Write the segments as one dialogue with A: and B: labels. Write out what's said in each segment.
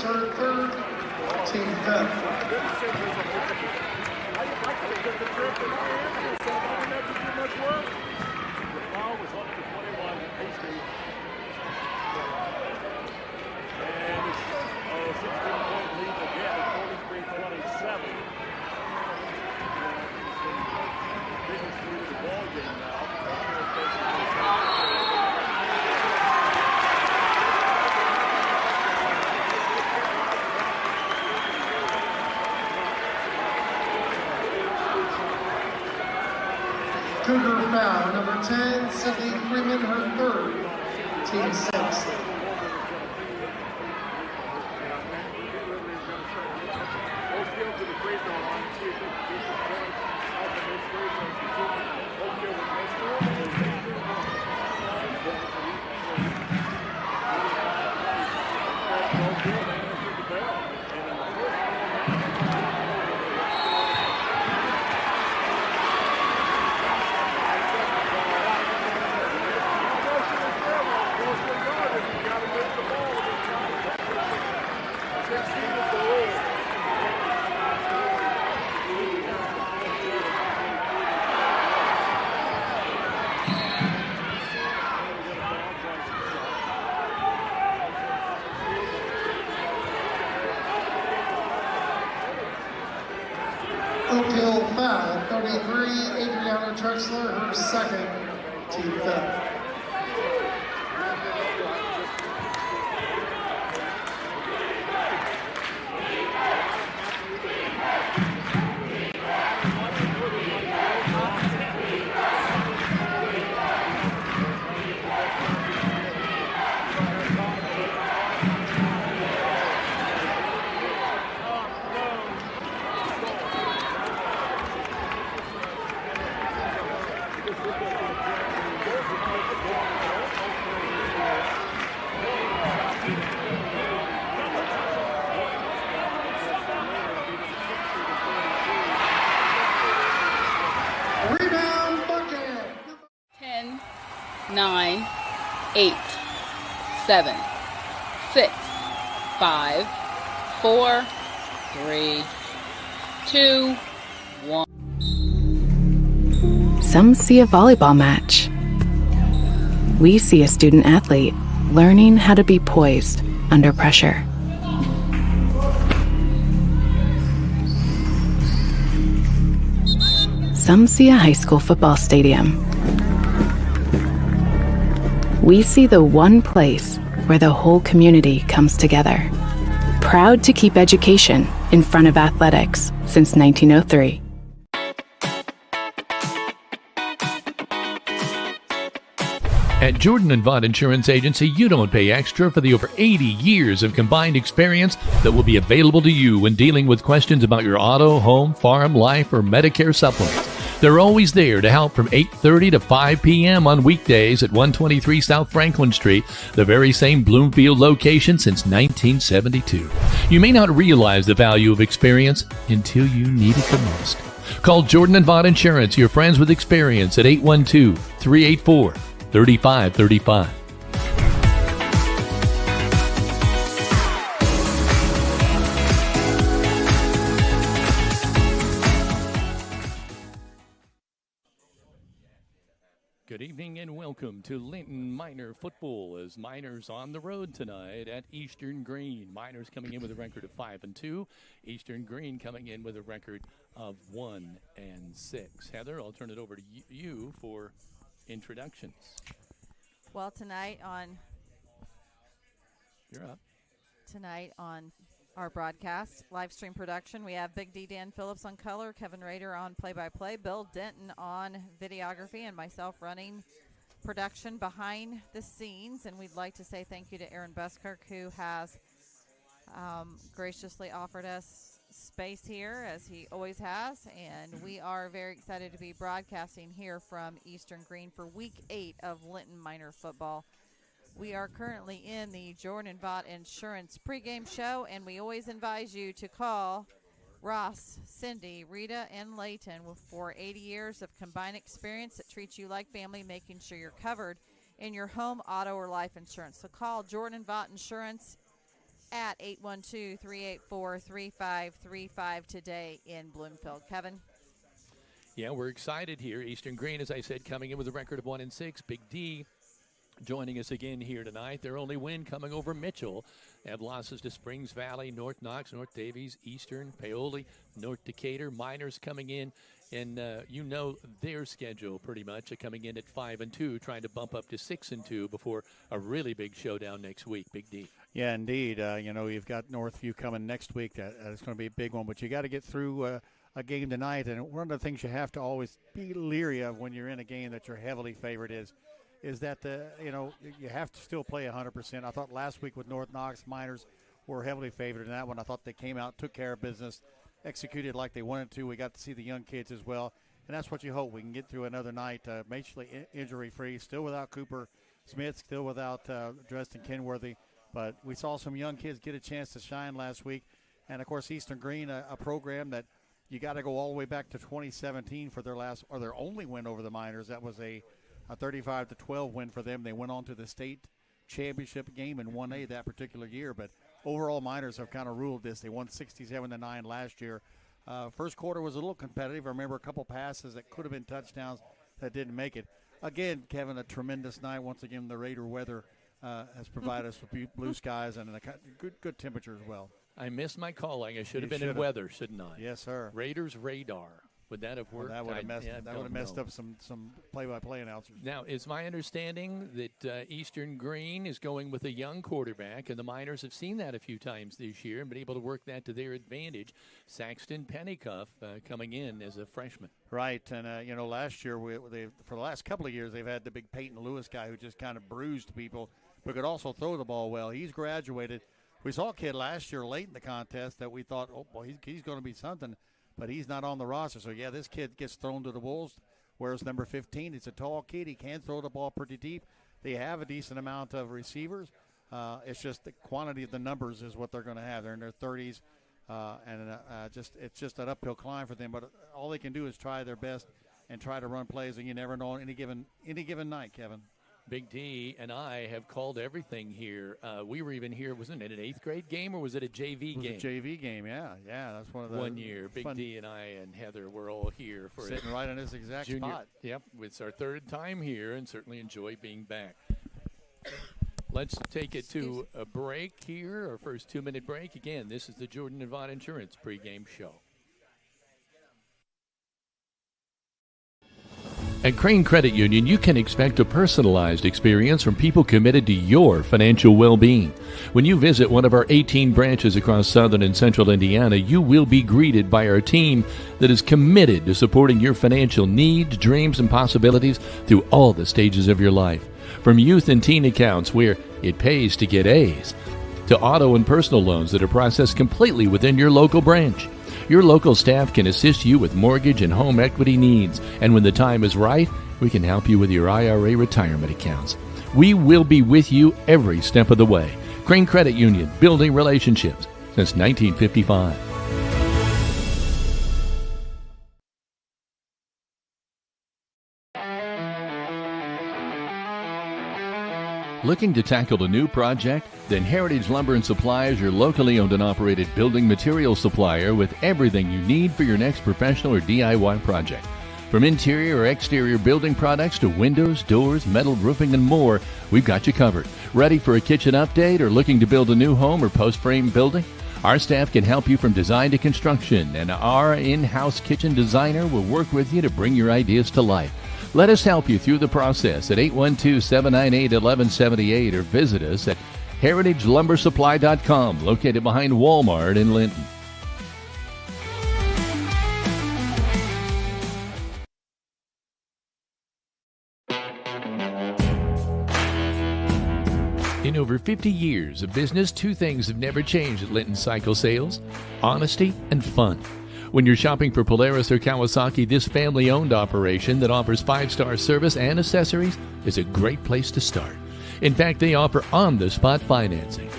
A: Phillips, her third, team fifth. Cougar foul, number 10, Sydney Freeman, her third, team sixth. Oakhill foul, 33, Adriana Trexler, her second, team fifth. Rebound bucket.
B: 10, 9, 8, 7, 6, 5, 4, 3, 2, 1.
C: Some see a volleyball match. We see a student athlete learning how to be poised under pressure. Some see a high school football stadium. We see the one place where the whole community comes together. Proud to keep education in front of athletics since 1903.
D: At Jordan & Vaught Insurance Agency, you don't pay extra for the over 80 years of combined experience that will be available to you when dealing with questions about your auto, home, farm, life, or Medicare supplements. They're always there to help from 8:30 to 5 p.m. on weekdays at 123 South Franklin Street, the very same Bloomfield location since 1972. You may not realize the value of experience until you need it the most. Call Jordan & Vaught Insurance, your friends with experience, at 812-384-3535. Good evening and welcome to Linton Minor Football as Miners on the road tonight at Eastern-Greene. Miners coming in with a record of 5-2. Eastern-Greene coming in with a record of 1-6. Heather, I'll turn it over to you for introductions.
E: Well, tonight on
D: You're up.
E: Our broadcast live stream production, we have Big D Dan Phillips on color, Kevin Rader on play-by-play, Bill Denton on videography, and myself running production behind the scenes. And we'd like to say thank you to Aaron Buskirk, who has graciously offered us space here, as he always has. And we are very excited to be broadcasting here from Eastern-Greene for Week 8 of Linton Minor Football. We are currently in the Jordan & Vaught Insurance pregame show, and we always advise you to call Ross, Cindy, Rita, and Layton for 80 years of combined experience that treats you like family, making sure you're covered in your home, auto, or life insurance. So call Jordan & Vaught Insurance at 812-384-3535 today in Bloomfield. Kevin?
D: Yeah, we're excited here. Eastern-Greene, as I said, coming in with a record of 1-6. Big D joining us again here tonight. Their only win coming over Mitchell. They have losses to Springs Valley, North Knox, North Davies, Eastern, Paoli, North Decatur. Miners coming in, and you know their schedule pretty much. Coming in at 5-2, trying to bump up to 6-2 before a really big showdown next week. Big D.
F: Yeah, indeed. You've got Northview coming next week. That's going to be a big one, but you got to get through a game tonight, and one of the things you have to always be leery of when you're in a game that you're heavily favored is that you have to still play 100%. I thought last week with North Knox, Miners were heavily favored in that one. I thought they came out, took care of business, executed like they wanted to. We got to see the young kids as well, and that's what you hope. We can get through another night, basically injury-free, still without Cooper Smith, still without Dresden Kenworthy, but we saw some young kids get a chance to shine last week, and of course Eastern-Greene, a program that you got to go all the way back to 2017 for their only win over the Miners. That was a 35-12 win for them. They went on to the state championship game in 1A that particular year. But overall, Miners have kind of ruled this. They won 67-9 last year. First quarter was a little competitive. I remember a couple passes that could have been touchdowns that didn't make it. Again, Kevin, a tremendous night. Once again, the Rader weather has provided us with blue skies and a good temperature as well.
D: I missed my calling. I should have been in weather, shouldn't I?
F: Yes, sir.
D: Raiders Radar. Would that have worked?
F: Well, that would have messed up some play-by-play announcers.
D: Now, it's my understanding that Eastern-Greene is going with a young quarterback, and the Miners have seen that a few times this year and been able to work that to their advantage. Saxton Pennycuff coming in as a freshman.
F: Right, and last year, for the last couple of years, they've had the big Peyton Lewis guy who just kind of bruised people, but could also throw the ball well. He's graduated. We saw a kid last year late in the contest that we thought, oh, boy, he's going to be something, but he's not on the roster. So, yeah, this kid gets thrown to the Wolves, wears number 15. He's a tall kid. He can throw the ball pretty deep. They have a decent amount of receivers. It's just the quantity of the numbers is what they're going to have. They're in their 30s, it's just an uphill climb for them. But all they can do is try their best and try to run plays, and you never know on any given night, Kevin.
D: Big D and I have called everything here. We were even here, wasn't it an 8th grade game or was it a JV game?
F: It was a JV game, yeah. That's one of the
D: 1 year. Big D and I and Heather were all here for
F: sitting right in this exact spot.
D: Yep, it's our 3rd time here and certainly enjoy being back. Let's take it to a break here, our first 2-minute break. Again, this is the Jordan and Vaughn Insurance pregame show. At Crane Credit Union, you can expect a personalized experience from people committed to your financial well-being. When you visit one of our 18 branches across southern and central Indiana, you will be greeted by our team that is committed to supporting your financial needs, dreams, and possibilities through all the stages of your life. From youth and teen accounts where it pays to get A's, to auto and personal loans that are processed completely within your local branch. Your local staff can assist you with mortgage and home equity needs, and when the time is right, we can help you with your IRA retirement accounts. We will be with you every step of the way. Crane Credit Union, building relationships since 1955. Looking to tackle a new project? Then Heritage Lumber and Supply is your locally owned and operated building material supplier with everything you need for your next professional or DIY project. From interior or exterior building products to windows, doors, metal roofing, and more, we've got you covered. Ready for a kitchen update or looking to build a new home or post-frame building? Our staff can help you from design to construction, and our in-house kitchen designer will work with you to bring your ideas to life. Let us help you through the process at 812-798-1178 or visit us at heritagelumbersupply.com, located behind Walmart in Linton. In over 50 years of business, 2 things have never changed at Linton Cycle Sales: honesty and fun. When you're shopping for Polaris or Kawasaki, this family-owned operation that offers 5-star service and accessories is a great place to start. In fact, they offer on-the-spot financing.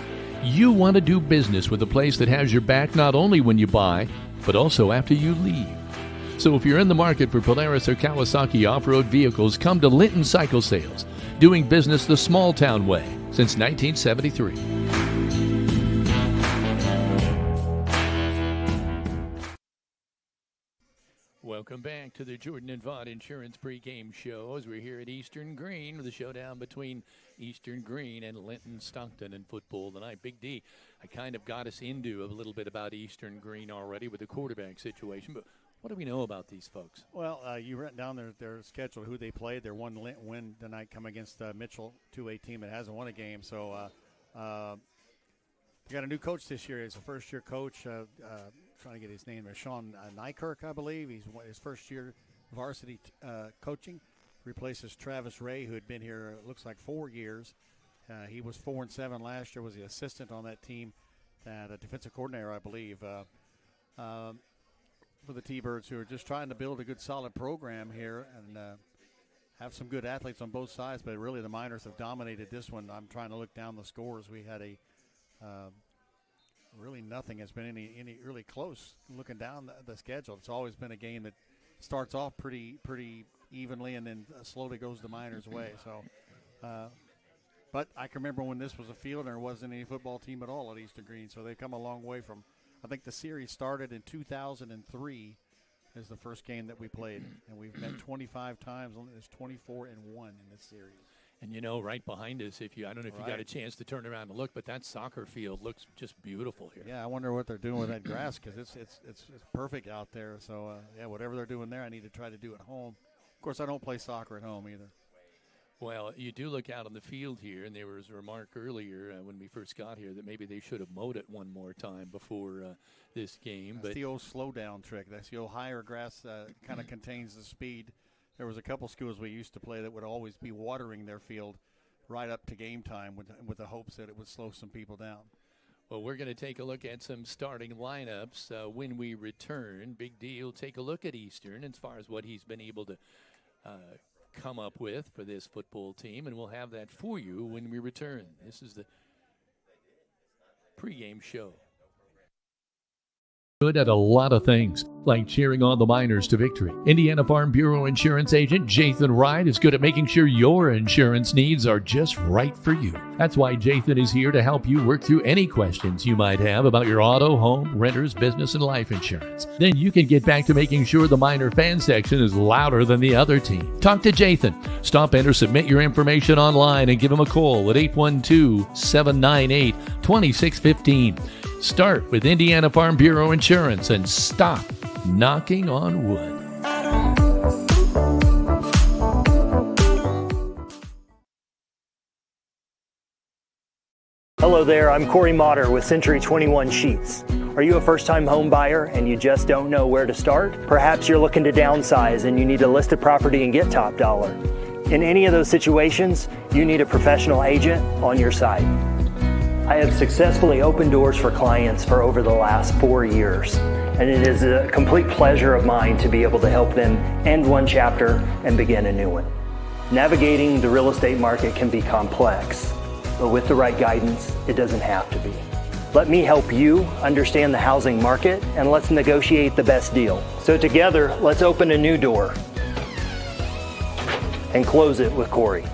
D: You want to do business with a place that has your back not only when you buy, but also after you leave. So if you're in the market for Polaris or Kawasaki off-road vehicles, come to Linton Cycle Sales, doing business the small-town way since 1973. Welcome back to the Jordan and Vaught Insurance pregame show as we're here at Eastern-Greene with the showdown between Eastern-Greene and Linton-Stockton in football tonight. Big D, I kind of got us into a little bit about Eastern-Greene already with the quarterback situation, but what do we know about these folks?
F: Well, you went down their schedule, who they played. Their one win tonight come against Mitchell, 2A team that hasn't won a game. So they got a new coach this year. He's a first-year coach. Trying to get his name. Sean Nykirk, I believe. He's his first year varsity coaching. Replaces Travis Ray, who had been here, it looks like 4 years. He was 4-7 last year, was the assistant on that team, a defensive coordinator, I believe, for the T-Birds, who are just trying to build a good, solid program here and have some good athletes on both sides. But really the Miners have dominated this one. I'm trying to look down the scores. We had really nothing has been any really close. Looking down the schedule, it's always been a game that starts off pretty evenly and then slowly goes the Miners' way. So, but I can remember when this was a field and there wasn't any football team at all at Eastern-Greene. So they've come a long way from. I think the series started in 2003 is the first game that we played, and we've met 25 times. There's 24-1 in this series.
D: And, you know, right behind us, I don't know if you got a chance to turn around and look, but that soccer field looks just beautiful here.
F: Yeah, I wonder what they're doing with that grass because it's perfect out there. So, whatever they're doing there, I need to try to do at home. Of course, I don't play soccer at home either.
D: Well, you do look out on the field here, and there was a remark earlier when we first got here that maybe they should have mowed it one more time before this game.
F: That's the old slow-down trick. That's the old higher grass kind of contains the speed. There was a couple schools we used to play that would always be watering their field right up to game time with the hopes that it would slow some people down.
D: Well, we're going to take a look at some starting lineups when we return. Big D will take a look at Eastern as far as what he's been able to come up with for this football team, and we'll have that for you when we return. This is the pregame show. Good at a lot of things, like cheering on the Miners to victory. Indiana Farm Bureau insurance agent Jathan Wright is good at making sure your insurance needs are just right for you. That's why Jathan is here to help you work through any questions you might have about your auto, home, renters, business, and life insurance. Then you can get back to making sure the Miner fan section is louder than the other team. Talk to Jathan. Stop in or submit your information online and give him a call at 812-798-2615. Start with Indiana Farm Bureau Insurance and stop knocking on wood.
G: Hello there, I'm Corey Motter with Century 21 Sheets. Are you a first-time home buyer and you just don't know where to start? Perhaps you're looking to downsize and you need to list a property and get top dollar. In any of those situations, you need a professional agent on your side. I have successfully opened doors for clients for over the last 4 years, and it is a complete pleasure of mine to be able to help them end one chapter and begin a new one. Navigating the real estate market can be complex, but with the right guidance, it doesn't have to be. Let me help you understand the housing market, and let's negotiate the best deal. So together, let's open a new door and close it with Corey.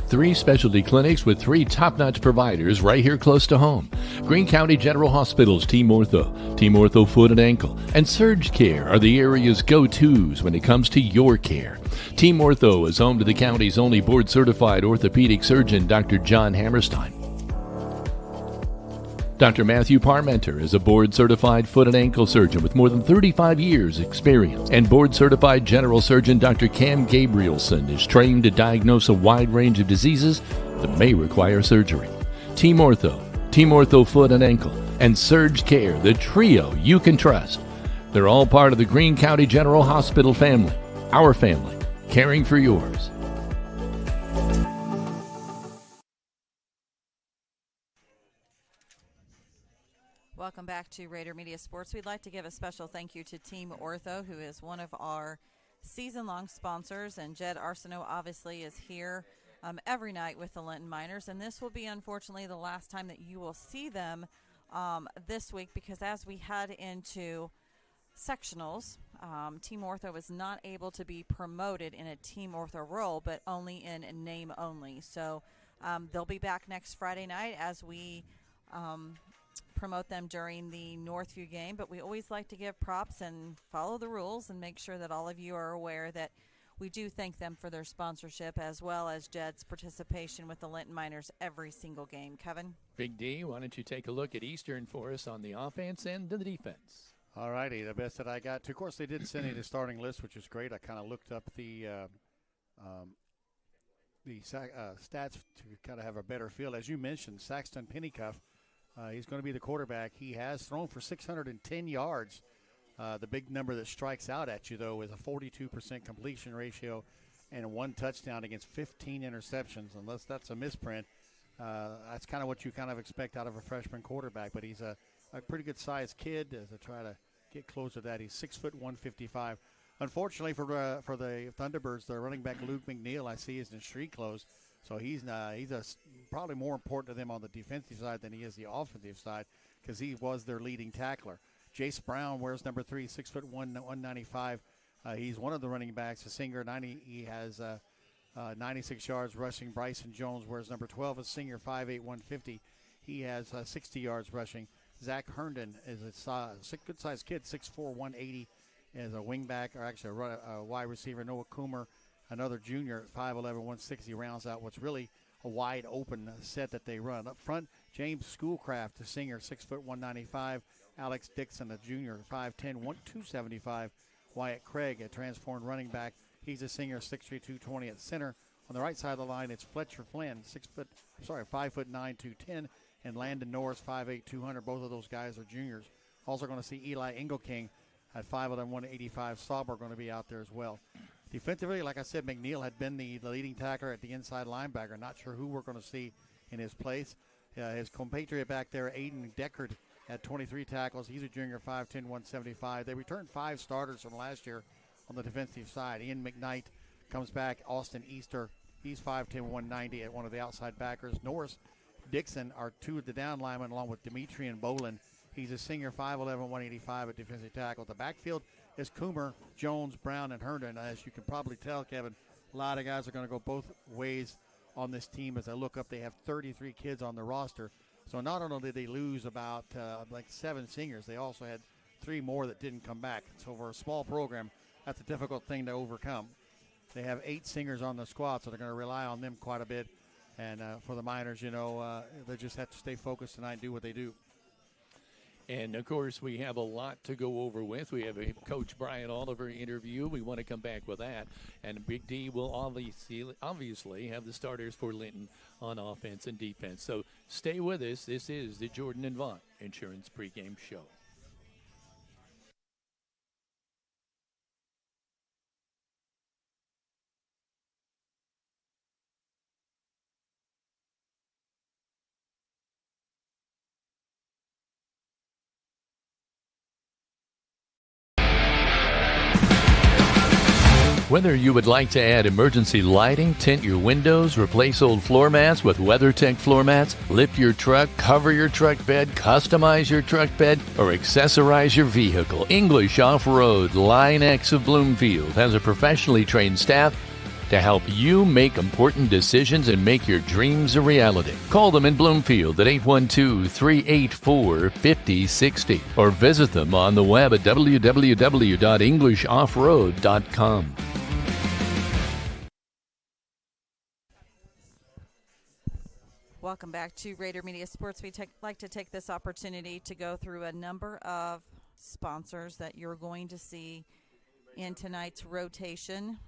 D: Three specialty clinics with three top-notch providers right here close to home. Greene County General Hospital's Team Ortho Foot and Ankle, and Surge Care are the area's go-tos when it comes to your care. Team Ortho is home to the county's only board-certified orthopedic surgeon, Dr. John Hammerstein. Dr. Matthew Parmenter is a board-certified foot and ankle surgeon with more than 35 years' experience. And board-certified general surgeon Dr. Cam Gabrielson is trained to diagnose a wide range of diseases that may require surgery. Team Ortho Foot and Ankle, and Surge Care, the trio you can trust. They're all part of the Greene County General Hospital family. Our family, caring for yours.
E: Welcome back to Rader Media Sports. We'd like to give a special thank you to Team Ortho, who is one of our season-long sponsors, and Jed Arsenault obviously is here every night with the Linton Miners, and this will be unfortunately the last time that you will see them this week, because as we head into sectionals, Team Ortho is not able to be promoted in a Team Ortho role, but only in name only. So they'll be back next Friday night as we promote them during the Northview game, but we always like to give props and follow the rules and make sure that all of you are aware that we do thank them for their sponsorship as well as Jed's participation with the Linton Miners every single game. Kevin?
D: Big D, why don't you take a look at Eastern for us on the offense and the defense?
F: All righty, the best that I got. Of course, they did send me the starting list, which is great. I kind of looked up the stats to kind of have a better feel. As you mentioned, Saxton Pennycuff, he's going to be the quarterback. He has thrown for 610 yards. The big number that strikes out at you, though, is a 42% completion ratio and 1 touchdown against 15 interceptions. Unless that's a misprint, that's kind of what you kind of expect out of a freshman quarterback. But he's a pretty good-sized kid. As I try to get close to that, he's 6 foot 155. Unfortunately for the Thunderbirds, their running back Luke McNeil, I see, is in street clothes. So he's probably more important to them on the defensive side than he is the offensive side, because he was their leading tackler. Jace Brown wears number 3, 6 foot 195. He's one of the running backs. A senior, he has 96 yards rushing. Bryson Jones wears number 12, a senior, 5'8", 150. He has 60 yards rushing. Zach Herndon is a good-sized kid, 6'4", 180, as a wingback, or actually a wide receiver. Noah Coomer, another junior, 5'11", 160, rounds out what's really a wide open set that they run. Up front, James Schoolcraft, a senior, 6 foot 195. Alex Dixon, a junior, 5'10", 275. Wyatt Craig, a transformed running back. He's a senior, 6'3", 220 at center. On the right side of the line, it's Fletcher Flynn, 5'9", 210, and Landon Norris, 5'8", 200. Both of those guys are juniors. Also going to see Eli Engelking at 5'11", 185. Sauber going to be out there as well. Defensively, like I said, McNeil had been the leading tackler at the inside linebacker. Not sure who we're going to see in his place. His compatriot back there, Aiden Deckard, had 23 tackles. He's a junior, 5'10", 175. They returned 5 starters from last year on the defensive side. Ian McKnight comes back. Austin Easter, he's 5'10", 190 at one of the outside backers. Norris Dixon are 2 of the down linemen, along with Demetrian Bolin. He's a senior, 5'11", 185 at defensive tackle. The backfield is Coomer, Jones, Brown, and Herndon. As you can probably tell, Kevin, a lot of guys are going to go both ways on this team. As I look up, they have 33 kids on the roster. So not only did they lose about 7 seniors, they also had 3 more that didn't come back. So for a small program, that's a difficult thing to overcome. They have 8 singers on the squad, so they're going to rely on them quite a bit. And for the Miners, they just have to stay focused tonight and do what they do.
D: And, of course, we have a lot to go over with. We have a Coach Brian Oliver interview. We want to come back with that. And Big D will obviously have the starters for Linton on offense and defense. So stay with us. This is the Jordan and Vaught Insurance Pregame Show. Whether you would like to add emergency lighting, tint your windows, replace old floor mats with WeatherTech floor mats, lift your truck, cover your truck bed, customize your truck bed, or accessorize your vehicle, English Off-Road Line X of Bloomfield has a professionally trained staff to help you make important decisions and make your dreams a reality. Call them in Bloomfield at 812-384-5060 or visit them on the web at www.englishoffroad.com.
E: Welcome back to Rader Media Sports. We like to take this opportunity to go through a number of sponsors that you're going to see in tonight's rotation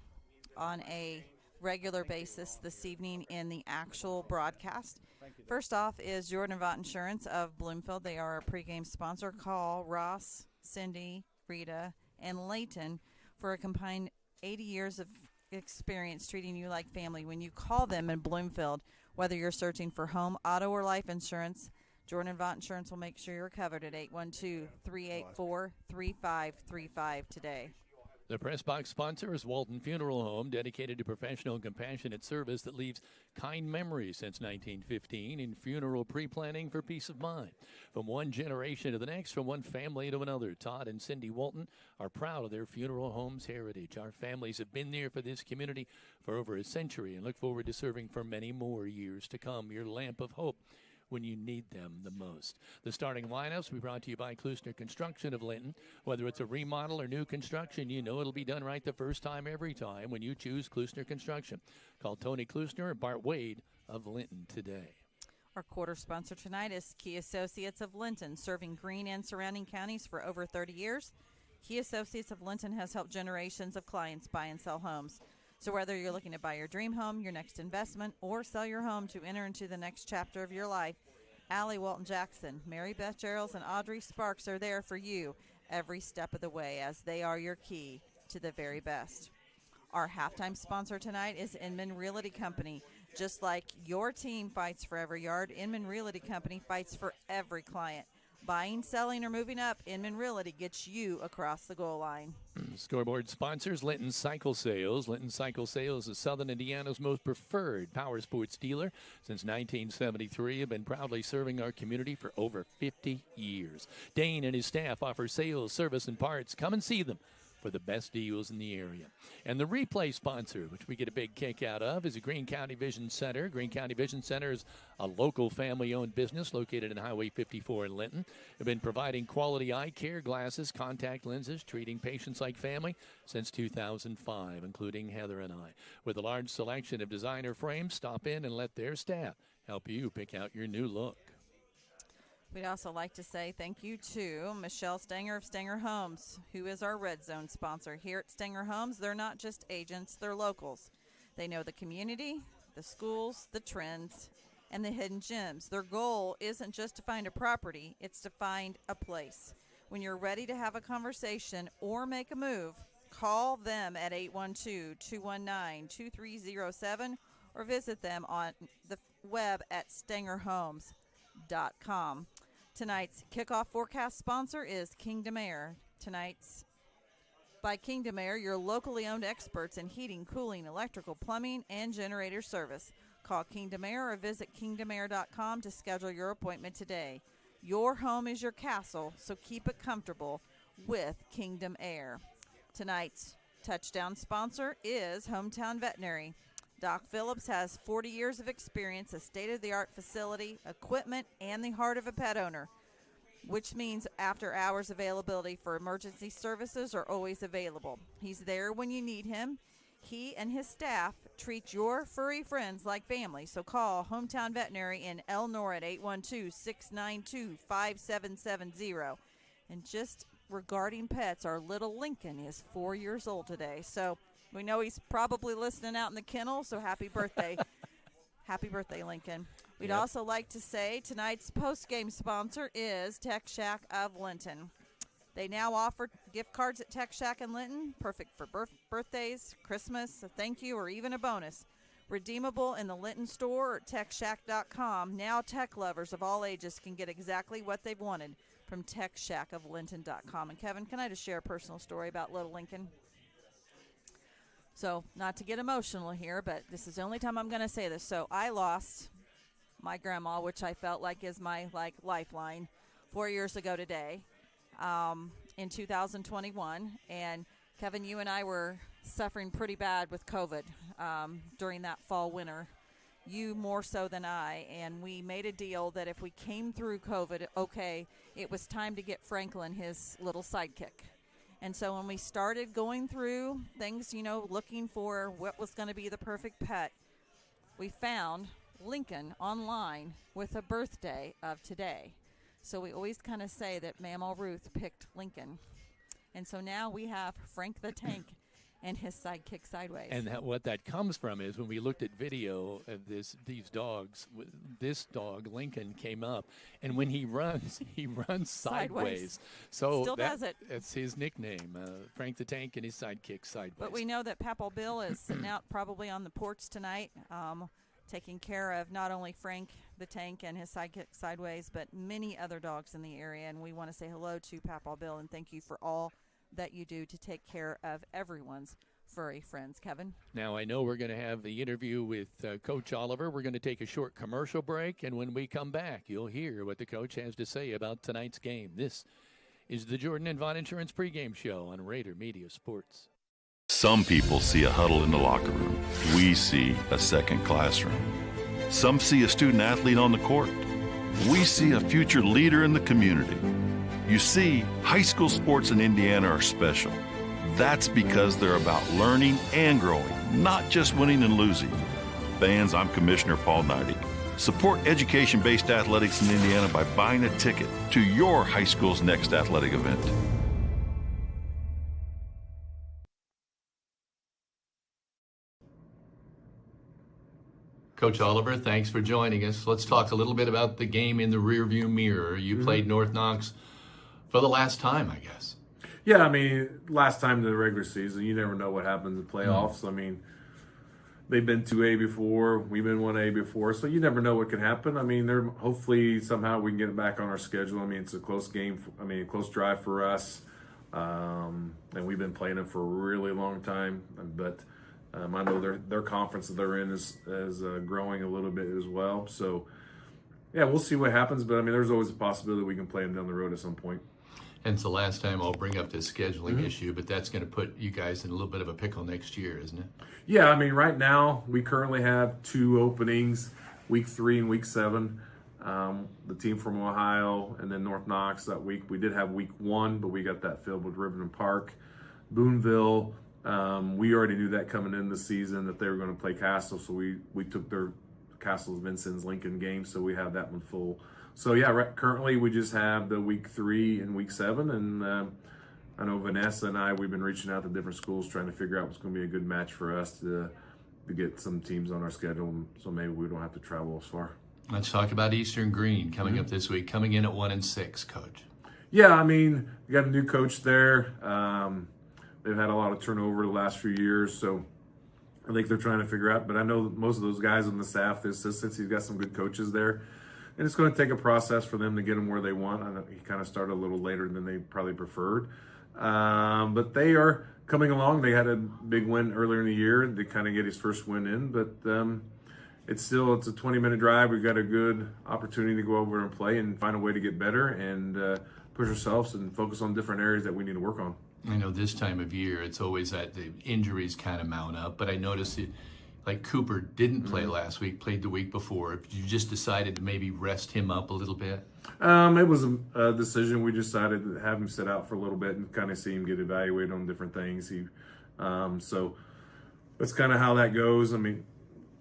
E: on a regular basis this evening in the actual broadcast. First off is Jordan Vaught Insurance of Bloomfield. They are a pregame sponsor. Call Ross, Cindy, Rita, and Layton for a combined 80 years of experience treating you like family. When you call them in Bloomfield, whether you're searching for home, auto, or life insurance, Jordan Vaught Insurance will make sure you're covered at 812-384-3535 today.
D: The Press Box sponsor is Walton Funeral Home, dedicated to professional and compassionate service that leaves kind memories since 1915 in funeral pre-planning for peace of mind. From one generation to the next, from one family to another, Todd and Cindy Walton are proud of their funeral home's heritage. Our families have been there for this community for over a century and look forward to serving for many more years to come. Your lamp of hope when you need them the most. The starting lineups will be brought to you by Klusner Construction of Linton. Whether it's a remodel or new construction, you know it'll be done right the first time every time when you choose Klusner Construction. Call Tony Klusner and Bart Wade of Linton today.
E: Our quarter sponsor tonight is Key Associates of Linton, serving Greene and surrounding counties for over 30 years. Key Associates of Linton has helped generations of clients buy and sell homes. So whether you're looking to buy your dream home, your next investment, or sell your home to enter into the next chapter of your life, Allie Walton Jackson, Mary Beth Geralds, and Audrey Sparks are there for you every step of the way, as they are your key to the very best. Our halftime sponsor tonight is Inman Realty Company. Just like your team fights for every yard, Inman Realty Company fights for every client. Buying, selling, or moving up, Inman Realty gets you across the goal line.
D: Scoreboard sponsors Linton Cycle Sales. Linton Cycle Sales is Southern Indiana's most preferred power sports dealer. Since 1973, have been proudly serving our community for over 50 years. Dane and his staff offer sales, service, and parts. Come and see them for the best deals in the area. And the replay sponsor, which we get a big kick out of, is the Greene County Vision Center. Greene County Vision Center is a local family-owned business located in Highway 54 in Linton. They've been providing quality eye care, glasses, contact lenses, treating patients like family since 2005, including Heather and I. With a large selection of designer frames, stop in and let their staff help you pick out your new look.
E: We'd also like to say thank you to Michelle Stenger of Stenger Homes, who is our Red Zone sponsor. Here at Stenger Homes, they're not just agents, they're locals. They know the community, the schools, the trends, and the hidden gems. Their goal isn't just to find a property, it's to find a place. When you're ready to have a conversation or make a move, call them at 812-219-2307 or visit them on the web at stengerhomes.com. Tonight's kickoff forecast sponsor is Kingdom Air. Tonight's by Kingdom Air, your locally owned experts in heating, cooling, electrical, plumbing, and generator service. Call Kingdom Air or visit kingdomair.com to schedule your appointment today. Your home is your castle, so keep it comfortable with Kingdom Air. Tonight's touchdown sponsor is Hometown Veterinary. Doc Phillips has 40 years of experience, a state-of-the-art facility, equipment, and the heart of a pet owner, which means after-hours availability for emergency services are always available. He's there when you need him. He and his staff treat your furry friends like family, so call Hometown Veterinary in Elnor at 812-692-5770. And just regarding pets, our little Lincoln is 4 years old today, so we know he's probably listening out in the kennel, so happy birthday. Happy birthday, Lincoln. We'd also like to say tonight's post-game sponsor is Tech Shack of Linton. They now offer gift cards at Tech Shack in Linton, perfect for birthdays, Christmas, a thank you, or even a bonus. Redeemable in the Linton store or at techshack.com. Now tech lovers of all ages can get exactly what they've wanted from techshackoflinton.com. And Kevin, can I just share a personal story about little Lincoln? So, not to get emotional here, but this is the only time I'm going to say this. So, I lost my grandma, which I felt like is my lifeline, 4 years ago today, in 2021. And Kevin, you and I were suffering pretty bad with COVID during that fall winter. You more so than I, and we made a deal that if we came through COVID, okay, it was time to get Franklin his little sidekick. And so when we started going through things, looking for what was going to be the perfect pet, we found Lincoln online with a birthday of today. So we always kind of say that Mama Ruth picked Lincoln. And so now we have Frank the Tank and his sidekick Sideways.
D: And what that comes from is when we looked at video of these dogs, this dog, Lincoln, came up. And when he runs sideways. So
E: still does it.
D: It's his nickname, Frank the Tank and his sidekick Sideways.
E: But we know that Papaw Bill is sitting out probably on the porch tonight, taking care of not only Frank the Tank and his sidekick Sideways, but many other dogs in the area. And we want to say hello to Papaw Bill and thank you for all that you do to take care of everyone's furry friends. Kevin?
D: Now, I know we're going to have the interview with Coach Oliver. We're going to take a short commercial break, and when we come back, you'll hear what the coach has to say about tonight's game. This is the Jordan and Vaughn Insurance pregame show on Rader Media Sports.
H: Some people see a huddle in the locker room. We see a second classroom. Some see a student athlete on the court. we see a future leader in the community. You see, high school sports in Indiana are special. That's because they're about learning and growing, not just winning and losing. Fans, I'm Commissioner Paul Knighty. Support education-based athletics in Indiana by buying a ticket to your high school's next athletic event.
D: Coach Oliver, thanks for joining us. Let's talk a little bit about the game in the rearview mirror. You played North Knox for the last time, I guess.
I: Yeah, I mean, last time in the regular season, you never know what happens in playoffs. I mean, they've been 2A before, we've been 1A before, so you never know what can happen. I mean, hopefully somehow we can get it back on our schedule. I mean, it's a close game, a close drive for us, and we've been playing it for a really long time. But I know their conference that they're in is growing a little bit as well. So, yeah, we'll see what happens. But, I mean, there's always a possibility we can play them down the road at some point.
D: And it's the last time I'll bring up this scheduling issue, but that's going to put you guys in a little bit of a pickle next year, isn't it?
I: Yeah, I mean, right now we currently have 2 openings, week 3 and week 7. The team from Ohio and then North Knox that week. We did have week 1, but we got that filled with Riverton Park. Boonville, we already knew that coming in the season that they were going to play Castle, so we took their Castle's Vincent's Lincoln game, so we have that one full. So yeah, currently we just have the week 3 and week 7, and I know Vanessa and we've been reaching out to different schools trying to figure out what's going to be a good match for us to get some teams on our schedule, so maybe we don't have to travel as far.
D: Let's talk about Eastern-Greene coming up this week, coming in at 1-6, Coach.
I: Yeah, I mean, we got a new coach there. They've had a lot of turnover the last few years, so I think they're trying to figure out. But I know most of those guys on the staff, the assistants, he's got some good coaches there. And it's going to take a process for them to get them where they want. I know he kind of started a little later than they probably preferred. But they are coming along. They had a big win earlier in the year to kind of get his first win in. But it's a 20-minute drive. We've got a good opportunity to go over and play and find a way to get better and push ourselves and focus on different areas that we need to work on.
D: I know this time of year, it's always that the injuries kind of mount up. But I noticed it. Like Cooper didn't play last week, played the week before. You just decided to maybe rest him up a little bit?
I: It was a decision. We decided to have him sit out for a little bit and kind of see him get evaluated on different things. So that's kind of how that goes. I mean,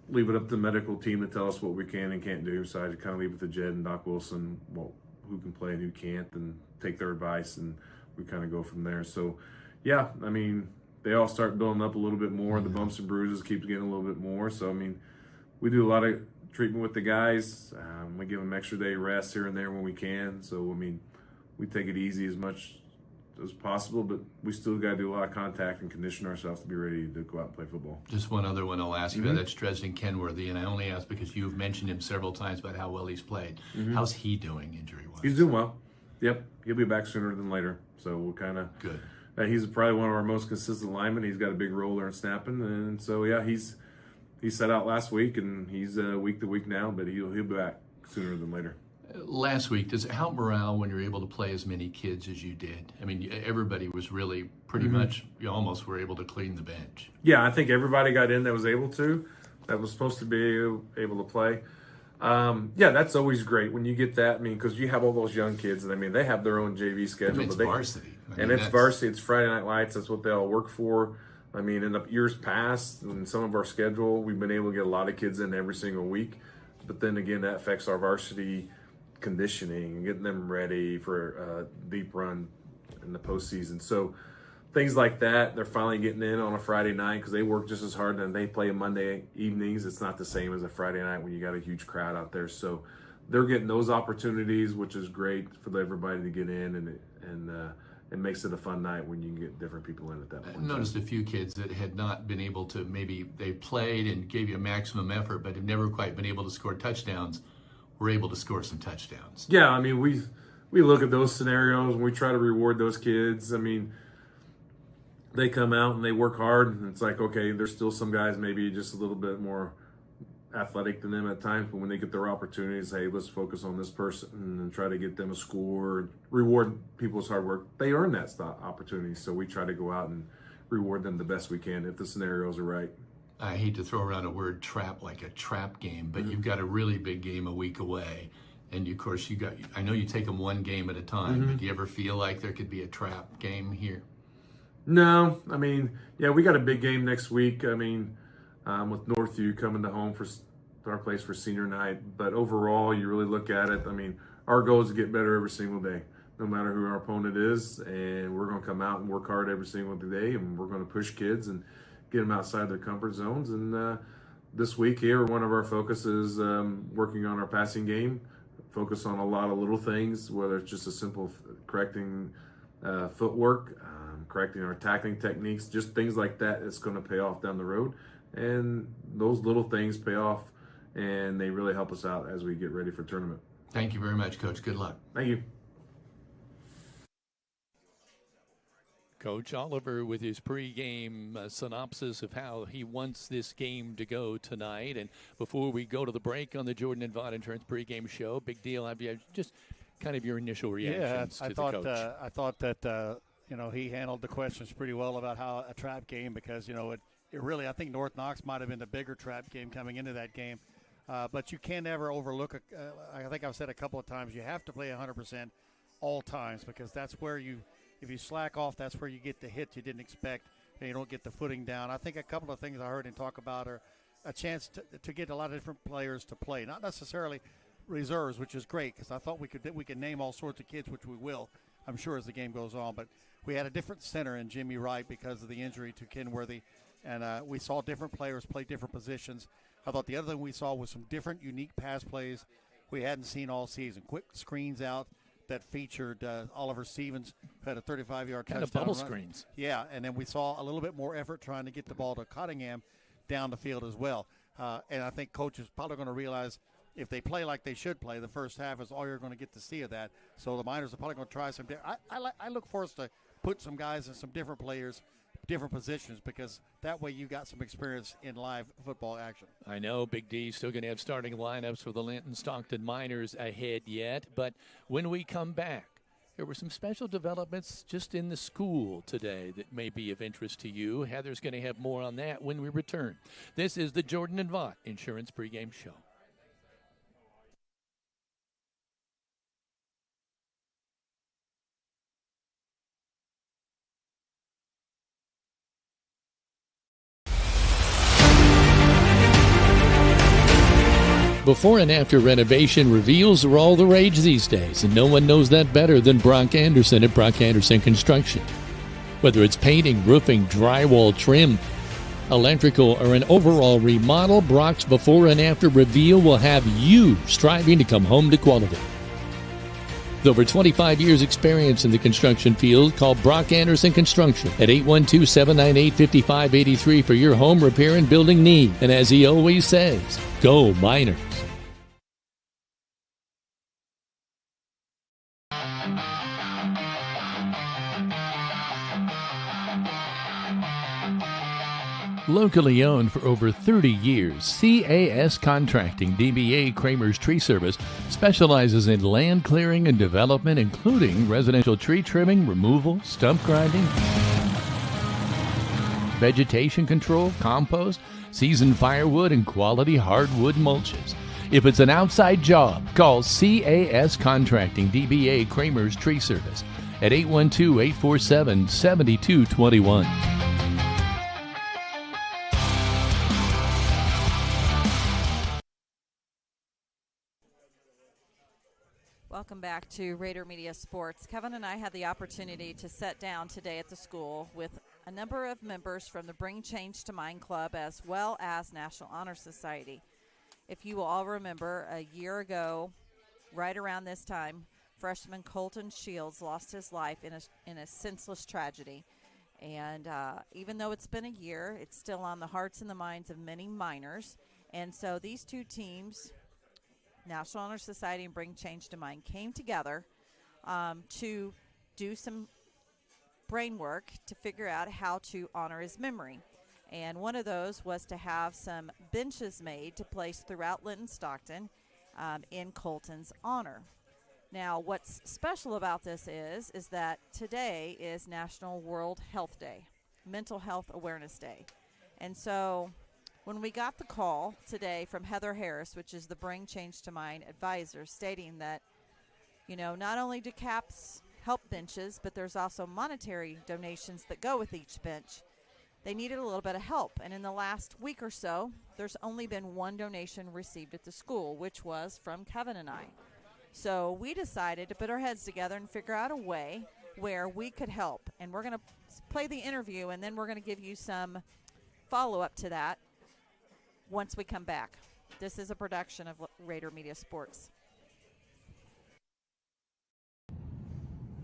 I: leave it up to the medical team to tell us what we can and can't do. So I kind of leave it to Jed and Doc Wilson, who can play and who can't, and take their advice, and we kind of go from there. So, yeah, I mean, they all start building up a little bit more. The bumps and bruises keep getting a little bit more. So, I mean, we do a lot of treatment with the guys. We give them extra day rest here and there when we can. So, I mean, we take it easy as much as possible, but we still got to do a lot of contact and condition ourselves to be ready to go out and play football.
D: Just one other one I'll ask you about. That's Dresden Kenworthy, and I only ask because you've mentioned him several times about how well he's played. How's he doing injury-wise?
I: He's doing well. Yep, he'll be back sooner than later. So we'll kind of
D: good.
I: He's probably one of our most consistent linemen. He's got a big role there in snapping, and so yeah, he's set out last week, and he's week to week now, but he'll be back sooner than later.
D: Last week, does it help morale when you're able to play as many kids as you did? I mean, everybody was really pretty much, you almost were able to clean the bench.
I: Yeah, I think everybody got in that was able to, that was supposed to be able to play. Yeah, that's always great when you get that. I mean, because you have all those young kids, and I mean, they have their own JV schedule.
D: It's varsity.
I: It's varsity. It's Friday Night Lights. That's what they all work for. I mean, in the years past, in some of our schedule, we've been able to get a lot of kids in every single week. But then again, that affects our varsity conditioning and getting them ready for a deep run in the postseason. So things like that, they're finally getting in on a Friday night because they work just as hard and they play Monday evenings. It's not the same as a Friday night when you got a huge crowd out there. So they're getting those opportunities, which is great for everybody to get in, and it makes it a fun night when you can get different people in at that point.
D: I noticed a few kids that had not been able to, maybe they played and gave you a maximum effort, but have never quite been able to score touchdowns, were able to score some touchdowns.
I: Yeah, I mean, we look at those scenarios and we try to reward those kids. I mean, they come out and they work hard, and it's like, okay, there's still some guys maybe just a little bit more athletic than them at times, but when they get their opportunities, hey, let's focus on this person and try to get them a score, reward people's hard work. They earn that opportunity, so we try to go out and reward them the best we can if the scenarios are right.
D: I hate to throw around a word trap like a trap game, but you've got a really big game a week away. And of course, I know you take them one game at a time, but do you ever feel like there could be a trap game here?
I: No, I mean, yeah, we got a big game next week. I mean, with Northview coming to home for our place for senior night. But overall, you really look at it. I mean, our goal is to get better every single day, no matter who our opponent is. And we're going to come out and work hard every single day, and we're going to push kids and get them outside their comfort zones. And this week here, one of our focuses working on our passing game. Focus on a lot of little things, whether it's just a simple correcting footwork, correcting our tackling techniques, just things like that. It's going to pay off down the road, and those little things pay off, and they really help us out as we get ready for tournament.
D: Thank you very much, Coach. Good luck.
I: Thank you.
D: Coach Oliver with his pregame synopsis of how he wants this game to go tonight. And before we go to the break on the Jordan and Vaught Insurance pregame show, big deal. Have you just kind of your initial reactions to the coach?
F: I thought that he handled the questions pretty well about how a trap game, because it really, I think North Knox might have been the bigger trap game coming into that game. But you can never overlook I think I've said a couple of times, you have to play 100% all times, because that's where if you slack off, that's where you get the hits you didn't expect, and you don't get the footing down. I think a couple of things I heard him talk about are a chance to get a lot of different players to play, not necessarily reserves, which is great, because I thought we could name all sorts of kids, which we will, I'm sure, as the game goes on. But we had a different center in Jimmy Wright because of the injury to Kenworthy, and we saw different players play different positions. I thought the other thing we saw was some different, unique pass plays we hadn't seen all season. Quick screens out that featured Oliver Stevens, who had a 35-yard touchdown.
D: Kind of bubble
F: run.
D: screens.
F: Yeah, and then we saw a little bit more effort trying to get the ball to Cottingham down the field as well. And I think coach is probably going to realize if they play like they should play, the first half is all you're going to get to see of that. So the Miners are probably going to try some I look for us to put some guys in some different players, different positions, because that way you got some experience in live football action.
D: I know Big D still going to have starting lineups for the Linton-Stockton Miners ahead yet, but when we come back, there were some special developments just in the school today that may be of interest to you. Heather's going to have more on that when we return. This is the Jordan and Vaught Insurance Pregame Show. Before and after renovation reveals are all the rage these days, and no one knows that better than Brock Anderson at Brock Anderson Construction. Whether it's painting, roofing, drywall, trim, electrical, or an overall remodel, Brock's before and after reveal will have you striving to come home to quality. With over 25 years experience in the construction field, call Brock Anderson Construction at 812-798-5583 for your home repair and building need. And as he always says, go Miners. Locally owned for over 30 years, CAS Contracting DBA Kramer's Tree Service specializes in land clearing and development, including residential tree trimming, removal, stump grinding, vegetation control, compost, seasoned firewood, and quality hardwood mulches. If it's an outside job, call CAS Contracting DBA Kramer's Tree Service at 812-847-7221.
E: Welcome back to Rader Media Sports. Kevin and I had the opportunity to sit down today at the school with a number of members from the Bring Change to Mind Club as well as National Honor Society. If you will all remember, a year ago, right around this time, freshman Colton Shields lost his life in a senseless tragedy. And even though it's been a year, it's still on the hearts and the minds of many Miners. And so these two teams, National Honor Society and Bring Change to Mind, came together to do some brain work to figure out how to honor his memory. And one of those was to have some benches made to place throughout Linton-Stockton in Colton's honor. Now, what's special about this is that today is National World Health Day, Mental Health Awareness Day. And so when we got the call today from Heather Harris, which is the Bring Change to Mind advisor, stating that, not only do CAPS help benches, but there's also monetary donations that go with each bench. They needed a little bit of help, and in the last week or so, there's only been one donation received at the school, which was from Kevin and I. So we decided to put our heads together and figure out a way where we could help. And we're going to play the interview, and then we're going to give you some follow-up to that once we come back. This is a production of Rader Media Sports.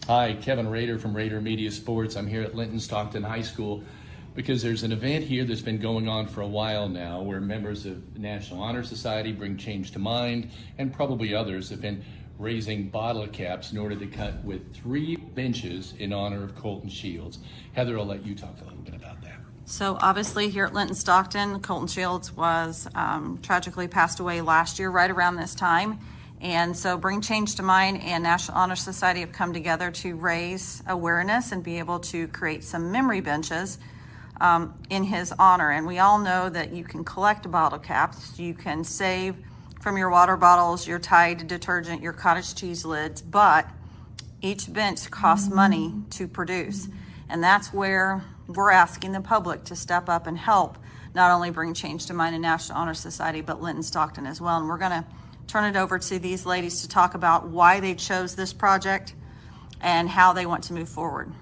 D: Hi, Kevin Rader from Rader Media Sports. I'm here at Linton-Stockton High School because there's an event here that's been going on for a while now where members of the National Honor Society, Bring Change to Mind, and probably others have been raising bottle caps in order to cut with 3 benches in honor of Colton Shields. Heather, I'll let you talk a little bit about that.
J: So obviously here at Linton-Stockton, Colton Shields was tragically passed away last year right around this time. And so Bring Change to Mind and National Honor Society have come together to raise awareness and be able to create some memory benches in his honor. And we all know that you can collect bottle caps, you can save from your water bottles, your Tide detergent, your cottage cheese lids, but each bench costs money to produce. And that's where we're asking the public to step up and help not only Bring Change to Mind and National Honor Society, but Linton-Stockton as well. And we're gonna turn it over to these ladies to talk about why they chose this project and how they want to move forward.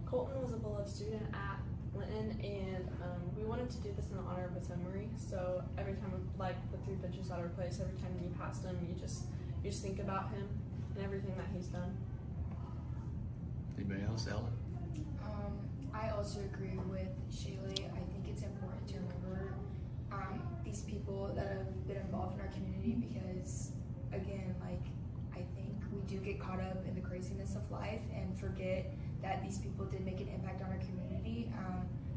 K: Colton was a beloved student at Linton, and we wanted to do this in honor of his memory. So every time, like the 3 benches that are replaced, every time you passed him, you just think about him and everything that he's done.
D: Anybody else, Ellen?
L: I also agree with Shaylee. I think it's important to remember these people that have been involved in our community because, again, I think we do get caught up in the craziness of life and forget that these people did make an impact on our community.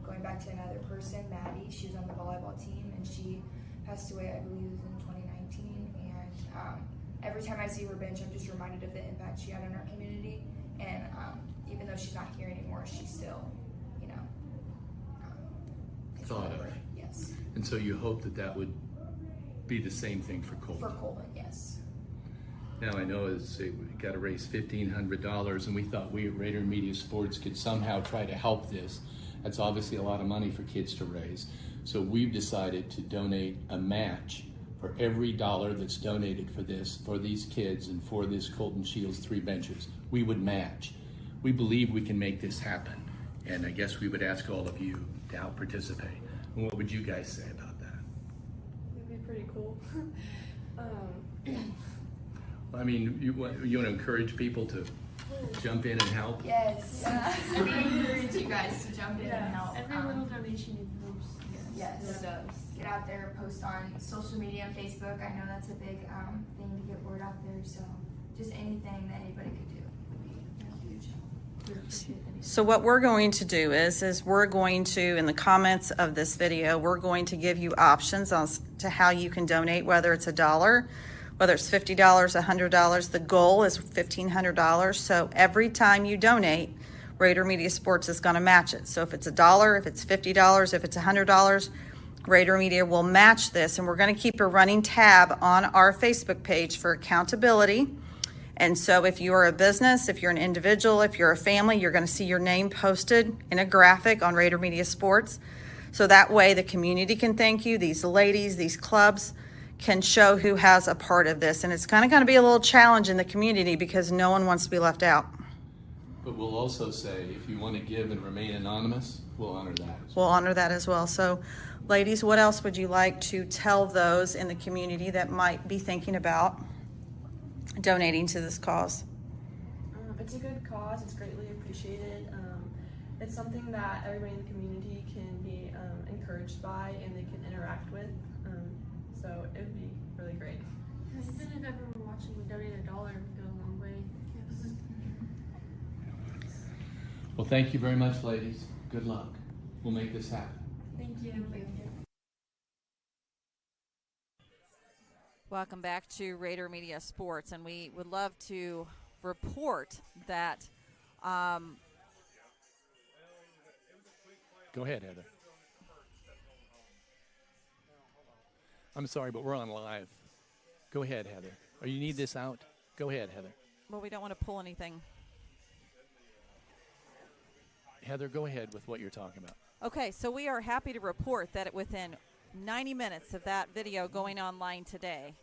L: Going back to another person, Maddie, she was on the volleyball team and she passed away, I believe it was in 2019. And every time I see her bench, I'm just reminded of the impact she had on our community. And even though she's not here anymore, she's still,
D: thought of.
L: Yes.
D: And so you hope that would be the same thing for Colton?
L: For Colton, yes.
D: Now I know we got to raise $1,500, and we thought we at Rader Media Sports could somehow try to help this. That's obviously a lot of money for kids to raise. So we've decided to donate a match for every dollar that's donated for these kids and for this Colton Shields 3 benches. We would match. We believe we can make this happen. And I guess we would ask all of you to help participate. And what would you guys say about that?
K: It'd be pretty cool.
D: I mean, you want to encourage people to jump in and help?
L: Yes. We encourage you guys to jump in and help.
K: Every little donation helps.
L: Yes, it does. Get out there, post on social media and Facebook. I know that's a big thing to get word out there. So just anything that anybody could do would be huge. We appreciate it.
J: So what we're going to do is we're going to, in the comments of this video, we're going to give you options as to how you can donate, whether it's $1, whether it's $50, $100. The goal is $1,500. So every time you donate, Rader Media Sports is going to match it. So if it's $1, if it's $50, if it's $100, Rader Media will match this. And we're going to keep a running tab on our Facebook page for accountability. And so if you are a business, if you're an individual, if you're a family, you're going to see your name posted in a graphic on Rader Media Sports. So that way the community can thank you. These ladies, these clubs can show who has a part of this. And it's kind of going to be a little challenge in the community because no one wants to be left out.
D: But we'll also say if you want to give and remain anonymous, we'll honor that.
J: We'll honor that as well. So ladies, what else would you like to tell those in the community that might be thinking about donating to this cause?
K: It's a good cause. It's greatly appreciated. It's something that everybody in the community can be encouraged by and they can interact with. So it would be really great.
M: Even if everyone watching would donate $1, it would go a long way. Yes.
D: Well, thank you very much, ladies. Good luck. We'll make this happen.
M: Thank you.
E: Welcome back to Rader Media Sports, and we would love to report that
F: Go ahead, Heather.
D: I'm sorry, but we're on live. Go ahead, Heather. Or you need this out? Go ahead, Heather.
E: Well, we don't want to pull anything.
D: Heather, go ahead with what you're talking about.
E: Okay, so we are happy to report that within 90 minutes of that video going online today,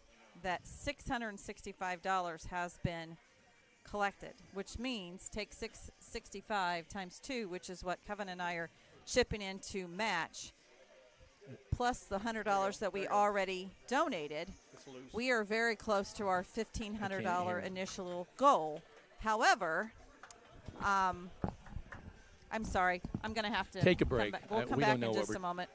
E: that $665 has been collected, which means take 665 times 2, which is what Kevin and I are chipping in to match, plus the $100 that we already donated. We are very close to our $1,500 initial goal. However, I'm sorry, I'm going to have to
D: take a break.
E: We'll come back in just a moment.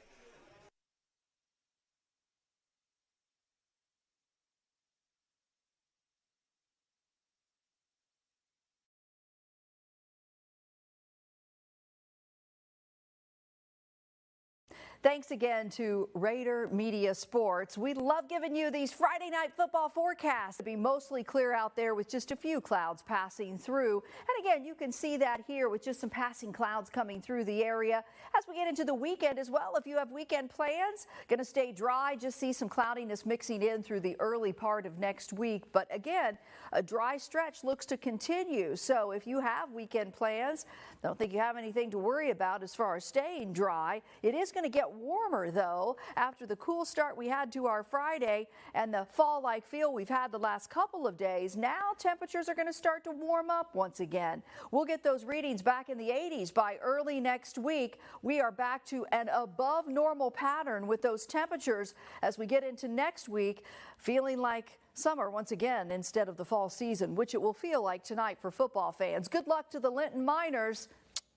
N: Thanks again to Rader Media Sports. We love giving you these Friday night football forecasts. It'll be mostly clear out there with just a few clouds passing through. And again, you can see that here with just some passing clouds coming through the area. As we get into the weekend as well, if you have weekend plans, going to stay dry, just see some cloudiness mixing in through the early part of next week. But again, a dry stretch looks to continue. So if you have weekend plans, don't think you have anything to worry about as far as staying dry. It is going to get warmer, though, after the cool start we had to our Friday and the fall-like feel we've had the last couple of days. Now temperatures are going to start to warm up once again. We'll get those readings back in the 80s by early next week. We are back to an above normal pattern with those temperatures as we get into next week, feeling like summer once again instead of the fall season, which it will feel like tonight for football fans. Good luck to the Linton Miners.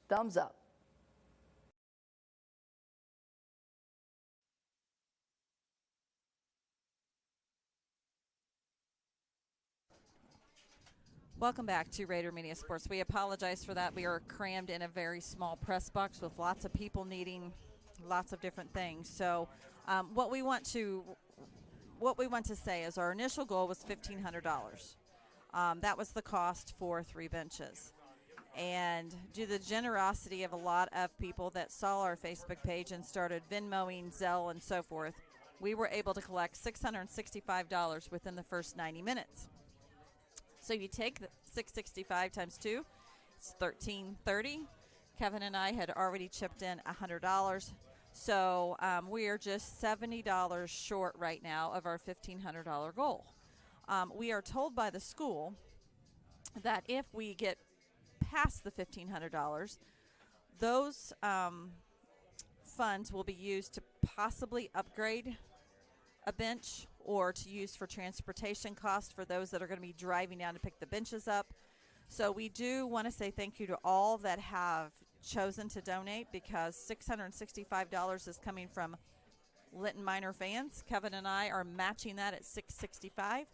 N: Thumbs up.
E: Welcome back to Rader Media Sports. We apologize for that. We are crammed in a very small press box with lots of people needing lots of different things. So what we want to say is our initial goal was $1,500. That was the cost for 3 benches. And due to the generosity of a lot of people that saw our Facebook page and started Venmoing, Zelle, and so forth, we were able to collect $665 within the first 90 minutes. So you take the $665 times 2, it's $1,330. Kevin and I had already chipped in $100. So we are just $70 short right now of our $1,500 goal. We are told by the school that if we get past the $1,500, those funds will be used to possibly upgrade a bench or to use for transportation costs for those that are going to be driving down to pick the benches up. So we do want to say thank you to all that have chosen to donate, because $665 is coming from Linton Miner fans. Kevin and I are matching that at $665.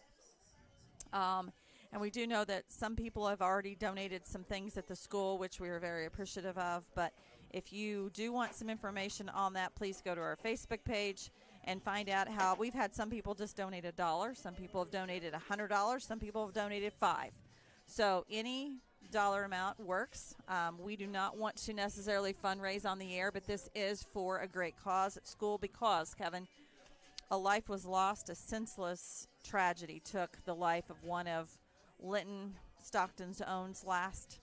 E: And we do know that some people have already donated some things at the school, which we are very appreciative of. But if you do want some information on that, please go to our Facebook page and find out how. We've had some people just donate $1, some people have donated $100, some people have donated $5. So any dollar amount works. We do not want to necessarily fundraise on the air, but this is for a great cause at school because, Kevin, a life was lost. A senseless tragedy took the life of one of Linton-Stockton's owns last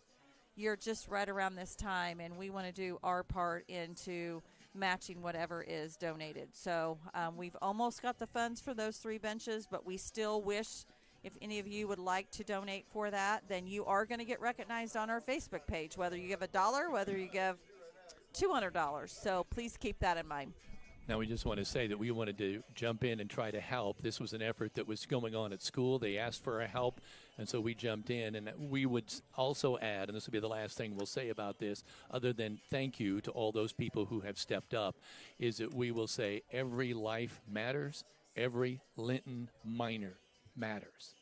E: year, just right around this time, and we want to do our part into matching whatever is donated. So we've almost got the funds for those 3 benches, but we still wish if any of you would like to donate for that, then you are going to get recognized on our Facebook page, whether you give $1, whether you give $200. So please keep that in mind.
D: Now, we just want to say that we wanted to jump in and try to help. This was an effort that was going on at school. They asked for our help, and so we jumped in. And we would also add, and this will be the last thing we'll say about this, other than thank you to all those people who have stepped up, is that we will say every life matters, every Linton Miner matters.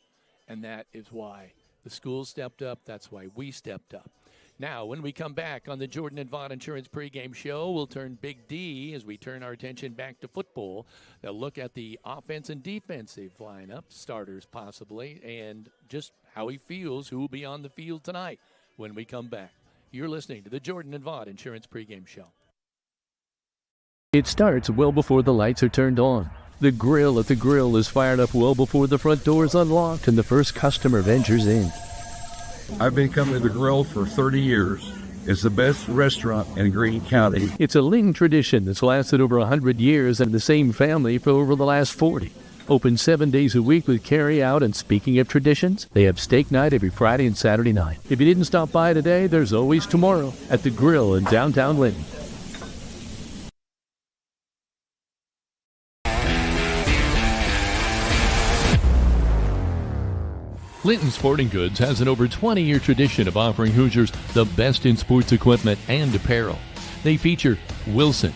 D: And that is why the school stepped up. That's why we stepped up. Now, when we come back on the Jordan and Vaught Insurance pregame show, we'll turn Big D as we turn our attention back to football. They'll look at the offense and defensive lineup, starters possibly, and just how he feels, who will be on the field tonight when we come back. You're listening to the Jordan and Vaught Insurance pregame show.
O: It starts well before the lights are turned on.
D: The grill at the Grill is fired up well before the front door is unlocked and the first customer ventures in.
O: I've been coming to the Grill for 30 years. It's the best restaurant in Greene County.
D: It's a Linton tradition that's lasted over 100 years and the same family for over the last 40. Open 7 days a week with carry out, and speaking of traditions, they have steak night every Friday and Saturday night. If you didn't stop by today, there's always tomorrow at the Grill in downtown Linton. Linton Sporting Goods has an over 20-year tradition of offering Hoosiers the best in sports equipment and apparel. They feature Wilson,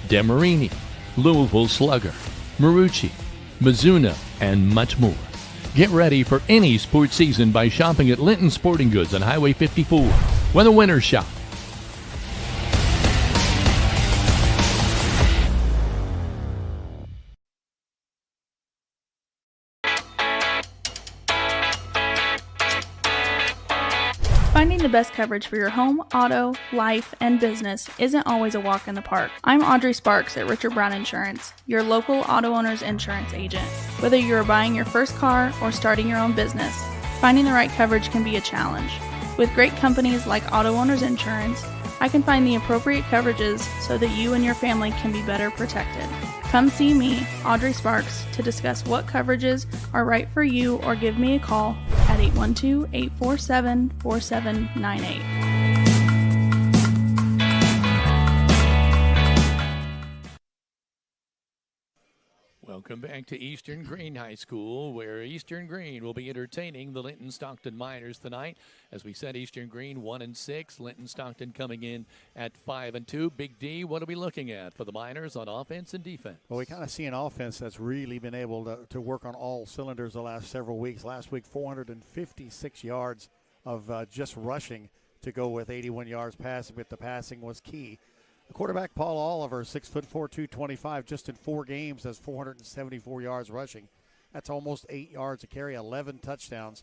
D: Demarini, Louisville Slugger, Marucci, Mizuno, and much more. Get ready for any sports season by shopping at Linton Sporting Goods on Highway 54, where the winners shop.
M: Finding the best coverage for your home, auto, life, and business isn't always a walk in the park. I'm Audrey Sparks at Richard Brown Insurance, your local auto owner's insurance agent. Whether you're buying your first car or starting your own business, finding the right coverage can be a challenge. With great companies like Auto Owners Insurance, I can find the appropriate coverages so that you and your family can be better protected. Come see me, Audrey Sparks, to discuss what coverages are right for you, or give me a call at 812-847-4798.
D: Welcome back to Eastern-Greene High School, where Eastern-Greene will be entertaining the Linton-Stockton Miners tonight. As we said, Eastern-Greene 1-6, Linton-Stockton coming in at 5-2. Big D, what are we looking at for the Miners on offense and defense?
F: Well, we kind of see an offense that's really been able to work on all cylinders the last several weeks. Last week, 456 yards of just rushing to go with 81 yards passing, but the passing was key. The quarterback, Paul Oliver, 6'4", 225, just in 4 games, has 474 yards rushing. That's almost 8 yards a carry, 11 touchdowns.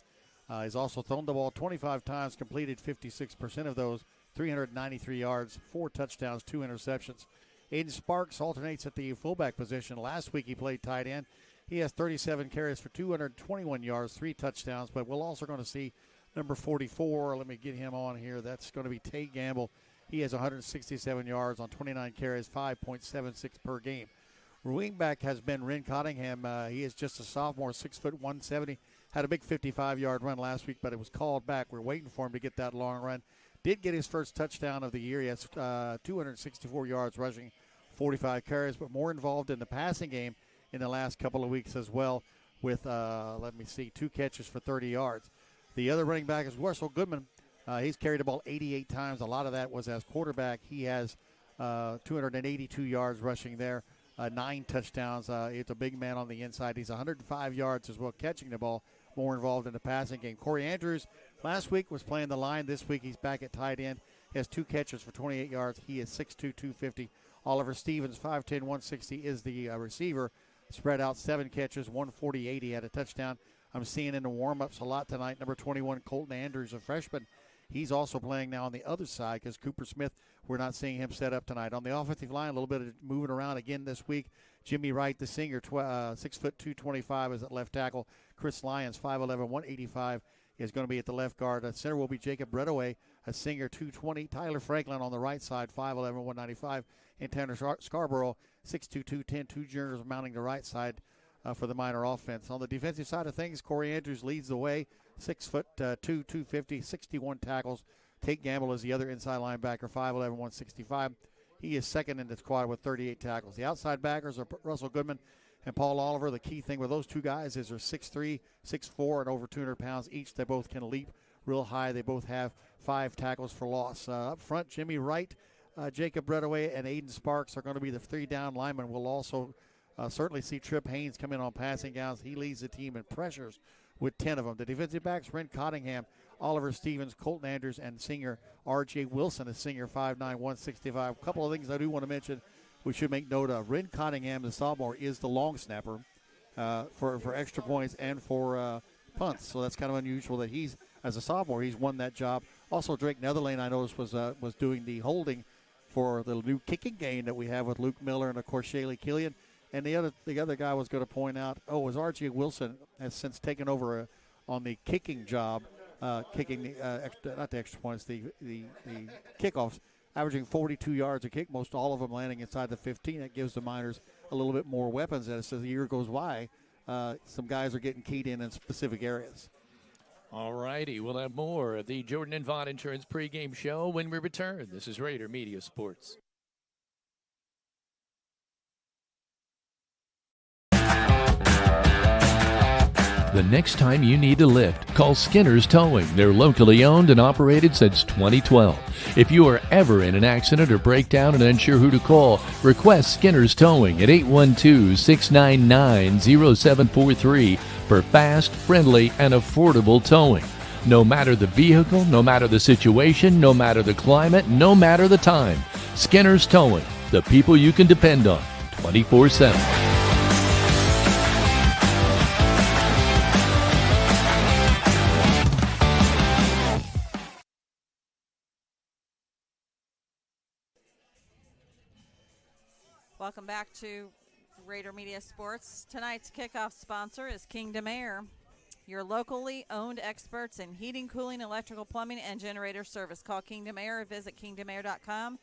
F: He's also thrown the ball 25 times, completed 56% of those, 393 yards, 4 touchdowns, 2 interceptions. Aiden Sparks alternates at the fullback position. Last week he played tight end. He has 37 carries for 221 yards, 3 touchdowns, but we're also going to see number 44. Let me get him on here. That's going to be Tate Gamble. He has 167 yards on 29 carries, 5.76 per game. Wingback has been Ren Cottingham. He is just a sophomore, 6'1", 170. Had a big 55-yard run last week, but it was called back. We're waiting for him to get that long run. Did get his first touchdown of the year. He has 264 yards rushing, 45 carries, but more involved in the passing game in the last couple of weeks as well with, 2 catches for 30 yards. The other running back is Russell Goodman. He's carried the ball 88 times. A lot of that was as quarterback. He has 282 yards rushing there, 9 touchdowns. It's a big man on the inside. He's 105 yards as well catching the ball, more involved in the passing game. Corey Andrews last week was playing the line. This week he's back at tight end. He has 2 catches for 28 yards. He is 6'2", 250. Oliver Stevens, 5'10", 160 is the receiver. Spread out 7 catches, 148. He had a touchdown. I'm seeing in the warm-ups a lot tonight. Number 21, Colton Andrews, a freshman. He's also playing now on the other side because Cooper Smith, we're not seeing him set up tonight. On the offensive line, a little bit of moving around again this week. Jimmy Wright, the senior, 6'2", 225 is at left tackle. Chris Lyons, 5'11", 185 is going to be at the left guard. At center will be Jacob Redaway, a senior, 220. Tyler Franklin on the right side, 5'11", 195. And Tanner Scarborough, 6'2", 210, 2 juniors mounting the right side for the Miner offense. On the defensive side of things, Corey Andrews leads the way. 6'2", 250, 61 tackles. Tate Gamble is the other inside linebacker, 5'11", 165. He is second in the squad with 38 tackles. The outside backers are Russell Goodman and Paul Oliver. The key thing with those two guys is they're 6'3", 6'4", and over 200 pounds each. They both can leap real high. They both have 5 tackles for loss. Up front, Jimmy Wright, Jacob Redaway, and Aiden Sparks are going to be the 3 down linemen. We'll also certainly see Trip Haynes come in on passing downs. He leads the team in pressures with 10 of them. The defensive backs, Ren Cottingham, Oliver Stevens, Colton Andrews, and senior R.J. Wilson, a senior, 5'9", 165. A couple of things I do want to mention we should make note of. Ren Cottingham, the sophomore, is the long snapper for extra points and for punts. So that's kind of unusual that he's, as a sophomore, he's won that job. Also, Drake Netherlane, I noticed, was doing the holding for the new kicking game that we have with Luke Miller and, of course, Shaylee Killian. And the other guy was going to point out, was Archie Wilson has since taken over on the kicking job, kicking the not the extra points, the kickoffs, averaging 42 yards a kick, most all of them landing inside the 15. That gives the Miners a little bit more weapons. As the year goes by, some guys are getting keyed in specific areas.
D: All righty, we'll have more of the Jordan and Vaught Insurance pregame show when we return. This is Rader Media Sports. The next time you need a lift, call Skinner's Towing. They're locally owned and operated since 2012. If you are ever in an accident or breakdown and unsure who to call, request Skinner's Towing at 812-699-0743 for fast, friendly, and affordable towing. No matter the vehicle, no matter the situation, no matter the climate, no matter the time, Skinner's Towing, the people you can depend on 24/7.
E: Welcome back to Rader Media Sports. Tonight's kickoff sponsor is Kingdom Air, your locally owned experts in heating, cooling, electrical, plumbing, and generator service. Call Kingdom Air or visit kingdomair.com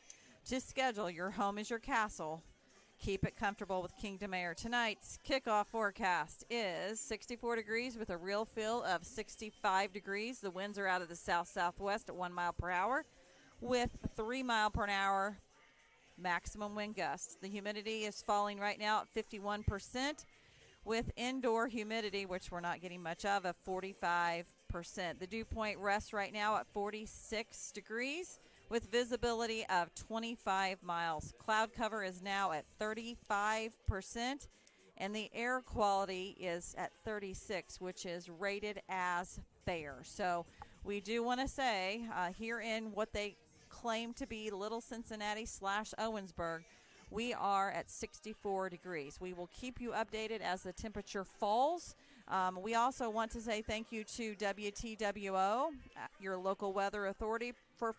E: to schedule Your Home is Your Castle. Keep it comfortable with Kingdom Air. Tonight's kickoff forecast is 64 degrees with a real feel of 65 degrees. The winds are out of the south-southwest at 1 mile per hour with 3 mile per hour maximum wind gusts. The humidity is falling right now at 51% with indoor humidity, which we're not getting much of 45%. The dew point rests right now at 46 degrees with visibility of 25 miles. Cloud cover is now at 35% and the air quality is at 36, which is rated as fair. So we do want to say here in what they claim to be Little Cincinnati / Owensburg, we are at 64 degrees. We will keep you updated as the temperature falls. We also want to say thank you to WTWO, your local weather authority, for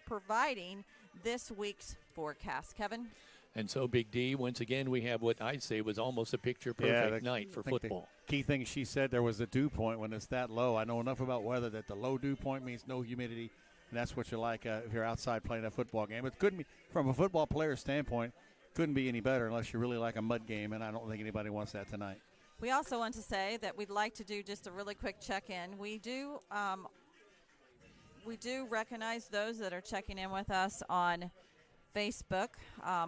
E: providing this week's forecast. Kevin?
D: And so, Big D, once again, we have what I'd say was almost a picture-perfect night for football.
F: The key thing she said, there was a dew point when it's that low. I know enough about weather that the low dew point means no humidity. And that's what you like if you're outside playing a football game. It couldn't be, from a football player standpoint, couldn't be any better unless you really like a mud game, and I don't think anybody wants that tonight.
E: We also want to say that we'd like to do just a really quick check-in. We do recognize those that are checking in with us on Facebook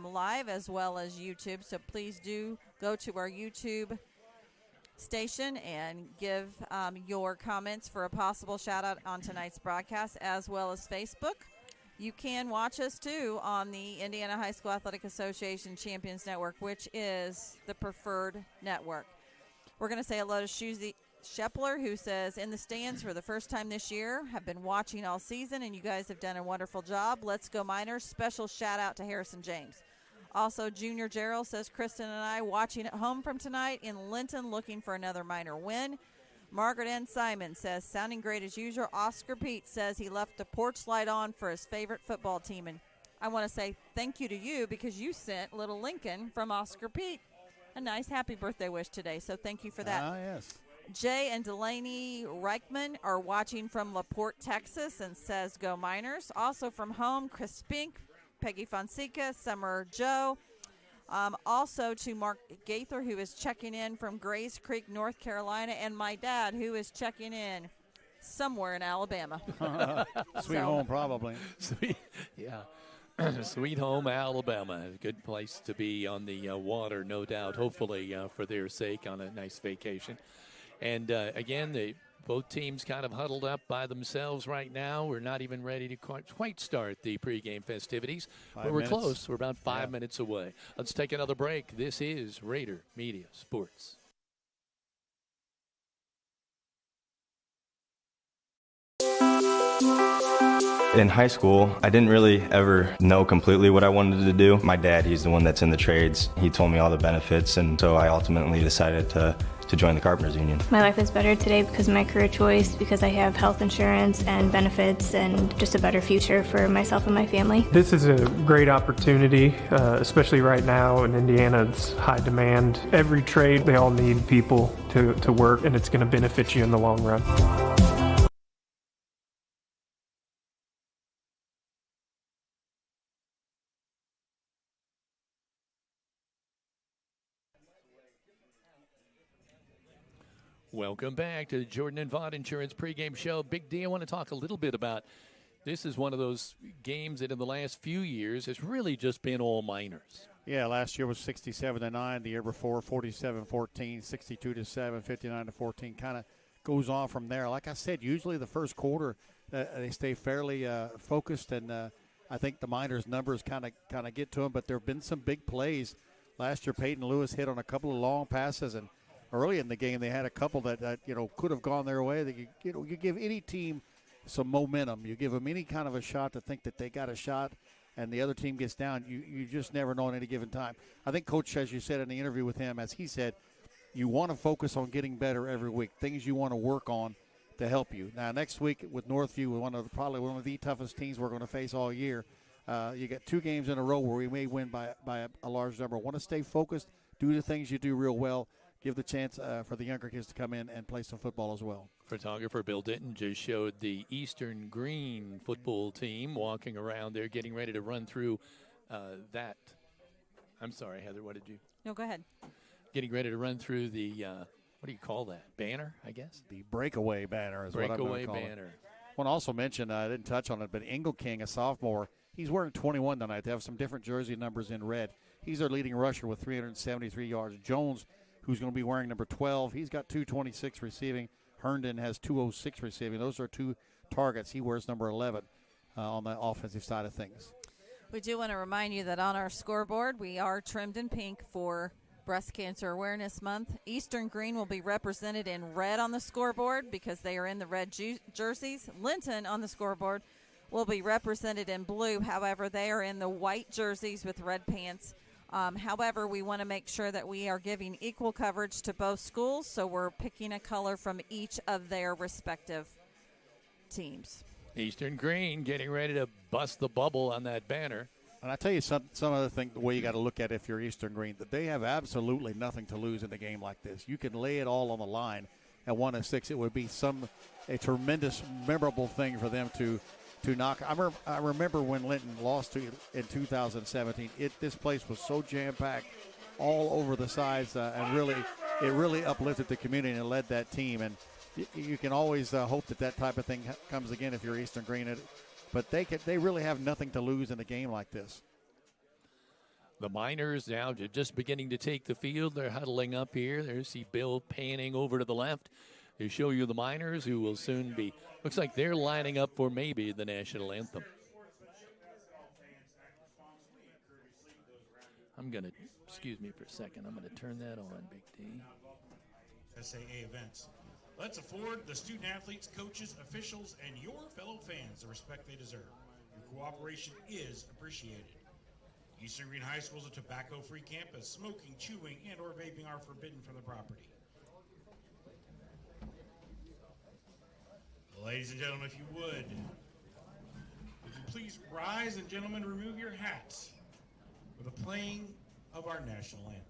E: Live as well as YouTube, so please do go to our YouTube station and give your comments for a possible shout out on tonight's broadcast, as well as Facebook. You can watch us too on the Indiana High School Athletic Association Champions Network, which is the preferred network. We're going to say hello to Shuzi Shepler, who says, in the stands for the first time this year, have been watching all season, and you guys have done a wonderful job. Let's go Miners. Special shout out to Harrison James. Also, Junior Gerald says, Kristen and I watching at home from tonight in Linton, looking for another Miner win. Margaret N. Simon says, sounding great as usual. Oscar Pete says he left the porch light on for his favorite football team. And I want to say thank you to you because you sent little Lincoln from Oscar Pete a nice happy birthday wish today. So thank you for that.
F: Ah, yes.
E: Jay and Delaney Reichman are watching from LaPorte, Texas, and says, go Miners. Also from home, Chris Spink, Peggy Fonseca, Summer Joe. Also to Mark Gaither, who is checking in from Grays Creek, North Carolina, and my dad, who is checking in somewhere in Alabama.
F: Sweet home, probably.
D: Sweet, yeah. Sweet home, Alabama. A good place to be on the water, no doubt, hopefully for their sake on a nice vacation. And, again, both teams kind of huddled up by themselves right now. We're not even ready to quite start the pregame festivities, but we're close. We're about 5 minutes away. Let's take another break. This is Rader Media Sports.
P: In high school, I didn't really ever know completely what I wanted to do. My dad, he's the one that's in the trades. He told me all the benefits, and so I ultimately decided to to join the Carpenters Union.
Q: My life is better today because of my career choice, because I have health insurance and benefits and just a better future for myself and my family.
R: This is a great opportunity, especially right now in Indiana. It's high demand. Every trade, they all need people to work, and it's going to benefit you in the long run.
D: Welcome back to the Jordan and Vaught Insurance pregame show. Big D, I want to talk a little bit about this. Is one of those games that in the last few years has really just been all minors.
F: Yeah, last year was 67-9. The year before, 47-14, 62-7, 59-14. Kind of goes on from there. Like I said, usually the first quarter they stay fairly focused, and I think the minors' numbers kind of get to them. But there have been some big plays. Last year, Peyton Lewis hit on a couple of long passes, and early in the game, they had a couple that could have gone their way. You give any team some momentum. You give them any kind of a shot to think that they got a shot, and the other team gets down. You just never know at any given time. I think Coach, as you said in the interview with him, as he said, you want to focus on getting better every week, things you want to work on to help you. Now, next week with Northview, probably one of the toughest teams we're going to face all year. You got 2 games in a row where we may win by a large number. Want to stay focused, do the things you do real well. Give the chance for the younger kids to come in and play some football as well.
D: Photographer Bill Denton just showed the Eastern-Greene football team walking around there getting ready to run through that. I'm sorry, Heather, what did you?
E: No, go ahead.
D: Getting ready to run through the, what do you call that, banner, I guess?
F: The breakaway banner is what I'm going to call it.
D: Breakaway banner.
F: I want to also mention, I didn't touch on it, but Engel King, a sophomore, he's wearing 21 tonight. They have some different jersey numbers in red. He's their leading rusher with 373 yards. Jones, who's going to be wearing number 12. He's got 226 receiving. Herndon has 206 receiving. Those are 2 targets. He wears number 11 on the offensive side of things.
E: We do want to remind you that on our scoreboard, we are trimmed in pink for Breast Cancer Awareness Month. Eastern-Greene will be represented in red on the scoreboard because they are in the red jerseys. Linton on the scoreboard will be represented in blue. However, they are in the white jerseys with red pants. However, we want to make sure that we are giving equal coverage to both schools, so we're picking a color from each of their respective teams.
D: Eastern-Greene getting ready to bust the bubble on that banner.
F: And I tell you some other thing, the way you got to look at it if you're Eastern-Greene, that they have absolutely nothing to lose in a game like this. You can lay it all on the line at 1-6. It would be a tremendous, memorable thing for them to knock. I remember when Linton lost in 2017. This place was so jam-packed all over the sides, and it really uplifted the community and led that team. And you can always hope that type of thing comes again if you're Eastern-Greene. But they really have nothing to lose in a game like this.
D: The Miners now just beginning to take the field. They're huddling up here. There's Bill panning over to the left to show you the Miners, who will soon be. Looks like they're lining up for maybe the national anthem. Excuse me for a second. I'm going to turn that on, Big D.
S: SAA events. Let's afford the student athletes, coaches, officials, and your fellow fans the respect they deserve. Your cooperation is appreciated. Eastern-Greene High School is a tobacco-free campus. Smoking, chewing, and or vaping are forbidden from the property. Ladies and gentlemen, if you would please rise, and gentlemen, remove your hats for the playing of our national anthem.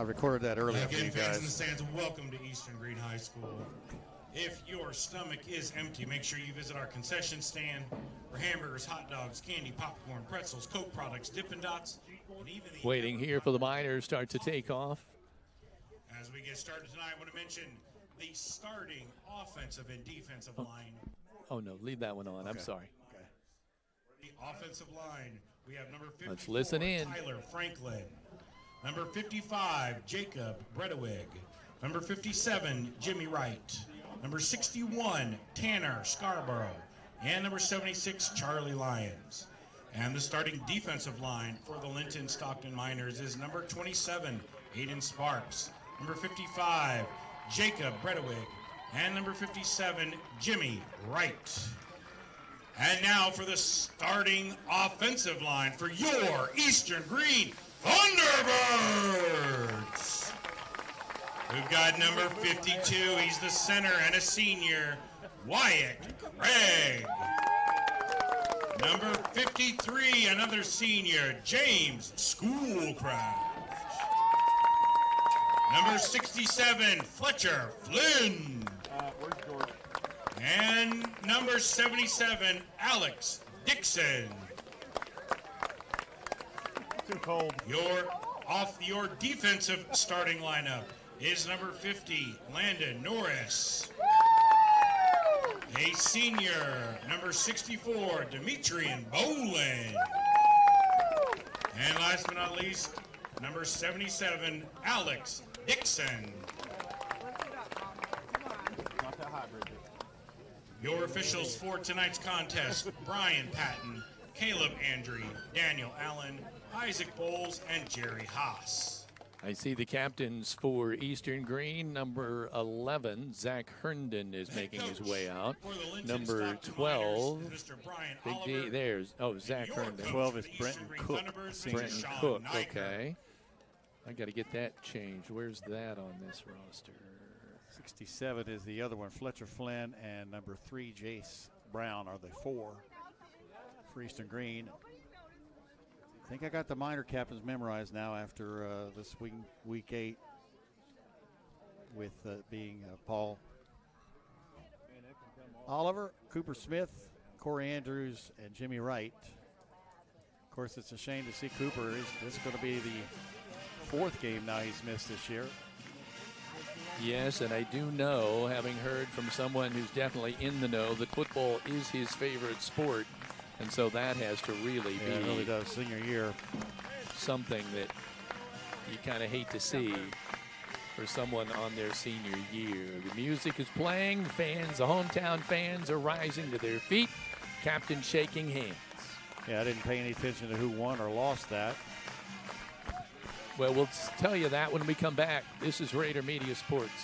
F: I recorded that earlier for you
S: Again, fans in the
F: guys.
S: stands, welcome to Eastern-Greene High School. If your stomach is empty, make sure you visit our concession stand for hamburgers, hot dogs, candy, popcorn, pretzels, Coke products, Dippin' Dots, and even the...
D: Waiting here for the Miners start to take off.
S: As we get started tonight, I want to mention the starting offensive and defensive line.
D: Oh, no, leave that one on. I'm
F: Okay.
D: sorry.
S: The offensive line, we have number 54,
D: Let's listen in.
S: Tyler Franklin. Number 55, Jacob Bredewig. Number 57, Jimmy Wright. Number 61, Tanner Scarborough. And number 76, Charlie Lyons. And the starting defensive line for the Linton-Stockton Miners is number 27, Aiden Sparks. Number 55, Jacob Bredewig. And number 57, Jimmy Wright. And now for the starting offensive line for your Eastern-Greene Thunderbirds. We've got number 52, he's the center and a senior, Wyatt Craig. Number 53, another senior, James Schoolcraft. Number 67, Fletcher Flynn. And number 77, Alex Dixon.
F: Too cold.
S: Your defensive starting lineup is number 50, Landon Norris. A senior, number 64, Demetrian Boland. And last but not least, number 77, Alex Dixon. Your officials for tonight's contest, Brian Patton, Caleb Andre, Daniel Allen, Isaac Bowles, and Jerry Haas.
D: I see the captains for Eastern-Greene. Number 11, Zach Herndon is making his way out. Number 12, Big D, there's, Zach Herndon.
F: 12 is Brenton Cook.
D: Brenton Cook, okay. I got to get that changed. Where's that on this roster?
F: 67 is the other one, Fletcher Flynn, and number 3, Jace Brown are the 4 for Eastern-Greene. I think I got the minor captains memorized now after this week 8 with being Paul Oliver, Cooper Smith, Corey Andrews, and Jimmy Wright. Of course, it's a shame to see Cooper. This is going to be the 4th game now he's missed this year.
D: Yes, and I do know, having heard from someone who's definitely in the know, that football is his favorite sport. And so that has to really be.
F: It really does, senior year.
D: Something that you kind of hate to see for someone on their senior year. The music is playing, the hometown fans are rising to their feet, captain shaking hands.
F: Yeah, I didn't pay any attention to who won or lost that.
D: Well, we'll tell you that when we come back. This is Rader Media Sports.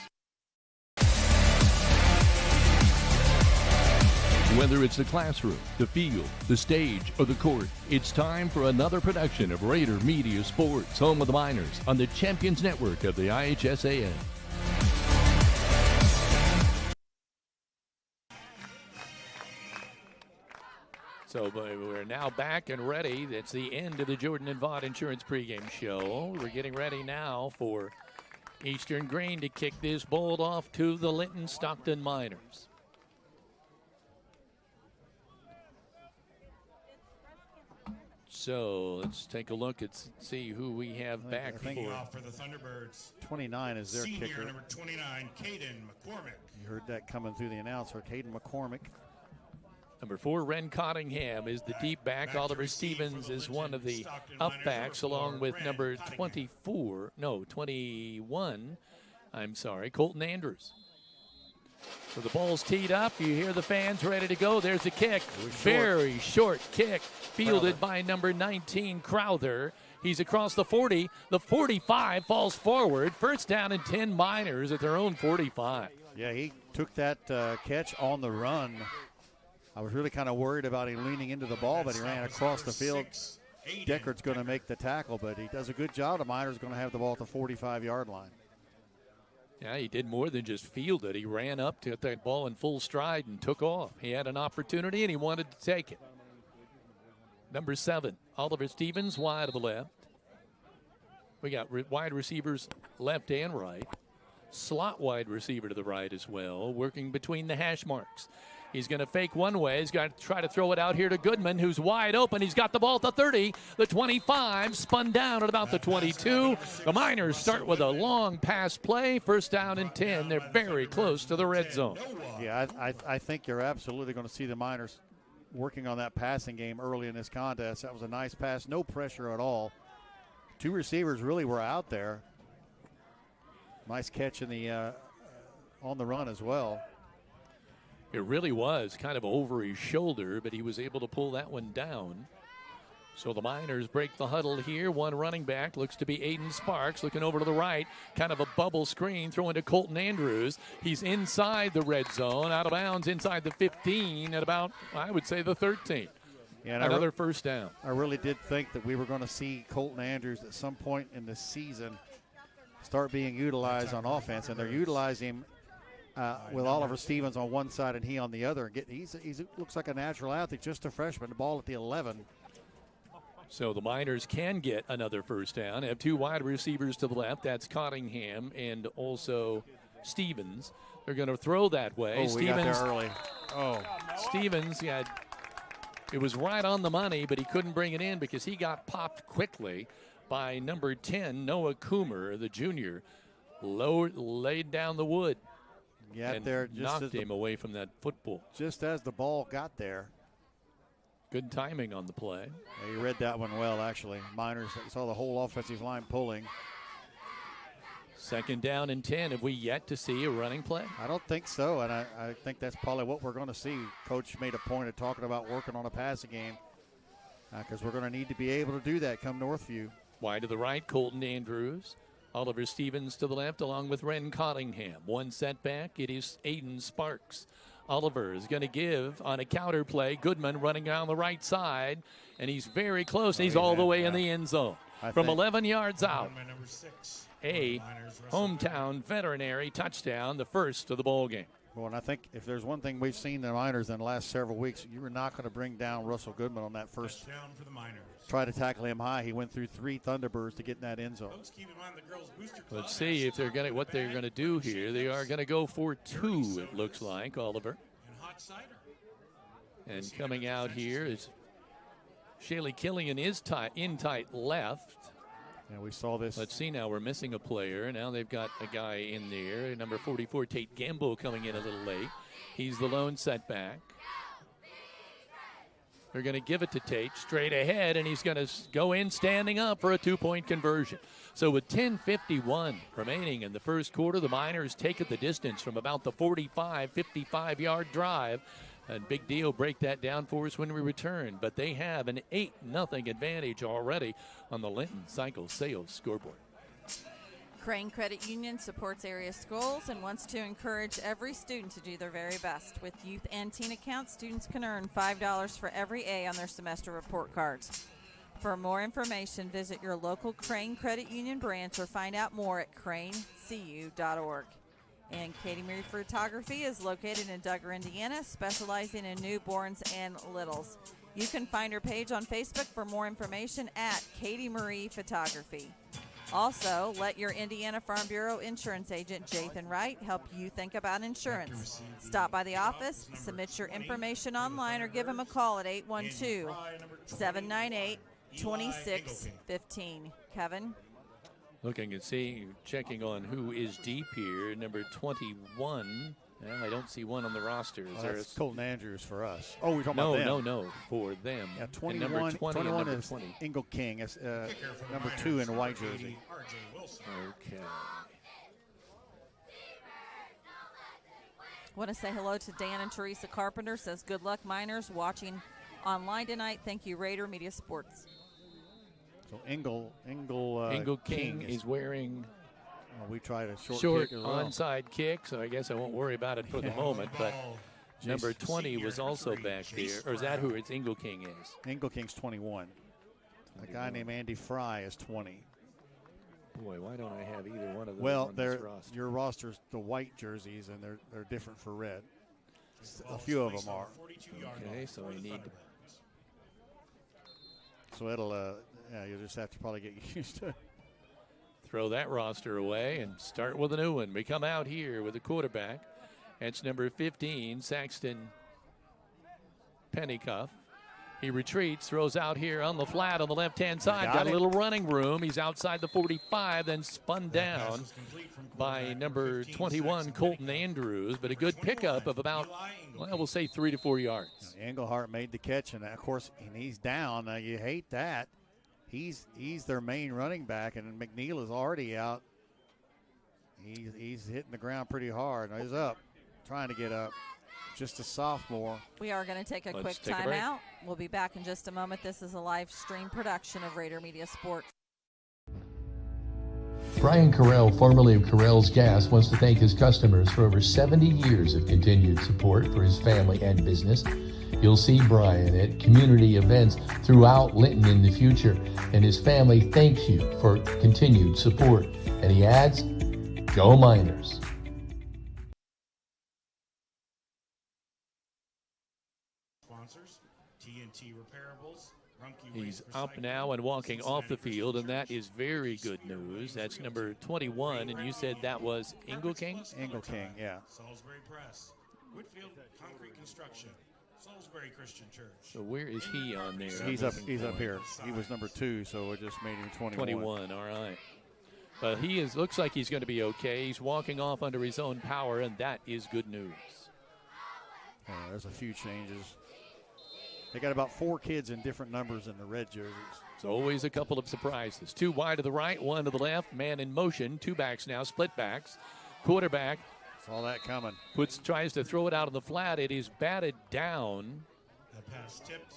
D: Whether it's the classroom, the field, the stage, or the court, it's time for another production of Rader Media Sports, home of the Miners, on the Champions Network of the IHSAA. So we're now back and ready. That's the end of the Jordan and Vaught Insurance pregame show. We're getting ready now for Eastern-Greene to kick this ball off to the Linton-Stockton Miners. So let's take a look and see who we have back for.
S: Off for the Thunderbirds.
F: 29 is their
S: Senior,
F: kicker.
S: number 29, Caden McCormick.
F: You heard that coming through the announcer, Caden McCormick.
D: Number 4, Ren Cottingham is the deep back. Oliver Stevens is one of the up backs, along with number 21, Colton Andrews. So the ball's teed up. You hear the fans ready to go. There's the kick. Very short kick, fielded by number 19, Crowther. He's across the 40. The 45 falls forward. First down and 10 Miners at their own 45.
F: Yeah, he took that catch on the run. I was really kind of worried about him leaning into the ball, but he ran across the field. Deckard's going to make the tackle, but he does a good job. The Miners going to have the ball at the 45-yard line.
D: Yeah, he did more than just field it. He ran up to that ball in full stride and took off. He had an opportunity, and he wanted to take it. Number 7, Oliver Stevens, wide of the left. We got wide receivers left and right. Slot wide receiver to the right as well, working between the hash marks. He's going to fake one way. He's got to try to throw it out here to Goodman, who's wide open. He's got the ball at the 30, the 25, spun down at about the 22. The Miners start with a long pass play. First down and 10. They're very close to the red zone.
F: Yeah, I think you're absolutely going to see the Miners working on that passing game early in this contest. That was a nice pass, no pressure at all. Two receivers really were out there. Nice catch in the on the run as well.
D: It really was kind of over his shoulder, but he was able to pull that one down. So the Miners break the huddle here. One running back looks to be Aiden Sparks, looking over to the right. Kind of a bubble screen, throwing to Colton Andrews. He's inside the red zone, out of bounds inside the 15 at about, I would say, the 13.
F: Yeah,
D: another first down.
F: I really did think that we were going to see Colton Andrews at some point in the season start being utilized on offense, and they're utilizing him with Oliver Stevens on one side and he on the other. He looks like a natural athlete, just a freshman. The ball at the 11.
D: So the Miners can get another first down. They have two wide receivers to the left. That's Cottingham and also Stevens. They're going to throw that way.
F: Oh, we got there early. Oh.
D: Stevens, yeah, it was right on the money, but he couldn't bring it in because he got popped quickly by number 10, Noah Coomer, the junior. Laid down the wood.
F: Yeah, there just
D: knocked him away from that football.
F: Just as the ball got there.
D: Good timing on the play.
F: Yeah, you read that one well, actually. Miners saw the whole offensive line pulling.
D: Second down and 10. Have we yet to see a running play?
F: I don't think so, and I think that's probably what we're going to see. Coach made a point of talking about working on a passing game because we're going to need to be able to do that come Northview.
D: Wide to the right, Colton Andrews. Oliver Stevens to the left, along with Ren Cottingham. One setback, it is Aiden Sparks. Oliver is going to give on a counter play. Goodman running down the right side, and he's very close. He's all the way in the end zone. From 11 yards out. A hometown veterinary touchdown, the first of the ball game.
F: Well, and I think if there's one thing we've seen the Miners in the last several weeks, you were not going to bring down Russell Goodman on that first
S: Touchdown for the Miners.
F: Try to tackle him high. He went through 3 Thunderbirds to get in that end zone.
D: Let's see if they're going to what they're going to do here. They are going to go for 2. It looks like Oliver. And coming out here is Shaylee Killian is in tight left.
F: Yeah, we saw this.
D: Let's see now. We're missing a player. Now they've got a guy in there. Number 44, Tate Gamble, coming in a little late. He's the lone setback. They're going to give it to Tate straight ahead, and he's going to go in standing up for a 2-point conversion. So with 10:51 remaining in the first quarter, the Miners take it the distance from about the 45, 55-yard drive. And Big Deal break that down for us when we return. But they have an 8-0 advantage already on the Linton Cycle Sales scoreboard.
E: Crane Credit Union supports area schools and wants to encourage every student to do their very best. With youth and teen accounts, students can earn $5 for every A on their semester report cards. For more information, visit your local Crane Credit Union branch or find out more at cranecu.org. And Katie Marie Photography is located in Duggar, Indiana, specializing in newborns and littles. You can find her page on Facebook for more information at Katie Marie Photography. Also, let your Indiana Farm Bureau insurance agent, Jathan Wright, help you think about insurance. Stop by the office, submit your information online, or give him a call at 812-798-2615. Kevin?
D: Looking and seeing, checking on who is deep here. Number 21. Well, I don't see one on the roster.
F: That's Colton Andrews for us. Oh, we're talking about them.
D: No, for them.
F: Yeah, 21,
D: number 20 and number
F: is
D: 20.
F: Ingle King. It's, number 2 in a white jersey.
D: Okay.
E: Want to say hello to Dan and Teresa Carpenter. Says good luck, Miners, watching online tonight. Thank you, Rader Media Sports.
F: So Ingle
D: King is wearing
F: we tried a
D: short
F: kick as well.
D: onside kick, so I guess I won't worry about it for the moment. But number 20 was also back there. Or is that who it's Ingle King is?
F: Ingle King's 21. A guy named Andy Fry is 20.
D: Boy, why don't I have either one of those
F: well,
D: on this roster?
F: Your roster's the white jerseys, and they're different for red. A few of them are.
D: Okay, so I need to.
F: So it'll, you'll just have to probably get used to it.
D: throw that roster away and start with a new one. We come out here with a quarterback. That's number 15, Saxton Pennycuff. He retreats, throws out here on the flat on the left-hand side. Got a little running room. He's outside the 45, then spun down by number 21, Colton Andrews. But a good pickup of about, well, we'll say 3 to 4 yards.
F: Englehart made the catch, and of course, and he's down. Now you hate that. He's their main running back, and McNeil is already out. He's hitting the ground pretty hard. He's up, trying to get up. Just a sophomore.
E: We are going to take a quick timeout. We'll be back in just a moment. This is a live stream production of Rader Media Sports.
D: Brian Carell, formerly of Carell's Gas, wants to thank his customers for over 70 years of continued support for his family and business. You'll see Brian at community events throughout Linton in the future, and his family thanks you for continued support. And he adds, go Miners. He's up now and walking off the field, and that is very good news. That's number 21, and you said that was King?
F: King, yeah.
S: Salisbury Press, Whitfield Concrete Construction, Salisbury Christian Church.
D: So where is he on there?
F: He's up here. He was number 2, so it just made him 21.
D: 21, all right. But he looks like he's going to be okay. He's walking off under his own power, and that is good news.
F: Yeah, there's a few changes. They got about 4 kids in different numbers in the red jerseys.
D: It's always a couple of surprises. 2 wide to the right, 1 to the left. Man in motion. 2 backs now, split backs. Quarterback.
F: Saw that coming.
D: Tries to throw it out on the flat. It is batted down.
S: The pass tipped.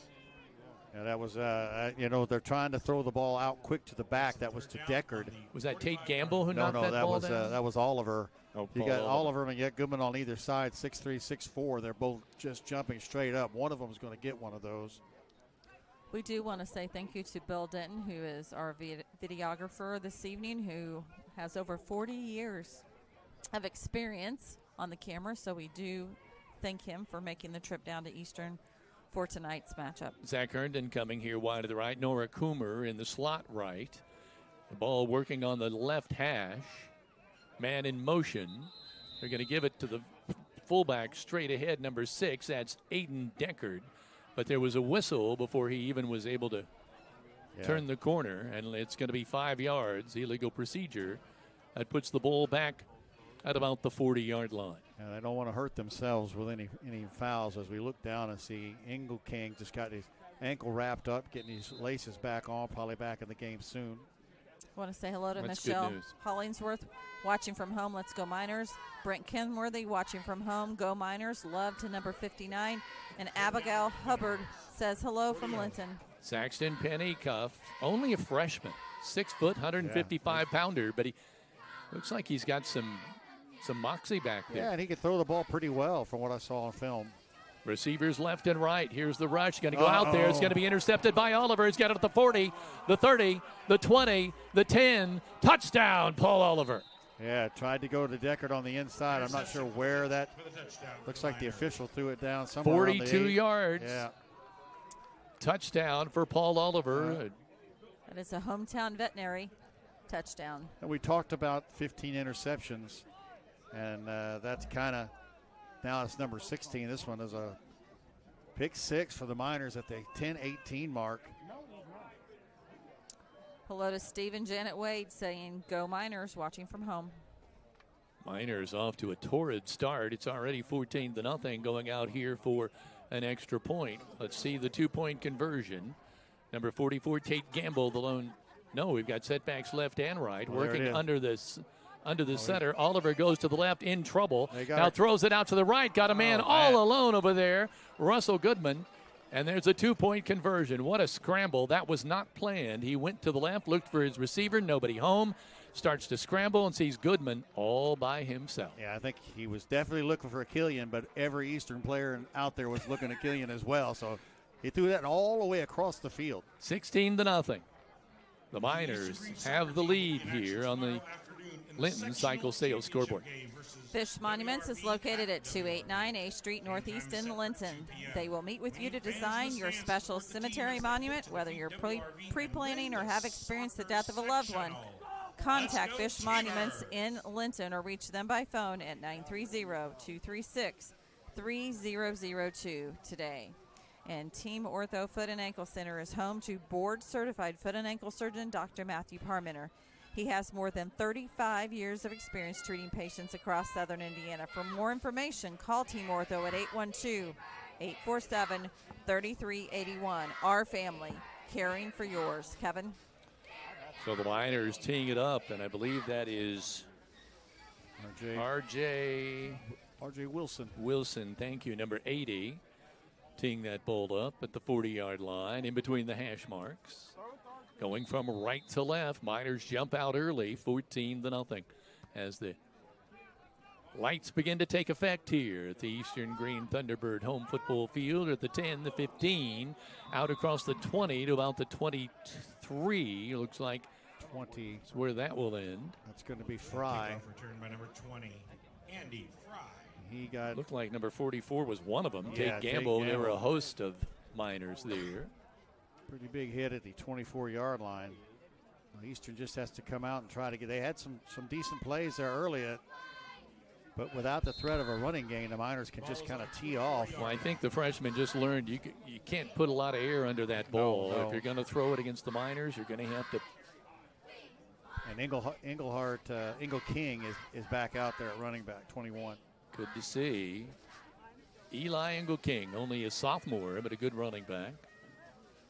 F: Yeah, that was, they're trying to throw the ball out quick to the back. That was to Deckard.
D: Was that Tate Gamble who knocked that ball down?
F: That was Oliver.
D: Oh,
F: you got Oliver and you got Goodman on either side, 6'3", 6'4". They're both just jumping straight up. One of them is going to get one of those.
E: We do want to say thank you to Bill Denton, who is our videographer this evening, who has over 40 years of experience on the camera. So we do thank him for making the trip down to Eastern for tonight's matchup.
D: Zach Herndon coming here wide to the right. Nora Coomer in the slot right. The ball working on the left hash. Man in motion. They're going to give it to the fullback straight ahead, number 6. That's Aiden Deckard. But there was a whistle before he even was able to turn the corner, and it's going to be 5 yards, illegal procedure. That puts the ball back at about the 40-yard line.
F: And they don't want to hurt themselves with any fouls as we look down and see King just got his ankle wrapped up, getting his laces back on, probably back in the game soon.
E: I want to say hello to
D: That's
E: Michelle Hollingsworth watching from home. Let's go Miners. Brent Kenworthy watching from home. Go Miners. Love to number 59. And Abigail Hubbard says hello from Linton.
D: Saxton Pennycuff, only a freshman, 6 foot, 155-pounder, but he looks like he's got some moxie back there.
F: Yeah, and he can throw the ball pretty well from what I saw on film.
D: Receivers left and right. Here's the rush. Going to go out there. It's going to be intercepted by Oliver. He's got it at the 40, the 30, the 20, the 10. Touchdown, Paul Oliver.
F: Yeah, tried to go to Deckard on the inside. I'm not sure where that looks like the official threw it down somewhere.
D: 42 yards.
F: Yeah.
D: Touchdown for Paul Oliver.
E: That is a hometown veterinary touchdown.
F: And we talked about 15 interceptions, and that's kind of now it's number 16. This one is a pick 6 for the Miners at the 10-18 mark.
E: Hello to Steve and Janet Wade saying go Miners watching from home.
D: Miners off to a torrid start. It's already 14-0 going out here for an extra point. Let's see the 2-point conversion. Number 44, Tate Gamble, the lone. No, we've got setbacks left and right. Working under the center. Oliver goes to the left, in trouble. Now throws it out to the right. Got a man all alone over there. Russell Goodman. And there's a 2-point conversion. What a scramble. That was not planned. He went to the left, looked for his receiver, nobody home. Starts to scramble and sees Goodman all by himself.
F: Yeah, I think he was definitely looking for Killian, but every Eastern player out there was looking at Killian as well. So he threw that all the way across the field.
D: 16-0. The Miners have the lead here on the Linton Cycle Sales scoreboard.
E: Fish Monuments is located at 289 A Street Northeast in Linton. They will meet with you to design your special cemetery monument, whether you're pre-planning or have experienced the death of a loved one. Contact Fish Monuments in Linton or reach them by phone at 930-236-3002 today. And Team Ortho Foot and Ankle Center is home to board-certified foot and ankle surgeon Dr. Matthew Parmenter. He has more than 35 years of experience treating patients across southern Indiana. For more information, call Team Ortho at 812-847-3381. Our family, caring for yours. Kevin?
D: So the Miners teeing it up, and I believe that is R.J. Wilson, thank you, number 80. Teeing that ball up at the 40-yard line in between the hash marks. Going from right to left, Miners jump out early, 14-0, as the lights begin to take effect here at the Eastern-Green Thunderbird home football field at the 10, the 15, out across the 20 to about the 23. Looks like
F: 20
D: is where that will end.
F: That's going to be Fry.
S: Kickoff return by number 20, Andy Fry.
F: He got
D: looked like number 44 was one of them.
F: Yeah,
D: Tate Gamble. There were a host of Miners there.
F: Pretty big hit at the 24-yard line. Well, Eastern just has to come out and try to get. They had some decent plays there early, but without the threat of a running game, the Miners can just kind of tee off.
D: Well, I think the freshman just learned you can't put a lot of air under that ball.
F: No.
D: If you're going to throw it against the Miners, you're going to have to.
F: And Ingle King is back out there at running back, 21.
D: Good to see. Eli Ingle King, only a sophomore, but a good running back.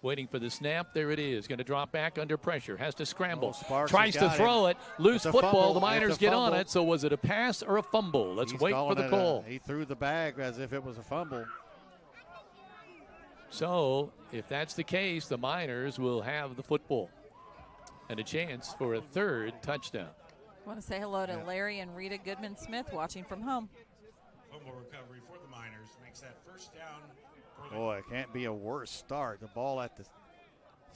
D: Waiting for the snap. There it is. Going to drop back under pressure. Has to scramble. Tries to throw it. Loose football. The Miners get on it. So was it a pass or a fumble? Let's wait for the call.
F: He threw the bag as if it was a fumble.
D: So if that's the case, the Miners will have the football and a chance for a third touchdown.
E: I want to say hello to Larry and Rita Goodman-Smith watching from home.
S: Fumble recovery for the Miners makes that first down.
F: Boy, it can't be a worse start. The ball at the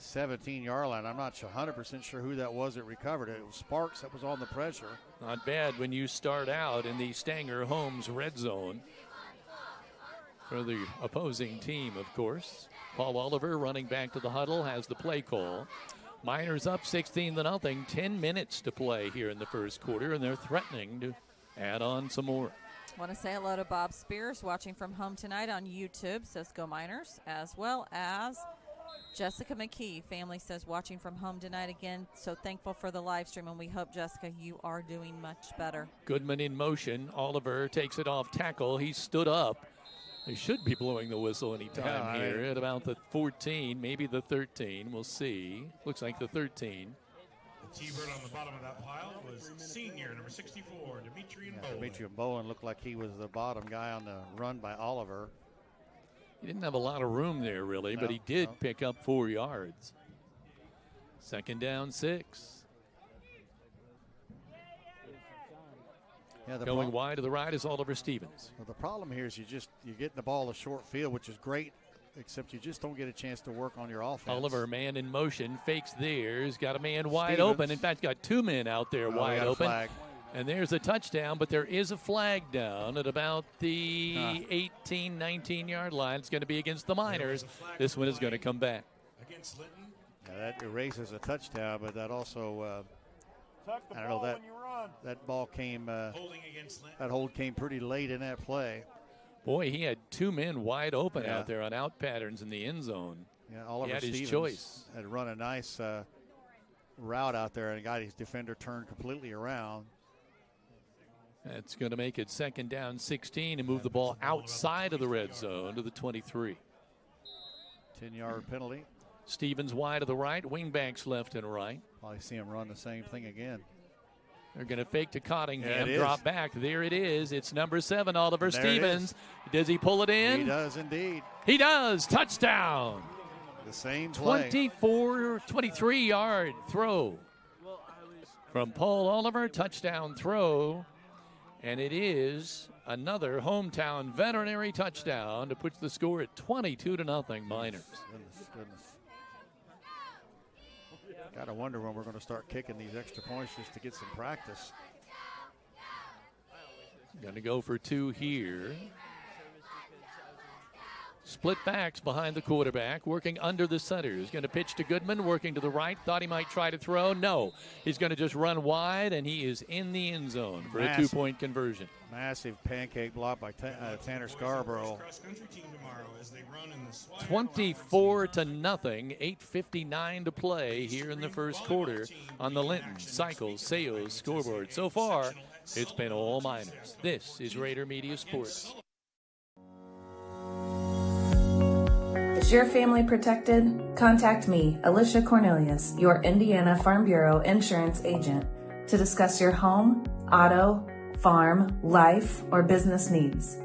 F: 17-yard line. I'm not 100% sure who that was that recovered it. It was Sparks that was on the pressure.
D: Not bad when you start out in the Stanger Homes red zone for the opposing team, of course. Paul Oliver running back to the huddle has the play call. Miners up 16-0, 10 minutes to play here in the first quarter, and they're threatening to add on some more.
E: I want to say hello to Bob Spears watching from home tonight on YouTube, says Go Miners, as well as Jessica McKee. Family says watching from home tonight again, so thankful for the live stream, and we hope, Jessica, you are doing much better.
D: Goodman in motion. Oliver takes it off tackle. He stood up. They should be blowing the whistle anytime here at about the 14, maybe the 13. We'll see. Looks like the 13.
S: The T-bird on the bottom of that pile was senior, number 64, Demetrian Bowen.
F: Demetrian Bowen looked like he was the bottom guy on the run by Oliver.
D: He didn't have a lot of room there, really, but he did pick up 4 yards. Second down, 6.
F: Yeah,
D: going wide to the right is Oliver Stevens.
F: Well, the problem here is you're getting the ball a short field, which is great, except you just don't get a chance to work on your offense.
D: Oliver, man in motion, fakes there. He's got a man wide open. In fact, got 2 men out there wide open. And there's a touchdown, but there is a flag down at about the 18, 19-yard line. It's going to be against the Miners. This one is going to come back.
S: Against Linton.
F: Yeah, that erases a touchdown, but that also, I don't know, that ball came, that hold came pretty late in that play.
D: Boy, he had 2 men wide open out there on out patterns in the end zone.
F: Yeah, Oliver Stevens
D: his choice.
F: had run a nice route out there and got his defender turned completely around.
D: That's going to make it second down 16 and move the ball outside of the red zone to the 23.
F: 10-yard penalty.
D: Stevens wide to the right, wingbacks left and right.
F: Probably see him run the same thing again.
D: They're going to fake to Cottingham, drop back. There it is. It's number 7, Oliver Stevens. Does he pull it in?
F: He does indeed.
D: He does. Touchdown.
F: The same play.
D: 23-yard throw from Paul Oliver. Touchdown throw. And it is another hometown veterinary touchdown to put the score at 22-0 Miners.
F: Goodness. Got to wonder when we're going to start kicking these extra points just to get some practice.
D: Going to go for 2 here. Split backs behind the quarterback, working under the center. He's going to pitch to Goodman, working to the right. Thought he might try to throw. No. He's going to just run wide, and he is in the end zone for a 2-point conversion.
F: Massive pancake block by Tanner Scarborough.
D: 24-0. 8:59 to play here in the first quarter on the Linton Cycles Sales scoreboard. So far, it's been all Miners. This is Rader Media Sports.
T: Is your family protected? Contact me, Alicia Cornelius, your Indiana Farm Bureau insurance agent, to discuss your home, auto, farm, life, or business needs.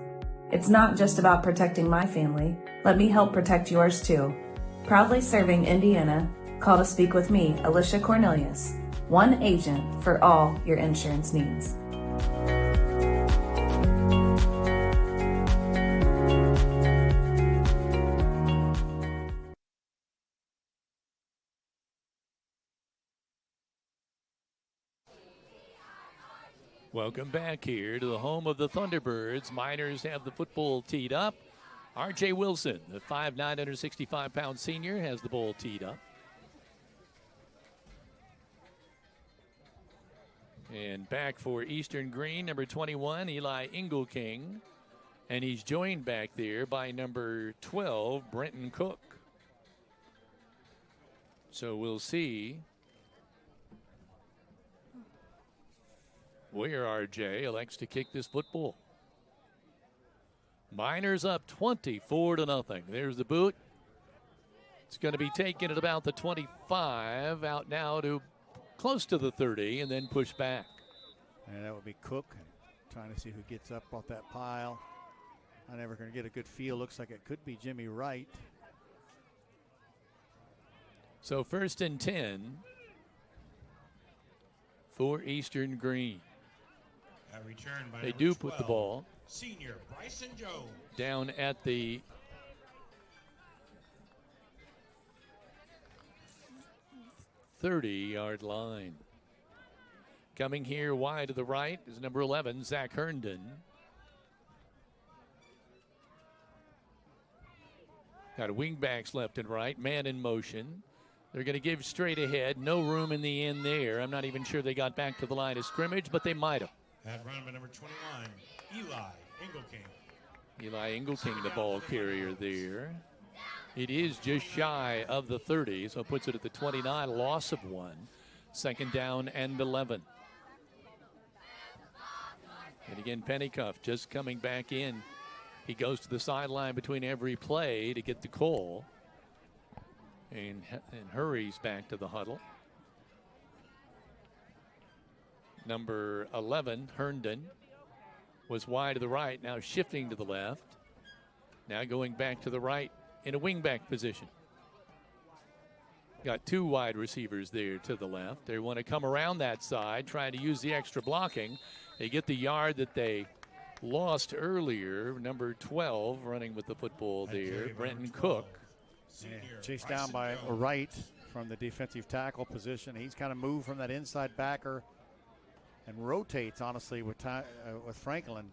T: It's not just about protecting my family. Let me help protect yours too. Proudly serving Indiana, call to speak with me, Alicia Cornelius, one agent for all your insurance needs.
D: Welcome back here to the home of the Thunderbirds. Miners have the football teed up. R.J. Wilson, the 5'9", 165-pound senior, has the ball teed up. And back for Eastern-Greene, number 21, Eli Engelking. And he's joined back there by number 12, Brenton Cook. So we'll see where R.J. elects to kick this football. Miners up 24-0. There's the boot. It's going to be taken at about the 25, out now to close to the 30, and then push back.
F: And that would be Cook, trying to see who gets up off that pile. I'm never going to get a good feel. Looks like it could be Jimmy Wright.
D: So 1st and 10 for Eastern-Greene. They do put the ball
S: Senior Bryson Jones
D: down at the 30-yard line. Coming here wide to the right is number 11, Zach Herndon. Got wingbacks left and right, man in motion. They're going to give straight ahead. No room in the end there. I'm not even sure they got back to the line of scrimmage, but they might have.
S: At run by number 21, Eli Engelking.
D: Eli Engelking, the ball carrier there. It is just shy of the 30, so puts it at the 29, loss of 1. 2nd down and 11. And again, Pennycuff just coming back in. He goes to the sideline between every play to get the call and hurries back to the huddle. Number 11, Herndon, was wide to the right, now shifting to the left. Now going back to the right in a wingback position. Got 2 wide receivers there to the left. They want to come around that side, trying to use the extra blocking. They get the yard that they lost earlier. Number 12 running with the football there, Brenton Cook.
F: Yeah, chased down by Wright from the defensive tackle position. He's kind of moved from that inside backer and rotates, honestly, with Franklin.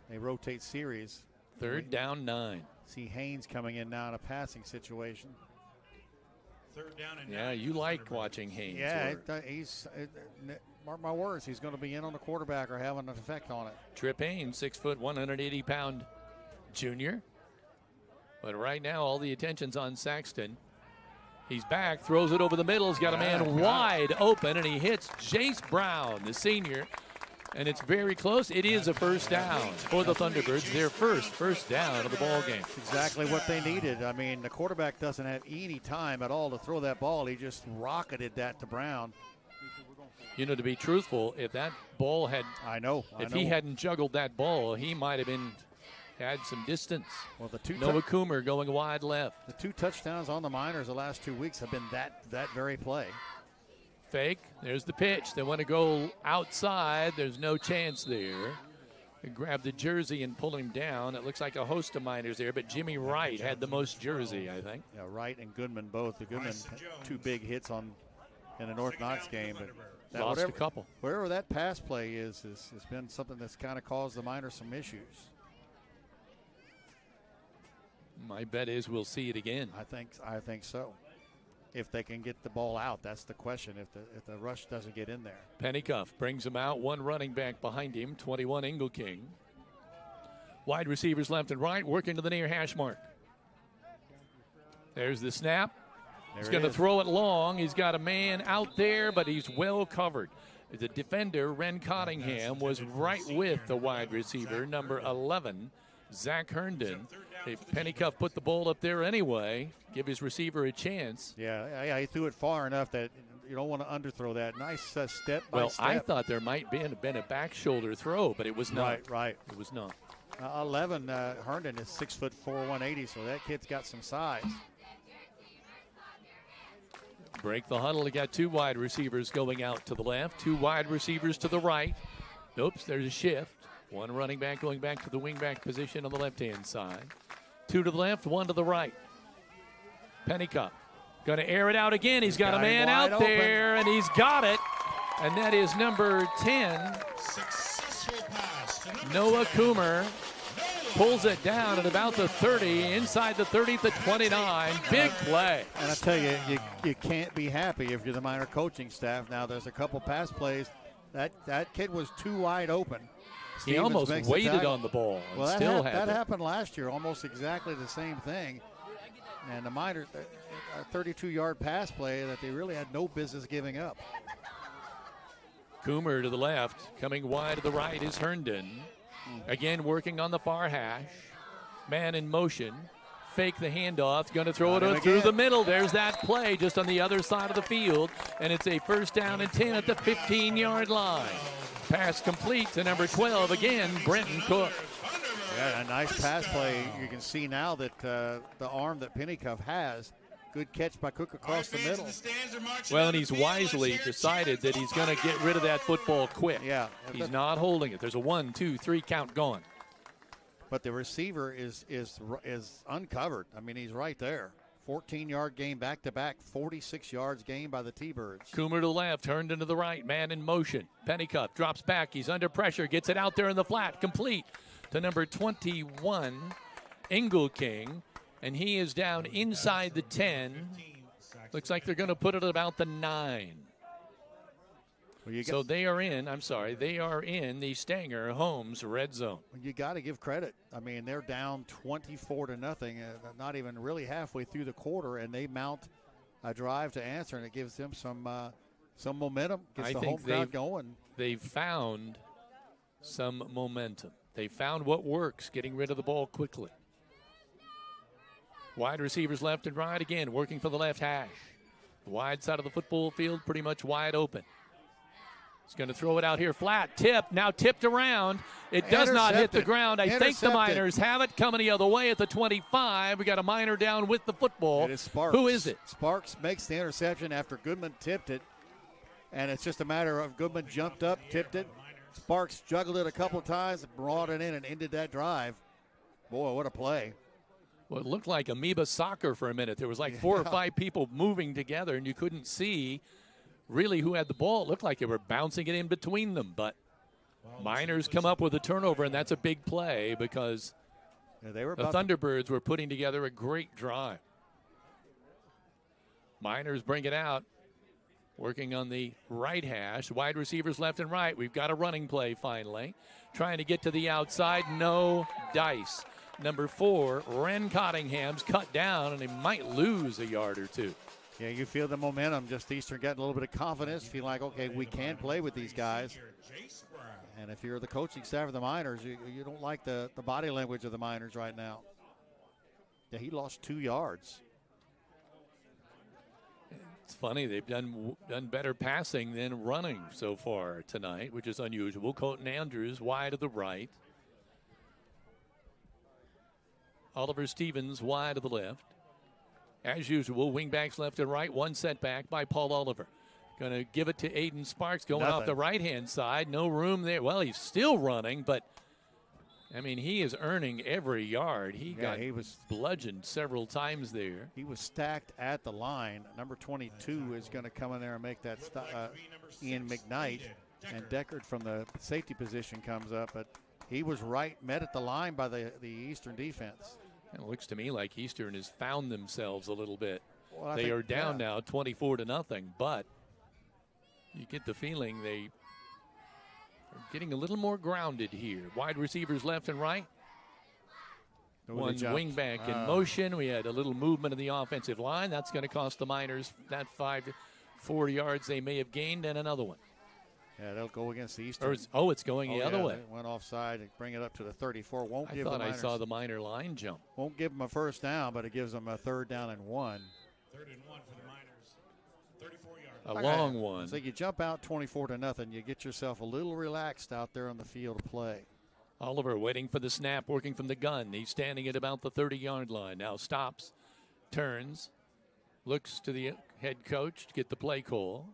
F: They rotate series.
D: 3rd down 9.
F: See Haynes coming in now in a passing situation.
S: 3rd down and 9.
D: Yeah, you like watching Haynes.
F: Yeah, mark my words, he's going to be in on the quarterback or having an effect on it.
D: Trip Haynes, 6 foot, 180-pound junior. But right now, all the attention's on Saxton. He's back, throws it over the middle. He's got a man wide open, and he hits Jace Brown, the senior. And it's very close. It is a 1st down for the Thunderbirds. Their first down of the ball game.
F: Exactly what they needed. I mean, the quarterback doesn't have any time at all to throw that ball. He just rocketed that to Brown.
D: You know, to be truthful, if that ball had,
F: if
D: he hadn't juggled that ball, he might have had some distance.
F: Well, the
D: Noah Coomer going wide left.
F: The 2 touchdowns on the Miners the last 2 weeks have been that very play.
D: Fake. There's the pitch. They want to go outside. There's no chance there. They grab the jersey and pull him down. It looks like a host of Miners there, but Jimmy Wright had the most jersey, I think.
F: Yeah, Wright and Goodman both. The Goodman 2 big hits in the North Knox game, but
D: lost a couple.
F: Wherever that pass play has been something that's kind of caused the Miners some issues.
D: My bet is we'll see it again.
F: I think so. If they can get the ball out, that's the question. If the rush doesn't get in there.
D: Pennycuff brings him out. One running back behind him, 21 Engelking. Wide receivers left and right, working to the near hash mark. There's the snap. He's going to throw it long. He's got a man out there, but he's well covered. The defender, Ren Cottingham, was right with the wide receiver, number 11, Zach Herndon. Pennycuff put the ball up there anyway, give his receiver a chance.
F: Yeah, he threw it far enough that you don't want to underthrow that. Nice step by step.
D: Well, I thought there might have been a back shoulder throw, but it was not.
F: Right.
D: It was not.
F: 11, Herndon is 6'4", 180, so that kid's got some size.
D: Break the huddle. We got two wide receivers going out to the left, two wide receivers to the right. Oops, there's a shift. One running back going back to the wingback position on the left-hand side. Two to the left, one to the right. Pennycuff going to air it out again. He's got a man out there, and he's got it. And that is number 10, Noah Coomer. Pulls it down at about the 30, inside the 30 to 29. Big play.
F: And I tell you, you can't be happy if you're the Miner coaching staff. Now, there's a couple pass plays. That kid was too wide open.
D: He almost waited on the ball.
F: Well, that happened last year, almost exactly the same thing. And the Miners, a 32-yard pass play that they really had no business giving up.
D: Coomer to the left, coming wide to the right is Herndon. Again, working on the far hash. Man in motion. Fake the handoff. Going to throw it through the middle. There's that play just on the other side of the field. And it's a first down and 10 at the 15-yard line. Pass complete to number 12. Again, Brenton Cook.
F: Yeah, a nice pass play. You can see now that the arm that Pennycuff has. Good catch by Cook across the middle.
D: Well, and he's wisely decided that he's going to get rid of that football quick.
F: Yeah.
D: He's not holding it. There's a 1, 2, 3 count gone.
F: But the receiver is uncovered. I mean, he's right there. 14-yard gain back-to-back, 46 yards gain by the T-Birds.
D: Coomer to the left, Herndon to the right, man in motion. Pennycuff drops back. He's under pressure, gets it out there in the flat, complete to number 21, Engelking. And he is down inside the 10. Looks like they're going to put it at about the 9. So they are in the Stanger Homes red zone.
F: You got to give credit. I mean, they're down 24-0, not even really halfway through the quarter, and they mount a drive to answer, and it gives them some momentum, gets the home crowd going.
D: They've found some momentum. They found what works, getting rid of the ball quickly. Wide receivers left and right again, working for the left hash. The wide side of the football field pretty much wide open. He's going to throw it out here flat. Now tipped around. It does not hit the ground. I think the Miners have it coming the other way at the 25. We got a Miner down with the football.
F: It is Sparks.
D: Who is it?
F: Sparks makes the interception after Goodman tipped it. And it's just a matter of Goodman jumped up, tipped it. Sparks juggled it a couple of times, brought it in, and ended that drive. Boy, what a play.
D: Well, it looked like amoeba soccer for a minute. There was like 4 or 5 people moving together, and you couldn't see really who had the ball. It looked like they were bouncing it in between them. But Miners come up with a turnover, and that's a big play because the Thunderbirds were putting together a great drive. Miners bring it out, working on the right hash. Wide receivers left and right. We've got a running play finally. Trying to get to the outside. No dice. Number 4, Ren Cottingham's cut down, and he might lose a yard or 2.
F: Yeah, you feel the momentum. Just Eastern getting a little bit of confidence. Feel like, okay, we can play with these guys. And if you're the coaching staff of the Miners, you don't like the body language of the Miners right now. Yeah, he lost 2 yards.
D: It's funny, they've done better passing than running so far tonight, which is unusual. Colton Andrews wide to the right. Oliver Stevens wide to the left. As usual, wingbacks left and right. One setback by Paul Oliver. Going to give it to Aiden Sparks going off the right-hand side. No room there. Well, he's still running, but, I mean, he is earning every yard. He was bludgeoned several times there.
F: He was stacked at the line. Number 22 is going to come in there and make that Ian McKnight. And Deckard from the safety position comes up, but he was met at the line by the Eastern defense.
D: It looks to me like Eastern has found themselves a little bit.
F: Well,
D: they are down now 24-0, but you get the feeling they are getting a little more grounded here. Wide receivers left and right. One wing back in motion. We had a little movement in the offensive line. That's going to cost the Miners that 4 yards they may have gained, and another one.
F: Yeah, they'll go against the Eastern.
D: It's going the other way.
F: They went offside and bring it up to the 34.
D: I thought I saw the Miner line jump.
F: Won't give them a first down, but it gives them a 3rd down and 1.
S: 3rd and 1 for the Miners. 34 yards.
D: A long one.
F: So you jump out 24-0. You get yourself a little relaxed out there on the field to play.
D: Oliver waiting for the snap, working from the gun. He's standing at about the 30-yard line. Now stops, turns, looks to the head coach to get the play call.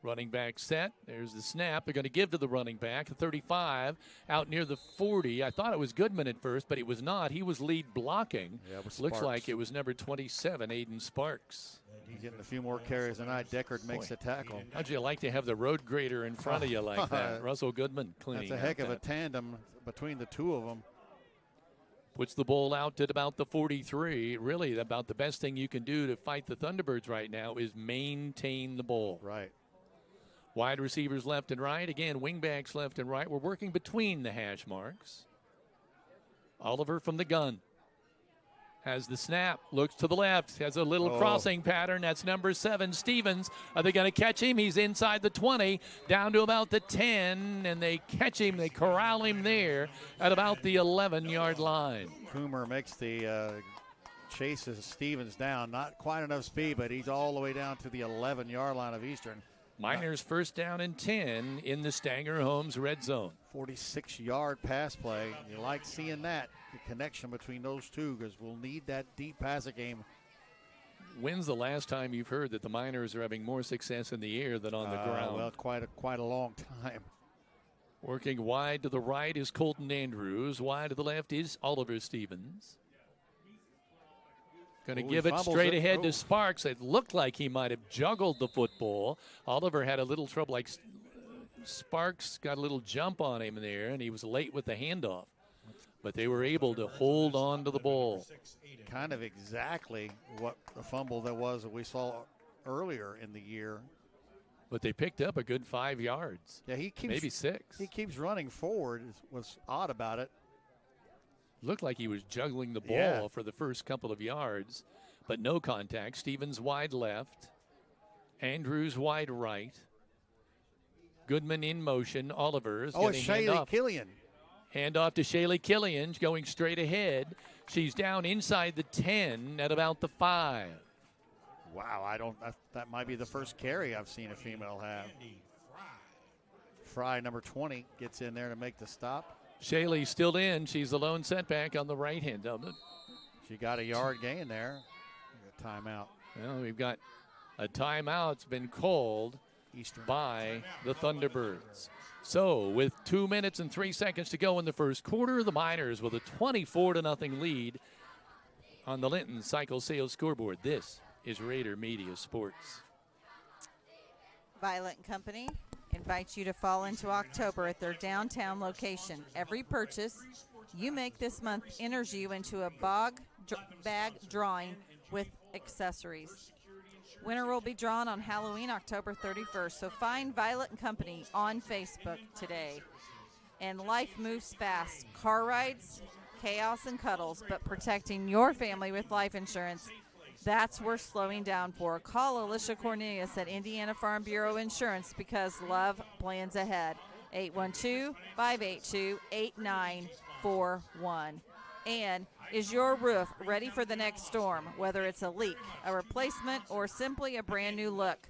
D: Running back set. There's the snap. They're going to give to the running back. The 35 out near the 40. I thought it was Goodman at first, but it was not. He was lead blocking.
F: Yeah, it was
D: Looks
F: Sparks.
D: like it was number 27, Aiden Sparks.
F: He's getting a few more carries tonight. Deckard makes the tackle.
D: How'd you like to have the road grader in front of you like that? Russell Goodman cleaning.
F: That's a heck of a
D: that.
F: tandem between the two of them.
D: Puts the ball out at about the 43. Really, about the best thing you can do to fight the Thunderbirds right now is maintain the ball.
F: Right.
D: Wide receivers left and right. Again, wingbacks left and right. We're working between the hash marks. Oliver from the gun. Has the snap. Looks to the left. Has a little crossing pattern. That's number 7, Stevens. Are they going to catch him? He's inside the 20, down to about the 10, and they catch him. They corral him there at about the 11-yard line.
F: Coomer makes the chases Stevens down. Not quite enough speed, but he's all the way down to the 11-yard line of Eastern.
D: Miners first down and 10 in the Stanger Homes red zone.
F: 46-yard pass play. You like seeing that, the connection between those two, because we'll need that deep passing game.
D: When's the last time you've heard that the Miners are having more success in the air than on the ground?
F: Well, quite a long time.
D: Working wide to the right is Colton Andrews. Wide to the left is Oliver Stevens. Going to give it straight ahead to Sparks. It looked like he might have juggled the football. Oliver had a little trouble. Like Sparks got a little jump on him there, and he was late with the handoff. But they were able to hold on to the ball.
F: Kind of exactly what the fumble that was that we saw earlier in the year.
D: But they picked up a good 5 yards.
F: Yeah, he keeps
D: maybe 6.
F: He keeps running forward. What's odd about it.
D: Looked like he was juggling the ball for the first couple of yards, but no contact. Stevens wide left. Andrews wide right. Goodman in motion. Oliver's
F: it's Shaylee Killian.
D: Handoff to Shaylee Killian, going straight ahead. She's down inside the 10 at about the 5.
F: Wow, that might be the first carry I've seen a female have. Fry, number 20, gets in there to make the stop.
D: Shaylee's still in. She's the lone setback on the right hand of it.
F: She got a yard gain there. Timeout.
D: Well, we've got a timeout. It's been called by the Thunderbirds. So with 2 minutes and 3 seconds to go in the first quarter, the Miners with a 24-0 lead on the Linton Cycle Sales scoreboard. This is Rader Media Sports.
E: Violet & Company invites you to fall into October at their downtown location. Every purchase you make this month enters you into a bag drawing with accessories. Winner will be drawn on Halloween, October 31st. So find Violet & Company on Facebook today. And life moves fast. Car rides, chaos, and cuddles, but protecting your family with life insurance, that's worth slowing down for. Call Alicia Cornelius at Indiana Farm Bureau Insurance because love plans ahead. 812-582-8941. And is your roof ready for the next storm, whether it's a leak, a replacement, or simply a brand new look?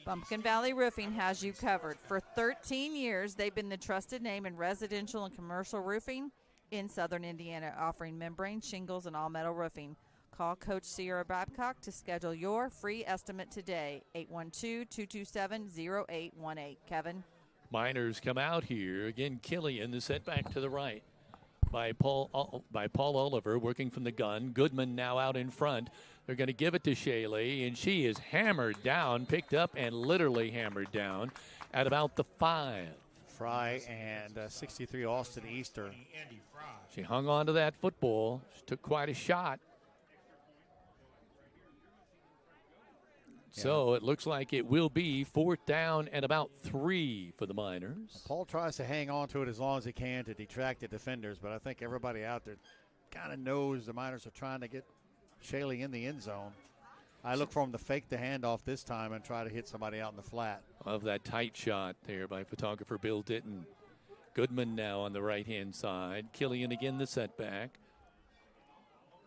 E: Bumpkin Valley Roofing has you covered. For 13 years, they've been the trusted name in residential and commercial roofing in southern Indiana, offering membrane, shingles, and all-metal roofing. Call Coach Sierra Babcock to schedule your free estimate today, 812-227-0818. Kevin?
D: Miners come out here. Again, Killian, the setback to the right by Paul Oliver, working from the gun. Goodman now out in front. They're going to give it to Shaylee, and she is hammered down, picked up and literally hammered down at about the 5.
F: Fry and 63 Austin Easter.
D: She hung on to that football. She took quite a shot. So it looks like it will be 4th down and about 3 for the Miners.
F: Paul tries to hang on to it as long as he can to detract the defenders, but I think everybody out there kind of knows the Miners are trying to get Shaley in the end zone. I look for him to fake the handoff this time and try to hit somebody out in the flat.
D: Love that tight shot there by photographer Bill Ditton. Goodman now on the right-hand side. Killian again the setback.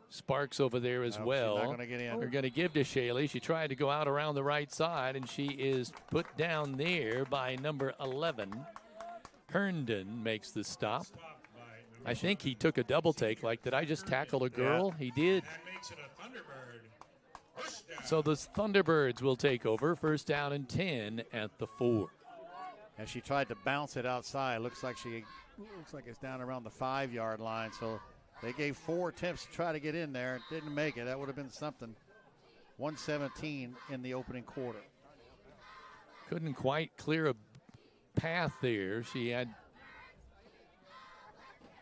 D: Sparks over there as well.
F: She's not gonna get in.
D: They're going to give to Shaley. She tried to go out around the right side, and she is put down there by number 11. Herndon makes the stop. I think he took a double take, like, did I just tackle a girl?
F: Yeah.
D: He did. So the Thunderbirds will take over. 1st down and 10 at the 4.
F: And she tried to bounce it outside. Looks like it's down around the 5-yard line. So they gave 4 attempts to try to get in there. Didn't make it. That would have been something. 117 in the opening quarter.
D: Couldn't quite clear a path there. She had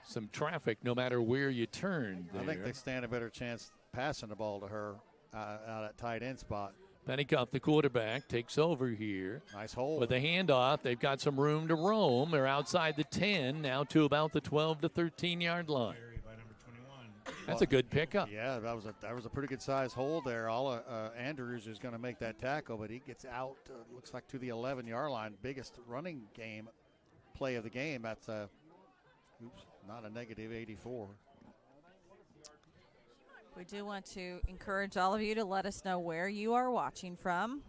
D: some traffic no matter where you turned there.
F: I think they stand a better chance passing the ball to her out at tight end spot.
D: Pennycuff, the quarterback, takes over here.
F: Nice hold.
D: With a handoff, they've got some room to roam. They're outside the 10, now to about the 12 to 13-yard line. That's a good pickup.
F: Yeah, that was a pretty good size hold there. Andrews is going to make that tackle, but he gets out, looks like to the 11-yard line. Biggest running game play of the game. That's not a negative 84.
E: We do want to encourage all of you to let us know where you are watching from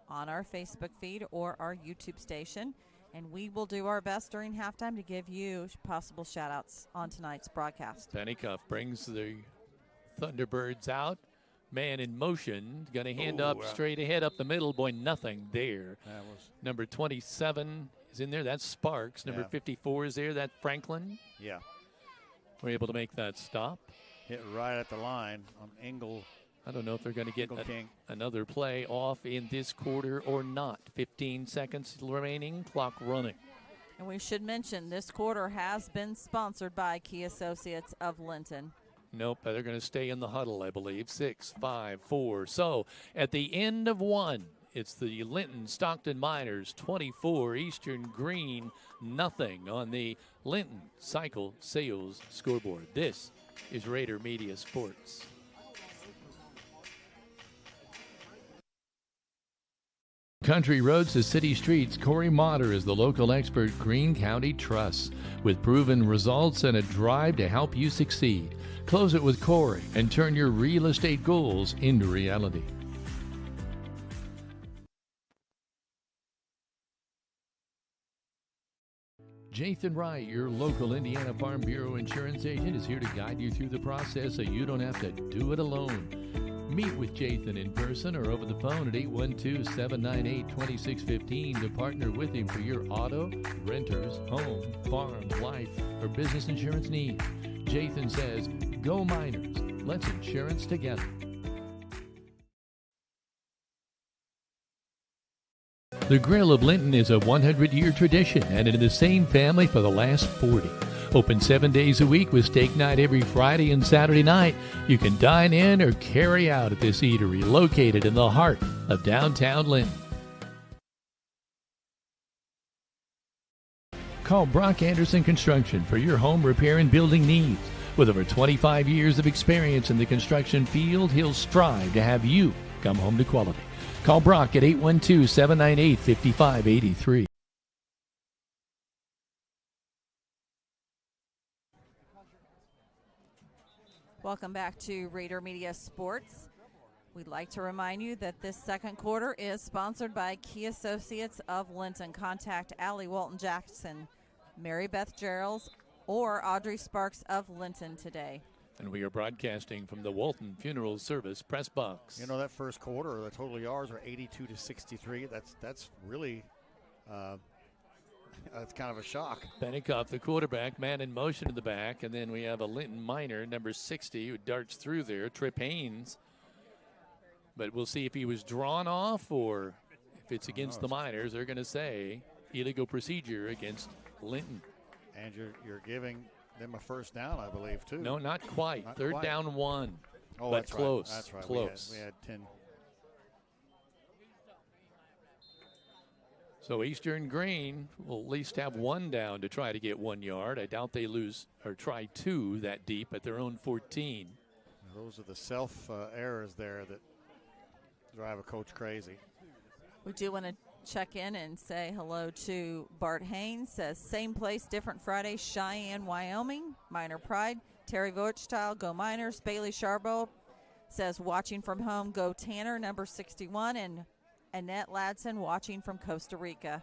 E: on our Facebook feed or our YouTube station. And we will do our best during halftime to give you possible shout-outs on tonight's broadcast.
D: Pennycuff brings the Thunderbirds out. Man in motion. Going to hand up straight ahead up the middle. Boy, nothing there. Number 27 is in there. That's Sparks. Number 54 is there. That's Franklin.
F: Yeah.
D: We're able to make that stop.
F: Hit right at the line on Engel.
D: I don't know if they're going to get another play off in this quarter or not. 15 seconds remaining, clock running.
E: And we should mention this quarter has been sponsored by Key Associates of Linton.
D: Nope, they're going to stay in the huddle, I believe. 6, 5, 4. So at the end of 1, it's the Linton-Stockton Miners 24, Eastern-Greene nothing on the Linton Cycle Sales scoreboard. This is Rader Media Sports. Country roads to city streets, Corey Motter is the local expert Greene County trusts. With proven results and a drive to help you succeed. Close it with Corey and turn your real estate goals into reality. Jathan Wright, your local Indiana Farm Bureau insurance agent, is here to guide you through the process so you don't have to do it alone. Meet with Jathan in person or over the phone at 812-798-2615 to partner with him for your auto, renters, home, farm, life, or business insurance needs. Jathan says, go Miners. Let's insurance together. The Grill of Linton is a 100-year tradition and in the same family for the last 40. Open 7 days a week with steak night every Friday and Saturday night. You can dine in or carry out at this eatery located in the heart of downtown Linton. Call Brock Anderson Construction for your home repair and building needs. With over 25 years of experience in the construction field, he'll strive to have you come home to quality. Call Brock at 812-798-5583.
E: Welcome back to Rader Media Sports. We'd like to remind you that this second quarter is sponsored by Key Associates of Linton. Contact Allie Walton Jackson, Mary Beth Geralds, or Audrey Sparks of Linton today.
D: And we are broadcasting from the Walton Funeral Service press box.
F: You know, that first quarter, the total yards are 82-63. That's really that's kind of a shock.
D: Pennycuff, the quarterback, man in motion in the back, and then we have a Linton Miner, number 60, who darts through there, Trip Haynes. But we'll see if he was drawn off or if it's against the Miners. They're going to say illegal procedure against Linton.
F: And you're giving them a first down, I believe, too.
D: No, not quite.
F: Not
D: Third
F: quite.
D: down 1.
F: Oh,
D: but
F: that's
D: close.
F: Right. That's right.
D: Close.
F: We had 10.
D: So Eastern-Greene will at least have 1 down to try to get 1 yard. I doubt they lose or try 2 that deep at their own 14.
F: Those are the self errors there that drive a coach crazy.
E: We do want to check in and say hello to Bart Haynes. Says, same place, different Friday, Cheyenne, Wyoming. Miner Pride. Terry Voigtstyle, go Miners. Bailey Sharbo says, watching from home, go Tanner, number 61. And Annette Ladson watching from Costa Rica.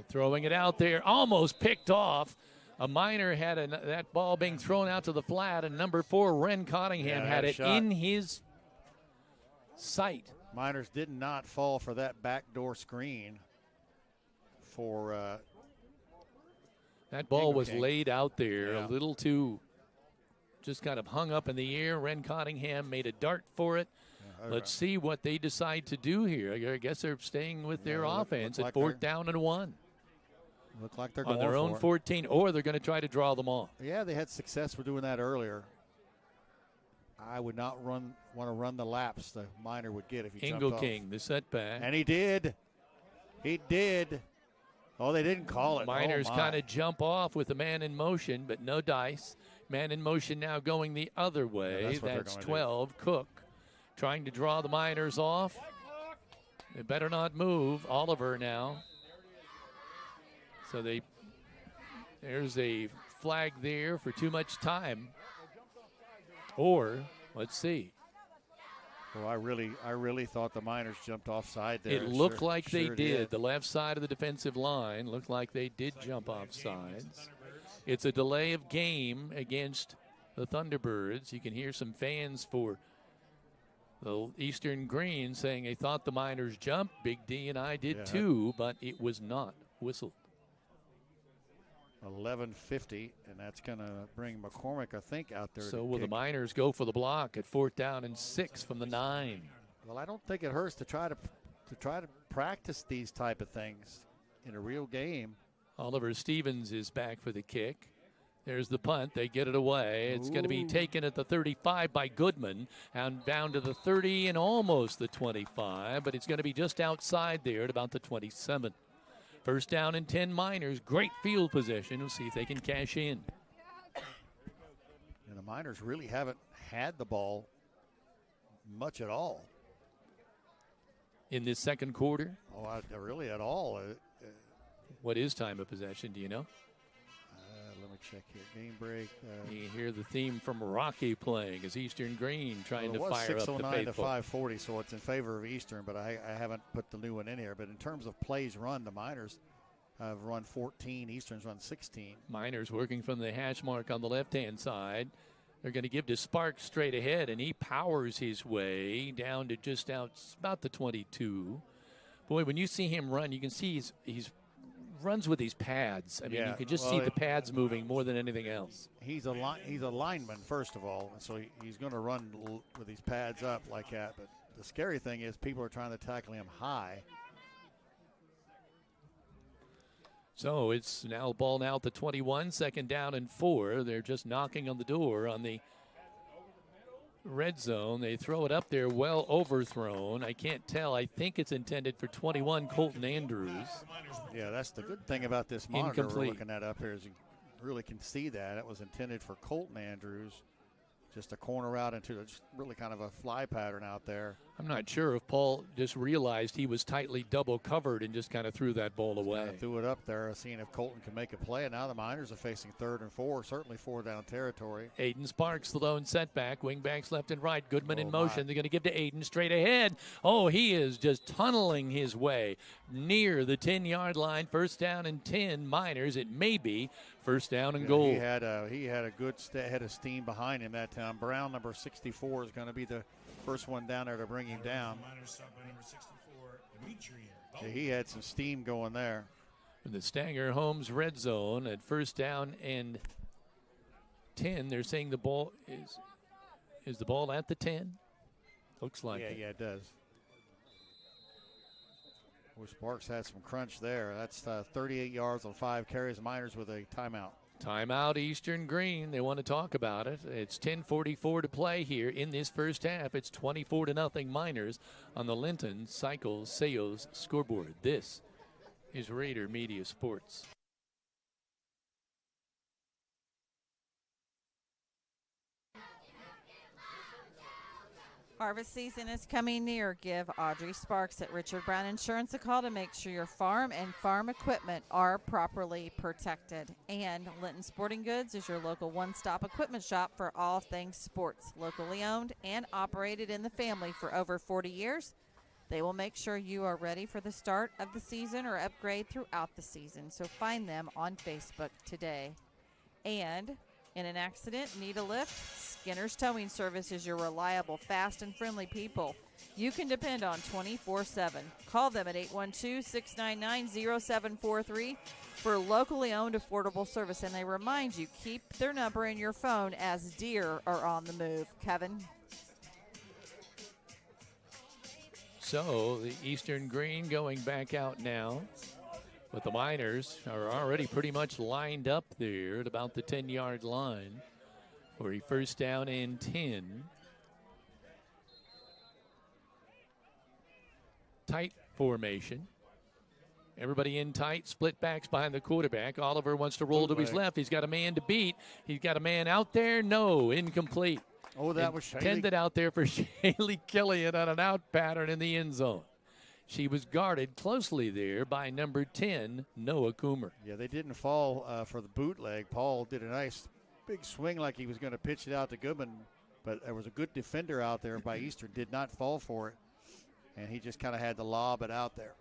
D: Throwing it out there, almost picked off. A Miner had that ball being thrown out to the flat, and number 4, Ren Cottingham, had it
F: shot
D: in his sight.
F: Miners did not fall for that backdoor screen for
D: that ball was
F: King.
D: laid out there a little too, just kind of hung up in the air. Ren Cottingham made a dart for it. Let's see what they decide to do here. I guess they're staying with their offense at 4th down and 1.
F: Look like they're
D: on
F: going
D: their own
F: for
D: 14, or they're going to try to draw them off.
F: Yeah, they had success with doing that earlier. I would not want to run the laps the Miner would get if he jumped off.
D: King, the setback.
F: And he did. He did. Oh, they didn't call it.
D: Miners kind of jump off with a man in motion, but no dice. Man in motion now going the other way.
F: Yeah,
D: that's 12. Do. Cook trying to draw the Miners off. They better not move. Oliver now. So there's a flag there for too much time. Or, let's see.
F: Well, I really thought the Miners jumped offside there.
D: It looked like they did. The left side of the defensive line looked like they did jump off sides. It's a delay of game against the Thunderbirds. You can hear some fans for the Eastern-Greene saying they thought the Miners jumped. Big D and I did too, but it was not whistled.
F: 11:50, and that's going to bring McCormick, I think, out there.
D: So will the Miners go for the block at 4th down and 6 from the 9?
F: Well, I don't think it hurts to try to practice these type of things in a real game.
D: Oliver Stevens is back for the kick. There's the punt. They get it away. It's going to be taken at the 35 by Goodman, and down to the 30 and almost the 25, but it's going to be just outside there at about the 27. 1st down and 10 Miners. Great field position. We'll see if they can cash in.
F: And the Miners really haven't had the ball much at all.
D: In this second quarter?
F: Oh, really at all.
D: What is time of possession, do you know?
F: Let me check here. Game break.
D: You hear the theme from Rocky playing as Eastern-Greene trying to fire up the faithful.
F: It was 6:09 to 5:40, so it's in favor of Eastern, but I haven't put the new one in here. But in terms of plays run, the Miners have run 14. Eastern's run 16.
D: Miners working from the hash mark on the left-hand side. They're going to give to Sparks straight ahead, and he powers his way down to just about the 22. Boy, when you see him run, you can see he's runs with these pads. I mean, you can just see the pads moving more than anything else.
F: He's a lineman, first of all, and so he's going to run with these pads up like that. But the scary thing is people are trying to tackle him high.
D: So it's now ball now at the 21, 2nd down and 4. They're just knocking on the door on the red zone. They throw it up there, well overthrown. I can't tell. I think it's intended for 21, Colton Andrews.
F: Yeah, that's the good thing about this monitor
D: Incomplete.
F: we're looking at up here is you really can see that. It was intended for Colton Andrews. Just a corner out into just really kind of a fly pattern out there.
D: I'm not sure if Paul just realized he was tightly double covered and just kind of threw that ball away.
F: Threw it up there, seeing if Colton can make a play. And now the Miners are facing 3rd and 4, certainly 4 down territory.
D: Aiden Sparks, the lone setback. Wingbacks left and right. Goodman in motion. They're going to give to Aiden straight ahead. Oh, he is just tunneling his way near the 10-yard line. 1st down and 10 Miners. It may be 1st down and goal.
F: He had a good head of steam behind him that time. Brown, number 64, is going to be the first one down there to bring him down. Yeah, he had some steam going there.
D: In the Stanger Homes red zone at 1st down and 10. They're saying the ball is the ball at the 10? Looks like it.
F: Yeah, it does. Well, Sparks had some crunch there. That's 38 yards on 5 carries. Miners with a timeout.
D: Timeout, Eastern-Greene. They want to talk about it. It's 10:44 to play here in this first half. It's 24-0 Miners on the Linton-Stockton scoreboard. This is Rader Media Sports.
E: Harvest season is coming near. Give Audrey Sparks at Richard Brown Insurance a call to make sure your farm and farm equipment are properly protected. And Linton Sporting Goods is your local one-stop equipment shop for all things sports. Locally owned and operated in the family for over 40 years. They will make sure you are ready for the start of the season or upgrade throughout the season. So find them on Facebook today. And in an accident, need a lift? Skinner's Towing Service is your reliable, fast, and friendly people you can depend on 24/7. Call them at 812-699-0743 for locally owned affordable service. And they remind you, keep their number in your phone as deer are on the move. Kevin?
D: So the Eastern-Greene going back out now. But the Miners are already pretty much lined up there at about the 10-yard line for a first down and 10. Tight formation. Everybody in tight, split backs behind the quarterback. Oliver wants to roll to his left. He's got a man to beat. He's got a man out there. No, incomplete.
F: Oh, that was Shaylee.
D: Intended out there for Shaylee Killian on an out pattern in the end zone. She was guarded closely there by number 10, Noah Coomer.
F: Yeah, they didn't fall for the bootleg. Paul did a nice big swing like he was going to pitch it out to Goodman, but there was a good defender out there by Eastern, did not fall for it, and he just kind of had to lob it out there.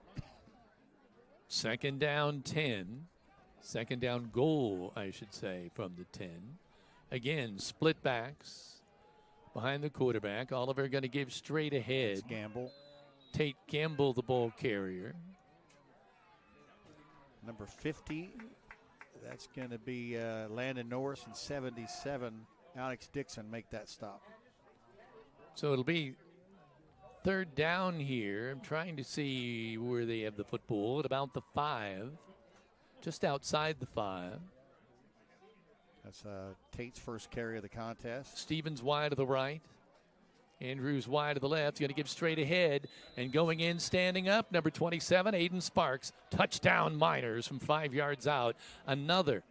D: Second down 10. Second down goal, I should say, from the 10. Again, split backs behind the quarterback. Oliver going to give straight ahead.
F: That's Gamble.
D: Tate Gamble, the ball carrier.
F: Number 50, that's going to be Landon Norris, and 77, Alex Dixon, make that stop.
D: So it'll be third down here. I'm trying to see where they have the football at about the 5, just outside the 5.
F: That's Tate's first carry of the contest.
D: Stevens wide to the right. Andrews wide to the left. He's going to give straight ahead. And going in, standing up, number 27, Aiden Sparks. Touchdown Miners from 5 yards out. Another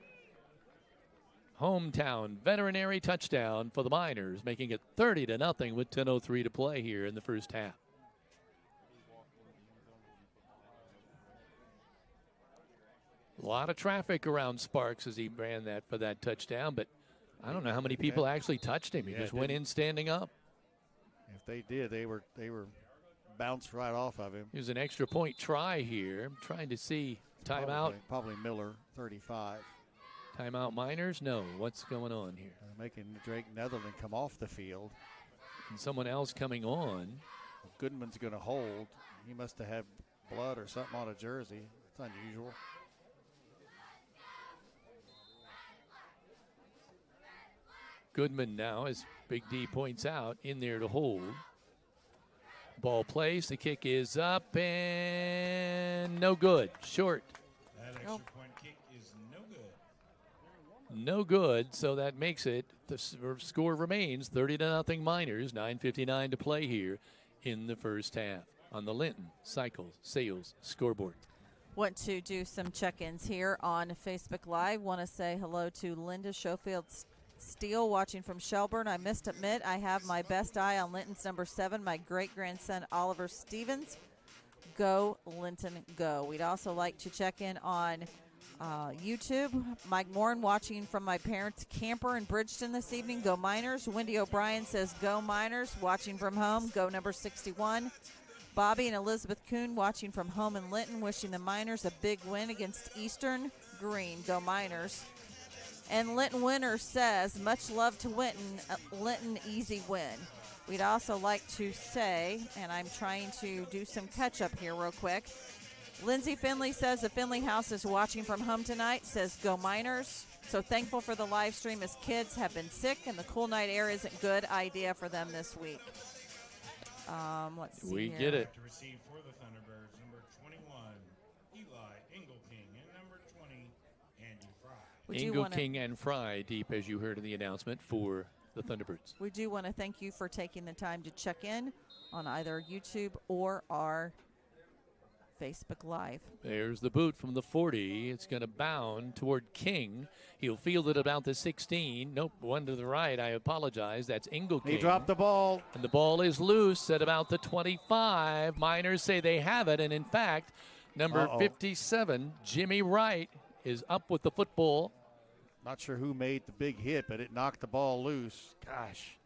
D: hometown veterinary touchdown for the Miners, making it 30-0 with 10:03 to play here in the first half. A lot of traffic around Sparks as he ran that for that touchdown, but I don't know how many people actually touched him. He just went in standing up.
F: If they did, they were bounced right off of him.
D: Here's an extra point try here. I'm trying to see timeout.
F: Probably Miller, 35.
D: Timeout Miners? No. What's going on here?
F: Making Drake Netherland come off the field.
D: And someone else coming on.
F: Goodman's going to hold. He must have had blood or something on a jersey. It's unusual.
D: Goodman now, as Big D points out, in there to hold. Ball placed. The kick is up and no good. Short.
S: That extra point kick is no good.
D: No good, so that makes it, the score remains 30-0 Miners, 9:59 to play here in the first half on the Linton-Stockton scoreboard.
E: Want to do some check-ins here on Facebook Live. Want to say hello to Linda Schofield Steele watching from Shelburne. I must admit I have my best eye on Linton's number 7, my great-grandson Oliver Stevens. Go, Linton, go. We'd also like to check in on YouTube. Mike Morin watching from my parents' camper in Bridgeton this evening. Go Miners. Wendy O'Brien says go Miners. Watching from home. Go number 61. Bobby and Elizabeth Kuhn watching from home in Linton, wishing the Miners a big win against Eastern-Greene. Go Miners. And Linton Winter says, much love to Linton, easy win. We'd also like to say, and I'm trying to do some catch-up here real quick, Lindsay Finley says the Finley House is watching from home tonight, says go Miners. So thankful for the live stream as kids have been sick and the cool night air isn't a good idea for them this week. Let's see
D: We
E: here.
D: get it.
S: To receive for the Thunderbirds, number 21, Eli Engelking, and number 20, Andy Fry.
D: Ingo King and Fry deep, as you heard in the announcement, for the Thunderbirds.
E: We do want to thank you for taking the time to check in on either YouTube or our Facebook Live.
D: There's the boot from the 40. It's going to bound toward King. He'll field it about the 16. Nope, one to the right. I apologize. That's Ingo King.
F: He dropped the ball.
D: And the ball is loose at about the 25. Miners say they have it. And in fact, number 57, Jimmy Wright, is up with the football.
F: Not sure who made the big hit, but it knocked the ball loose. Gosh.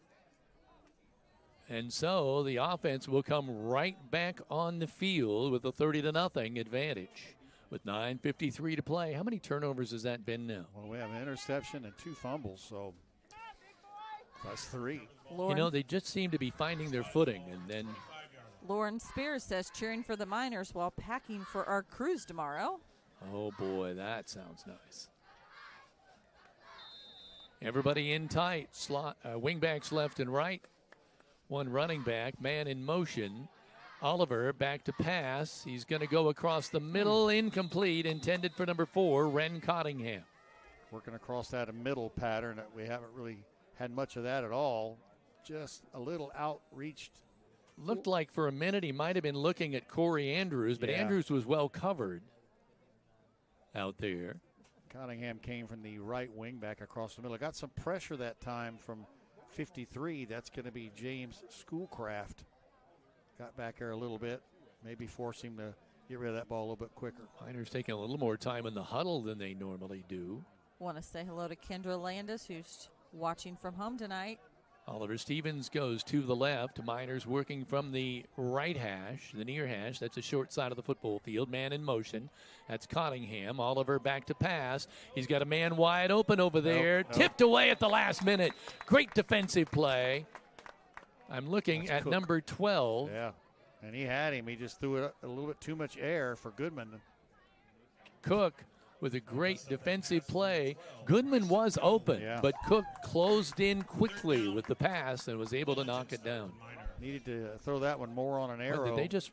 D: And so the offense will come right back on the field with a 30-0 advantage with 9:53 to play. How many turnovers has that been now?
F: Well, we have an interception and 2 fumbles, so that's 3.
D: You know, they just seem to be finding their footing. And then
E: Lauren Spears says cheering for the Miners while packing for our cruise tomorrow.
D: oh, boy, that sounds nice. Everybody in tight. Wingbacks left and right. One running back, man in motion. Oliver back to pass. He's going to go across the middle, incomplete, intended for number 4, Ren Cottingham.
F: Working across that middle pattern that we haven't really had much of that at all. Just a little outreached.
D: Looked like for a minute he might have been looking at Corey Andrews, but Andrews was well covered out there.
F: Cottingham came from the right wing back across the middle. Got some pressure that time from 53. That's going to be James Schoolcraft. Got back there a little bit. Maybe force him to get rid of that ball a little bit quicker.
D: Miners taking a little more time in the huddle than they normally do.
E: Want to say hello to Kendra Landis, who's watching from home tonight.
D: Oliver Stevens goes to the left. Miners working from the right hash, the near hash. That's the short side of the football field. Man in motion. That's Cottingham. Oliver back to pass. He's got a man wide open over there. Tipped away at the last minute. Great defensive play. I'm looking at
F: Cook.
D: number 12.
F: Yeah, and he had him. He just threw it a little bit too much air for Goodman.
D: Cook with a great defensive play. Goodman was open, but Cook closed in quickly with the pass and was able to knock it down.
F: Needed to throw that one more on an arrow.
D: Did they just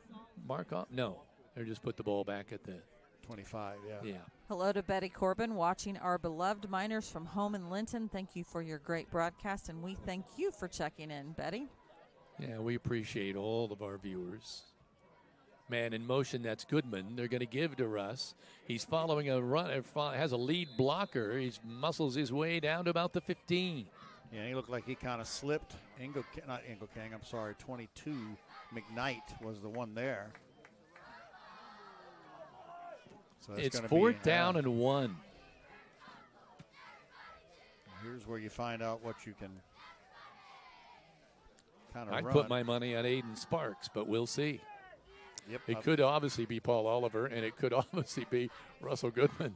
D: mark off? No, they just put the ball back at the
F: 25, yeah.
E: Hello to Betty Corbin, watching our beloved Miners from home in Linton. Thank you for your great broadcast, and we thank you for checking in, Betty.
D: Yeah, we appreciate all of our viewers. Man in motion, that's Goodman. They're going to give to Russ. He's following a run, has a lead blocker. He muscles his way down to about the 15.
F: Yeah, he looked like he kind of slipped. 22, McKnight was the one there. So
D: it's 4th down and 1.
F: Here's where you find out what you can kind of
D: I'd
F: run.
D: put my money on Aiden Sparks, but we'll see.
F: Yep.
D: It could obviously be Paul Oliver, and it could obviously be Russell Goodman.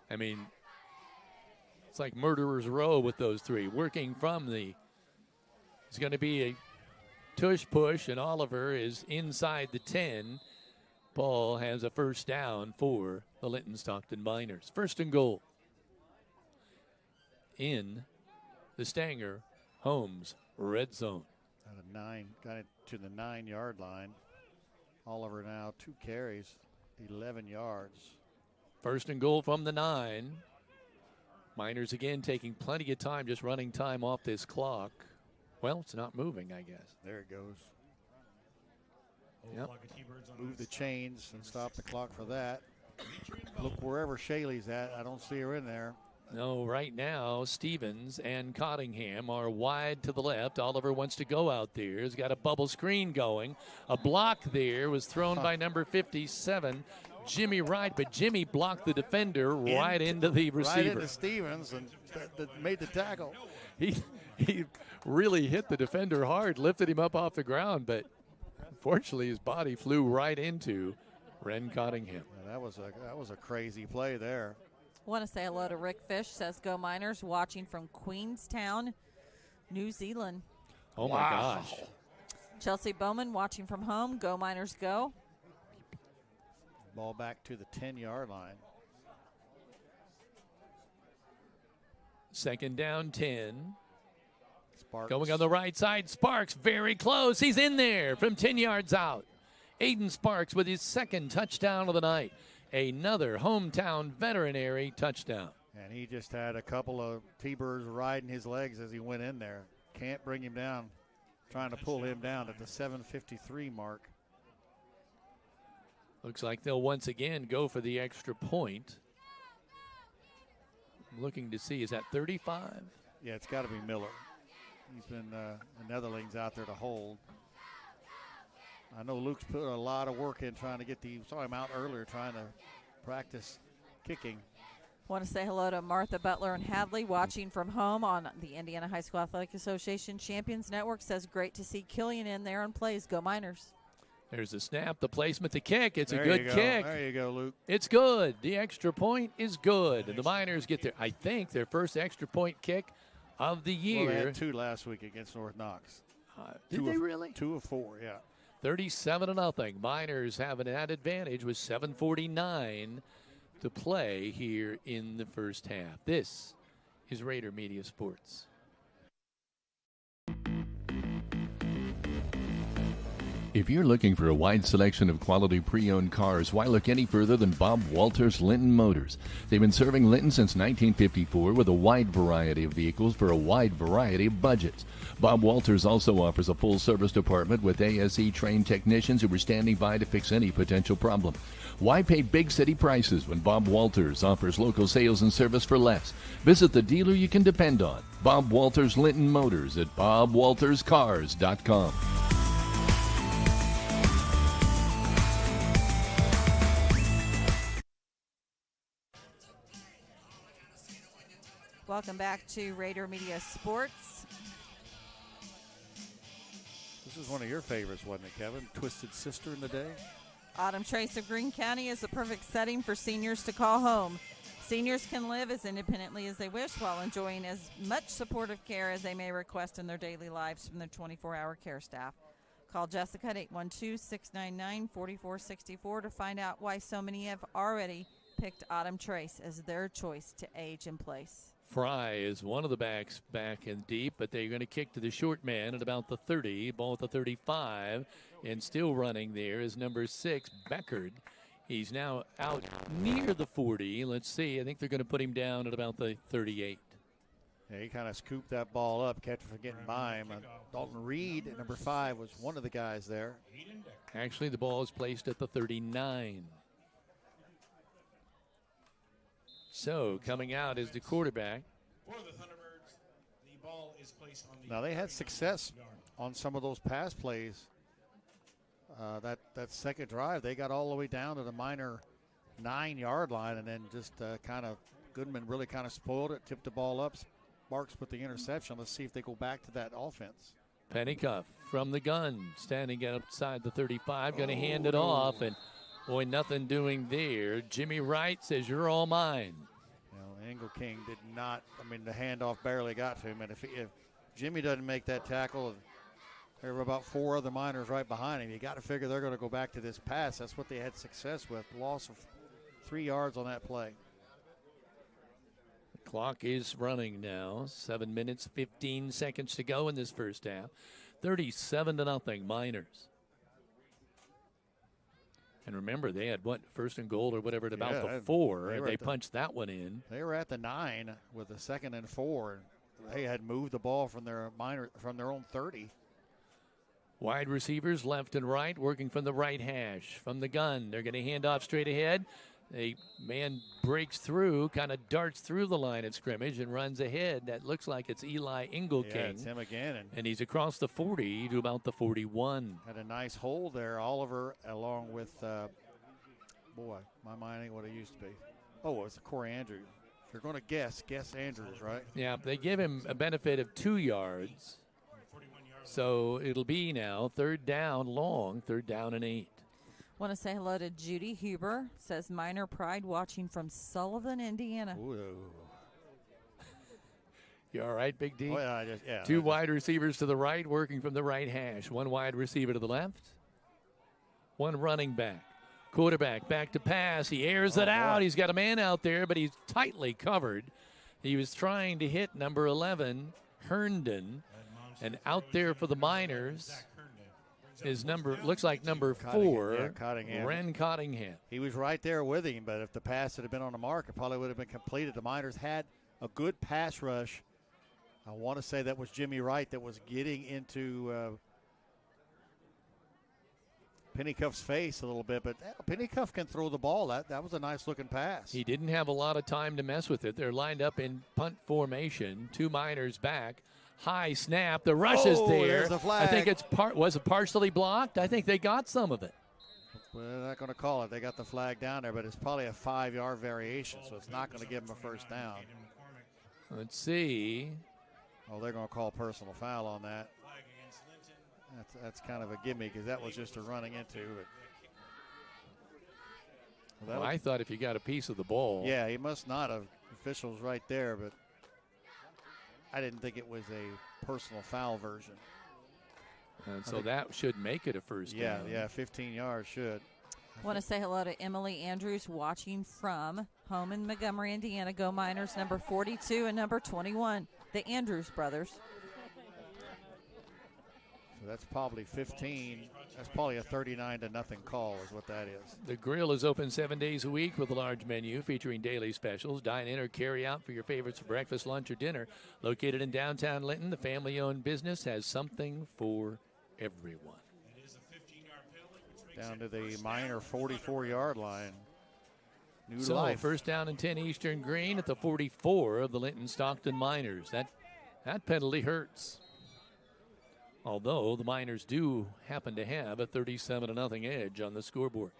D: I mean, it's like murderer's row with those three. Working from it's going to be a tush push, and Oliver is inside the 10. Paul has a first down for the Linton-Stockton Miners. 1st and goal in the Stanger Homes red zone.
F: Got it to the 9-yard line. Oliver now 2 carries, 11 yards.
D: 1st and goal from the 9. Miners again taking plenty of time, just running time off this clock. Well, it's not moving, I guess.
F: There it goes.
D: Yep.
F: Move the chains and stop the clock for that. Look wherever Shaley's at. I don't see her in there.
D: No, right now, Stevens and Cottingham are wide to the left. Oliver wants to go out there. He's got a bubble screen going. A block there was thrown by number 57, Jimmy Wright, but Jimmy blocked the defender right into the receiver.
F: Right into Stevens and made the tackle.
D: He really hit the defender hard, lifted him up off the ground, but unfortunately his body flew right into Ren Cottingham.
F: Yeah, that was a crazy play there.
E: Want to say hello to Rick Fish, says Go Miners, watching from Queenstown, New Zealand.
D: Oh, my gosh.
E: Chelsea Bowman watching from home. Go Miners, go.
F: Ball back to the 10-yard line.
D: 2nd down, 10. Going on the right side, Sparks very close. He's in there from 10 yards out. Aiden Sparks with his second touchdown of the night. Another hometown veterinary touchdown.
F: And he just had a couple of T-Birds riding his legs as he went in there. Can't bring him down. Trying to pull him down at the 7:53 mark.
D: Looks like they'll once again go for the extra point. I'm looking to see, is that 35?
F: Yeah, it's got to be Miller. He's been the Netherlings out there to hold. I know Luke's put a lot of work in trying to get saw him out earlier trying to practice kicking.
E: Want to say hello to Martha Butler and Hadley watching from home on the Indiana High School Athletic Association Champions Network. Says great to see Killian in there and plays. Go Miners.
D: There's the snap, the placement, the kick. It's
F: there
D: a good kick.
F: There you go, Luke.
D: It's good. The extra point is good. And the Miners get their first extra point kick of the year.
F: Well, they had 2 last week against North Knox.
D: Did they really?
F: 2 of 4, yeah.
D: 37-0. Miners have an advantage with 7:49 to play here in the first half. This is Rader Media Sports.
U: If you're looking for a wide selection of quality pre-owned cars, why look any further than Bob Walters Linton Motors? They've been serving Linton since 1954 with a wide variety of vehicles for a wide variety of budgets. Bob Walters also offers a full-service department with ASE-trained technicians who are standing by to fix any potential problem. Why pay big city prices when Bob Walters offers local sales and service for less? Visit the dealer you can depend on. Bob Walters Linton Motors at bobwalterscars.com.
E: Welcome back to Rader Media Sports.
F: This is one of your favorites, wasn't it, Kevin? Twisted Sister in the Day?
E: Autumn Trace of Greene County is the perfect setting for seniors to call home. Seniors can live as independently as they wish while enjoying as much supportive care as they may request in their daily lives from their 24-hour care staff. Call Jessica at 812-699-4464 to find out why so many have already picked Autumn Trace as their choice to age in place.
D: Fry is one of the backs back and deep, but they're going to kick to the short man at about the 30, ball at the 35, and still running there is number 6, Beckard. He's now out near the 40. Let's see. I think they're going to put him down at about the 38.
F: Yeah, he kind of scooped that ball up, kept from getting by him. Dalton Reed at number 5 was one of the guys there.
D: Actually, the ball is placed at the 39. So coming out is the quarterback.
S: For the Thunderbirds, the ball is placed on the
F: Now they had success on some of those pass plays. That second drive, they got all the way down to the Miner 9-yard line, and then just kind of Goodman really kind of spoiled it, tipped the ball up. Sparks with the interception. Let's see if they go back to that offense.
D: Pennycuff from the gun, standing outside the 35, going to hand it off, and boy, nothing doing there. Jimmy Wright says, "You're all mine."
F: Engel King did not. I mean, the handoff barely got to him, and if Jimmy doesn't make that tackle, there were about 4 other Miners right behind him. You got to figure they're going to go back to this pass. That's what they had success with. Loss of 3 yards on that play.
D: The clock is running now. 7 minutes, 15 seconds to go in this first half. 37-0 Miners. And remember, they had first and goal or whatever at about the 4, and they punched that one in.
F: They were at the 9 with the 2nd and 4, and they had moved the ball from their own 30.
D: Wide receivers left and right, working from the right hash. From the gun, they're going to hand off straight ahead. A man breaks through, kind of darts through the line of scrimmage and runs ahead. That looks like it's Eli Engelking.
F: Yeah, it's him again.
D: And he's across the 40 to about the 41.
F: Had a nice hole there. Oliver along with, boy, my mind ain't what it used to be. Oh, it's Corey Andrews. If you're going to guess Andrews, right?
D: Yeah, they give him a benefit of 2 yards. So it'll be now 3rd down long, 3rd down and 8.
E: Want to say hello to Judy Huber. Says Miner Pride watching from Sullivan, Indiana.
F: Ooh.
D: You all right, Big D?
F: Oh, yeah,
D: 2 wide receivers to the right, working from the right hash. 1 wide receiver to the left. 1 running back. Quarterback back to pass. He airs it out. He's got a man out there, but he's tightly covered. He was trying to hit number 11, Herndon, And out there for the Miners is looks like number 4,
F: Cottingham.
D: Ren Cottingham.
F: He was right there with him, but if the pass had been on the mark, it probably would have been completed. The Miners had a good pass rush. I want to say that was Jimmy Wright that was getting into Pennycuff's face a little bit, but Pennycuff can throw the ball. That was a nice-looking pass.
D: He didn't have a lot of time to mess with it. They're lined up in punt formation, 2 Miners back. High snap. The rush is there.
F: There's the flag.
D: I think was it partially blocked? I think they got some of it.
F: Well, they're not going to call it. They got the flag down there, but it's probably a 5-yard variation, so it's not going to give them a first down.
D: Let's see.
F: Oh, they're going to call personal foul on that. That's kind of a gimme because that was just a running into it.
D: Well, I thought if you got a piece of the ball.
F: Yeah, he must not have. Officials right there, but I didn't think it was a personal foul version.
D: And so that should make it a first down.
F: Yeah, 15 yards should.
E: I want to say hello to Emily Andrews watching from home in Montgomery, Indiana. Go Miners, number 42 and number 21, the Andrews brothers.
F: So that's probably 15. That's probably a 39-0 call is what that is.
D: The grill is open 7 days a week with a large menu featuring daily specials. Dine in or carry out for your favorites for breakfast, lunch, or dinner. Located in downtown Linton, the family-owned business has something for everyone.
F: Down to the Miner 44-yard line. New
D: So
F: life.
D: First down and 10 Eastern-Greene at the 44 of the Linton-Stockton Miners. That penalty hurts. Although the Miners do happen to have a 37-0 edge on the scoreboard.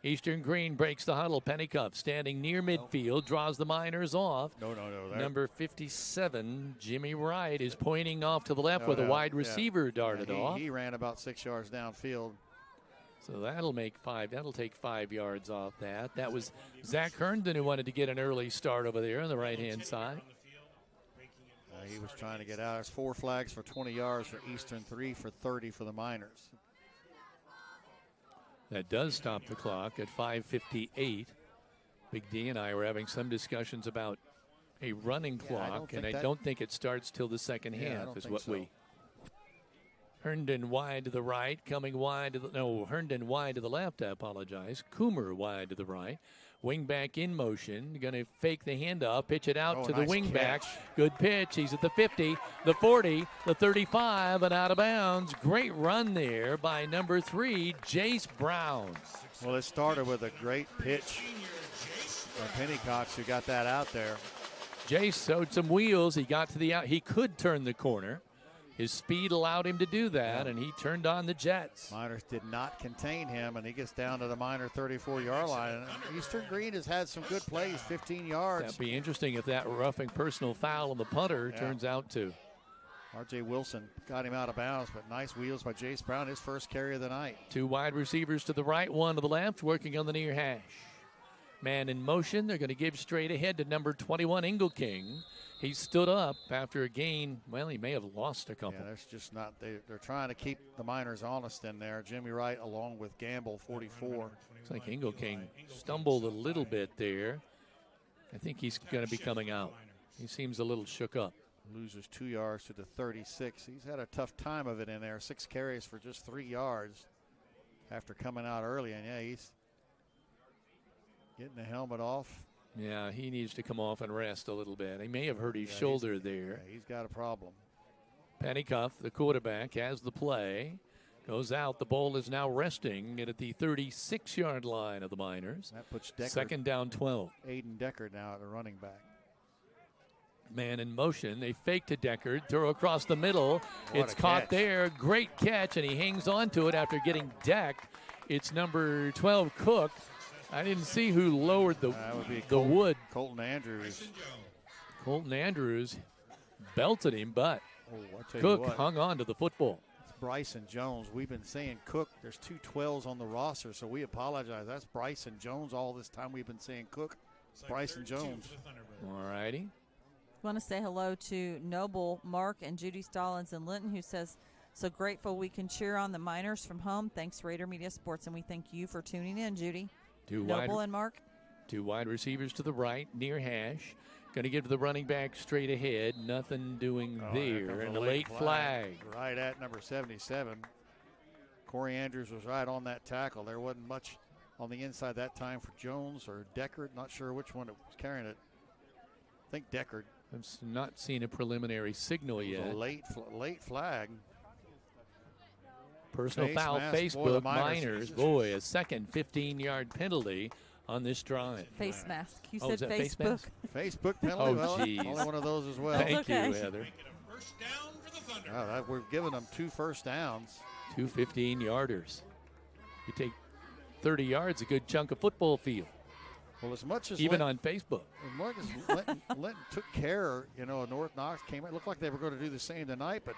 D: Eastern-Greene breaks the huddle. Pennycuff standing near midfield, draws the Miners off.
F: No.
D: Number 57, Jimmy Wright, is pointing off to the left with a wide receiver darted off.
F: He ran about 6 yards downfield.
D: So that'll take 5 yards off that. That was Zach Herndon who wanted to get an early start over there on the right-hand side.
F: He was trying to get out. There's 4 flags for 20 yards for Eastern, 3 for 30 for the Miners.
D: That does stop the clock at 5:58. Big D and I were having some discussions about a running clock, and I don't think it starts till the second half is what we. Herndon wide to the right, coming wide to the, Herndon wide to the left, I apologize. Coomer wide to the right. Wingback in motion, going to fake the handoff, pitch it out to the wingback. Good pitch. He's at the 50, the 40, the 35, and out of bounds. Great run there by number 3, Jace Brown.
F: Well, it started with a great pitch by Pennycox, who got that out there.
D: Jace showed some wheels. He got to the out. He could turn the corner. His speed allowed him to do that, and he turned on the Jets.
F: Miners did not contain him, and he gets down to the Miner 34-yard line. And Eastern-Greene has had some good plays, 15 yards.
D: That'd be interesting if that roughing personal foul on the punter turns out to.
F: R.J. Wilson got him out of bounds, but nice wheels by Jace Brown, his first carry of the night.
D: 2 wide receivers to the right, 1 to the left, working on the near hash. Man in motion. They're going to give straight ahead to number 21, Engelking. He stood up after a gain. Well, he may have lost a couple.
F: Yeah, that's just not. They're trying to keep the Miners honest in there. Jimmy Wright along with Gamble, 44.
D: Looks like Engelking stumbled a little bit there. I think he's going to be coming out. He seems a little shook up.
F: Loses 2 yards to the 36. He's had a tough time of it in there. 6 carries for just 3 yards after coming out early. And, yeah, he's getting the helmet off.
D: Yeah, he needs to come off and rest a little bit. He may have hurt his shoulder there.
F: Yeah, he's got a problem.
D: Pennycuff, the quarterback, has the play. Goes out. The ball is now resting at the 36-yard line of the Miners.
F: That puts Deckard,
D: second down 12.
F: Aiden Deckard now at the running back.
D: Man in motion. They fake to Deckard. Throw across the middle. It's caught there. Great catch, and he hangs on to it after getting decked. It's number 12, Cook. I didn't see who lowered the wood.
F: Colton Andrews.
D: Colton Andrews belted him, but Cook hung on to the football.
F: It's Bryson Jones. We've been saying Cook. There's 2 12s on the roster, so we apologize. That's Bryson Jones. All this time we've been saying Cook. It's Bryson Jones.
D: All righty.
E: I want to say hello to Noble, Mark, and Judy Stallings in Linton, who says, so grateful we can cheer on the Miners from home. Thanks, Rader Media Sports, and we thank you for tuning in, Judy. Noble and Mark.
D: 2 wide receivers to the right, near hash. Going to give to the running back straight ahead. Nothing doing there. And a late flag.
F: Right at number 77. Corey Andrews was right on that tackle. There wasn't much on the inside that time for Jones or Deckard. Not sure which one was carrying it. I think Deckard.
D: I've not seen a preliminary signal yet.
F: A late flag.
D: Personal foul, Facebook, Miners. Boy, a second 15-yard penalty on this drive.
E: Face mask. You
D: said
E: Facebook.
D: Face mask?
F: Facebook penalty.
D: Oh, geez.
F: Only one of those as well.
D: Thank you, Heather.
F: We've given them 2 first downs.
D: 2 15-yarders. You take 30 yards, a good chunk of football field.
F: Well, as much as
D: even on Facebook.
F: As much as Linton took care, North Knox came. It looked like they were going to do the same tonight, but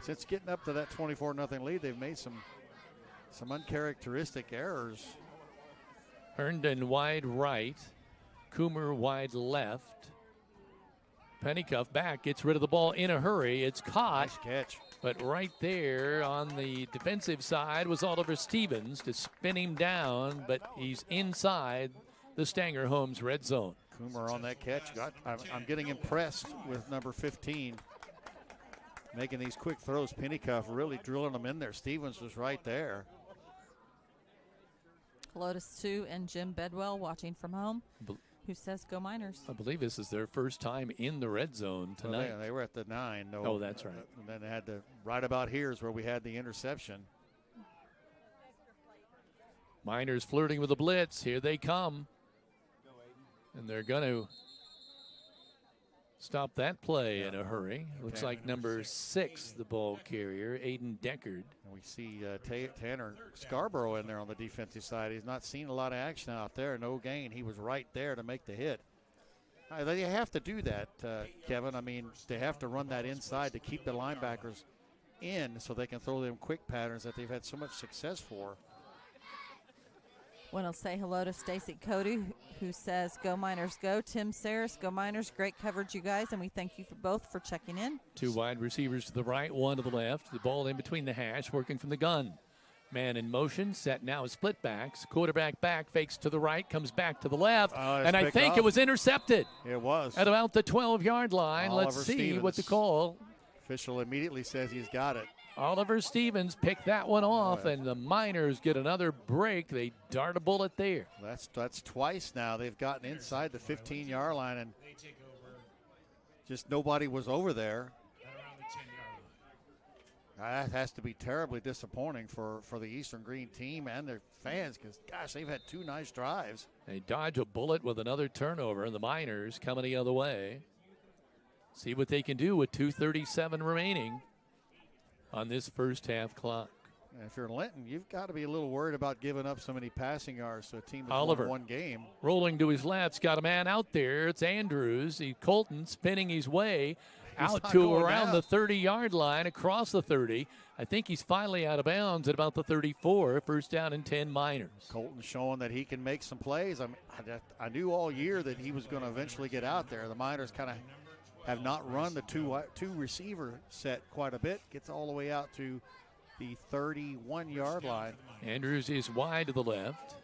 F: since getting up to that 24-0 lead, they've made some uncharacteristic errors.
D: Herndon wide right, Coomer wide left. Pennycuff back, gets rid of the ball in a hurry. It's caught.
F: Nice catch.
D: But right there on the defensive side was Oliver Stevens to spin him down, but he's inside the Stanger Homes red zone.
F: Coomer on that catch. I'm getting impressed with number 15. Making these quick throws. Pennycuff really drilling them in there. Stevens was right there.
E: Lotus 2 and Jim Bedwell watching from home, who says go Miners.
D: I believe this is their first time in the red zone tonight.
F: Well, they were at the 9. No,
D: oh, that's right.
F: And then they had right about here is where we had the interception.
D: Miners flirting with the blitz. Here they come. And they're going to stop that play in a hurry. Looks like number 6, the ball carrier, Aiden Deckard.
F: And we see Tanner Scarborough in there on the defensive side. He's not seen a lot of action out there. No gain. He was right there to make the hit. They have to do that, Kevin. I mean, they have to run that inside to keep the linebackers in so they can throw them quick patterns that they've had so much success for.
E: Want to say hello to Stacy Cody, who says, go Miners, go. Tim Saris, go Miners. Great coverage, you guys, and we thank you both for checking in.
D: 2 wide receivers to the right, 1 to the left. The ball in between the hash, working from the gun. Man in motion, set now is split backs. Quarterback back, fakes to the right, comes back to the left, and I think it was intercepted.
F: It was.
D: At about the 12-yard line.
F: Oliver
D: Let's see
F: Stevens.
D: what the call.
F: Official immediately says he's got it.
D: Oliver Stevens picked that one off, and the Miners get another break. They dart a bullet there.
F: That's twice now. They've gotten inside the 15-yard line, and just nobody was over there. That has to be terribly disappointing for the Eastern-Greene team and their fans because, gosh, they've had 2 nice drives.
D: They dodge a bullet with another turnover, and the Miners coming the other way. See what they can do with 2:37 remaining on this first half clock.
F: And if you're Linton, you've got to be a little worried about giving up so many passing yards to a team that's
D: Oliver
F: won 1 game.
D: Rolling to his left, got a man out there. It's Andrews. Colton spinning his way out to around the 30-yard line, across the 30. I think he's finally out of bounds at about the 34. First down and 10 Miners.
F: Colton showing that he can make some plays. I knew all year that he was going to eventually get out there. The Miners kind of have not run the two receiver set quite a bit. Gets all the way out to the 31-yard line.
D: Andrews is wide to the left.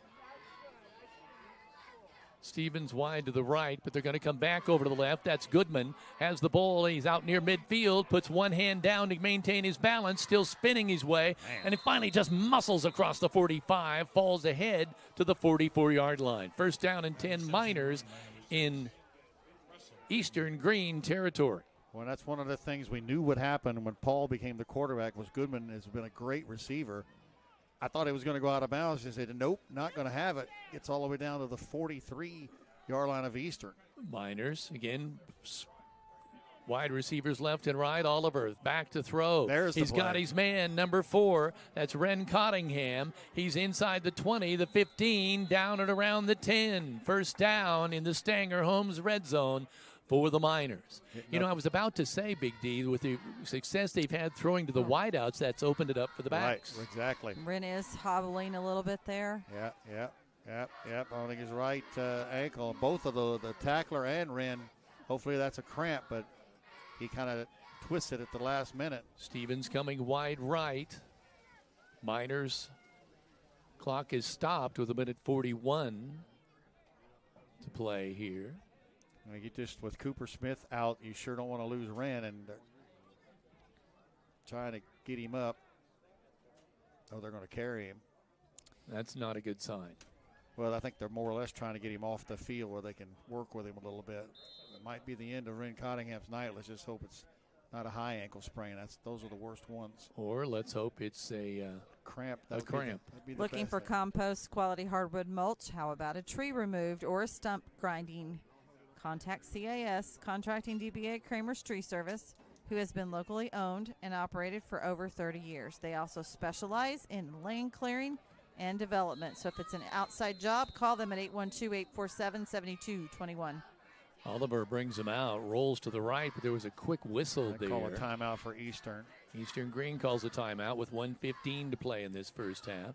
D: Stevens wide to the right, but they're going to come back over to the left. That's Goodman. Has the ball. He's out near midfield. Puts one hand down to maintain his balance. Still spinning his way. And it finally just muscles across the 45. Falls ahead to the 44-yard line. First down and 10 Miners in Eastern-Greene territory.
F: Well, that's one of the things we knew would happen when Paul became the quarterback was Goodman has been a great receiver. I thought it was going to go out of bounds. They said, nope, not going to have it. Gets all the way down to the 43-yard line of Eastern.
D: Miners, again, wide receivers left and right. Oliver back to throw. He's got his man, number 4. That's Ren Cottingham. He's inside the 20, the 15, down and around the 10. First down in the Stanger Homes red zone for the Miners. You know, I was about to say, Big D, with the success they've had throwing to the wideouts, that's opened it up for the backs.
F: Right, exactly.
E: Ren is hobbling a little bit there.
F: Yeah. I don't think his right ankle, both of the tackler and Ren, hopefully that's a cramp, but he kind of twisted at the last minute.
D: Stevens coming wide right. Miners clock is stopped with a minute 41 to play here.
F: I mean, you just, with Cooper Smith out, you sure don't want to lose Wren, and trying to get him up. Oh, they're going to carry him.
D: That's not a good sign.
F: Well, I think they're more or less trying to get him off the field where they can work with him a little bit. It might be the end of Wren Cottingham's night. Let's just hope it's not a high ankle sprain. Those are the worst ones.
D: Or let's hope it's a
F: cramp.
D: A cramp.
E: Looking for compost, quality hardwood mulch? How about a tree removed or a stump grinding? Contact CAS, Contracting DBA Kramer's Tree Service, who has been locally owned and operated for over 30 years. They also specialize in land clearing and development. So if it's an outside job, call them at 812-847-7221.
D: Oliver brings him out, rolls to the right, but there was a quick whistle there.
F: Call a timeout for Eastern.
D: Eastern-Greene calls a timeout with 1:15 to play in this first half.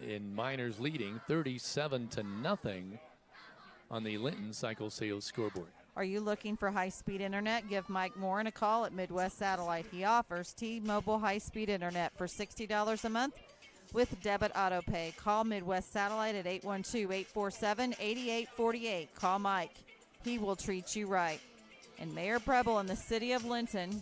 D: In Miners leading 37-0 on the Linton Cycle Sales scoreboard.
E: Are you looking for high-speed internet? Give Mike Morin a call at Midwest Satellite. He offers T-Mobile high-speed internet for $60 a month with debit auto pay. Call Midwest Satellite at 812-847-8848. Call Mike. He will treat you right. And Mayor Preble in the city of Linton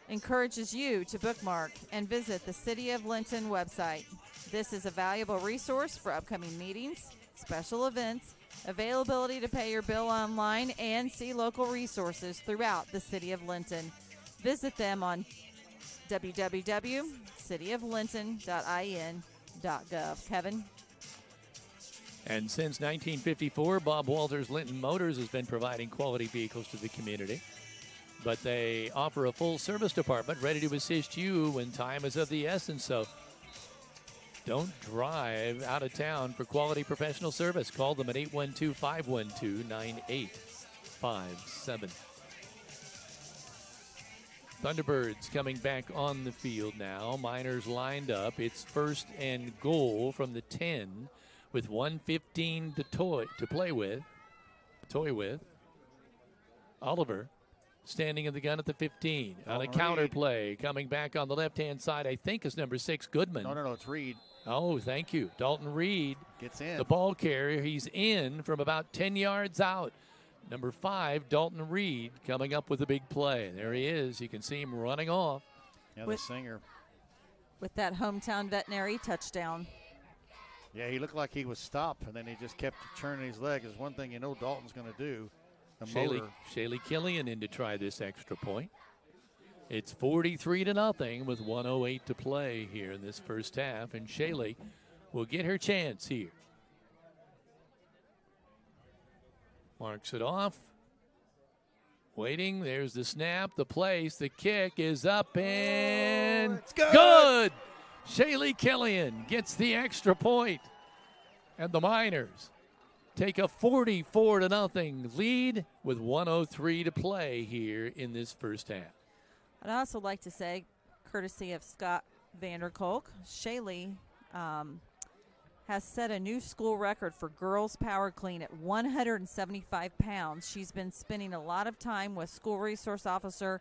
E: encourages you to bookmark and visit the City of Linton website. This is a valuable resource for upcoming meetings, special events, availability to pay your bill online, and see local resources throughout the City of Linton. Visit them on www.cityoflinton.in.gov. Kevin?
D: And since 1954, Bob Walters Linton Motors has been providing quality vehicles to the community. But they offer a full service department ready to assist you when time is of the essence. So don't drive out of town for quality professional service. Call them at 812-512-9857. Thunderbirds coming back on the field now. Miners lined up. It's first and goal from the 10 with 1:15 to play with. Toy with. Oliver standing in the gun at the 15. On a counter play, coming back on the left-hand side, I think is number 6, Goodman.
F: No, it's Reed.
D: Oh, thank you. Dalton Reed
F: gets in.
D: The ball carrier. He's in from about 10 yards out. Number 5, Dalton Reed, coming up with a big play. There he is. You can see him running off.
F: Yeah, the singer.
E: With that hometown veterinary touchdown.
F: Yeah, he looked like he was stopped, and then he just kept churning his leg. There's one thing you know Dalton's going to do.
D: Shaylee Killian in to try this extra point. It's 43-0 with 1:08 to play here in this first half, and Shaylee will get her chance here. Marks it off. Waiting. There's the snap, the place, the kick is up and
F: it's good.
D: Shaylee Killian gets the extra point, and the Miners take a 44-0 lead with 1:03 to play here in this first half.
E: I'd also like to say, courtesy of Scott Vanderkolk, Shaylee has set a new school record for girls power clean at 175 pounds. She's been spending a lot of time with school resource officer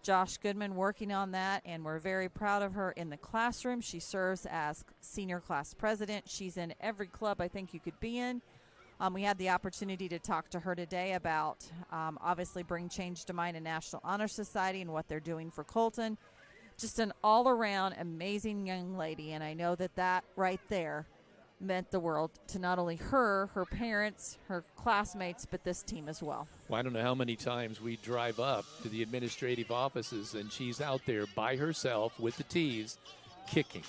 E: Josh Goodman working on that, and we're very proud of her in the classroom. She serves as senior class president. She's in every club I think you could be in. We had the opportunity to talk to her today about obviously Bring Change to Mind and National Honor Society and what they're doing for Colton. Just an all-around amazing young lady, and I know that right there meant the world to not only her parents, her classmates, but this team as well.
D: Well, I don't know how many times we drive up to the administrative offices, and she's out there by herself with the tees kicking.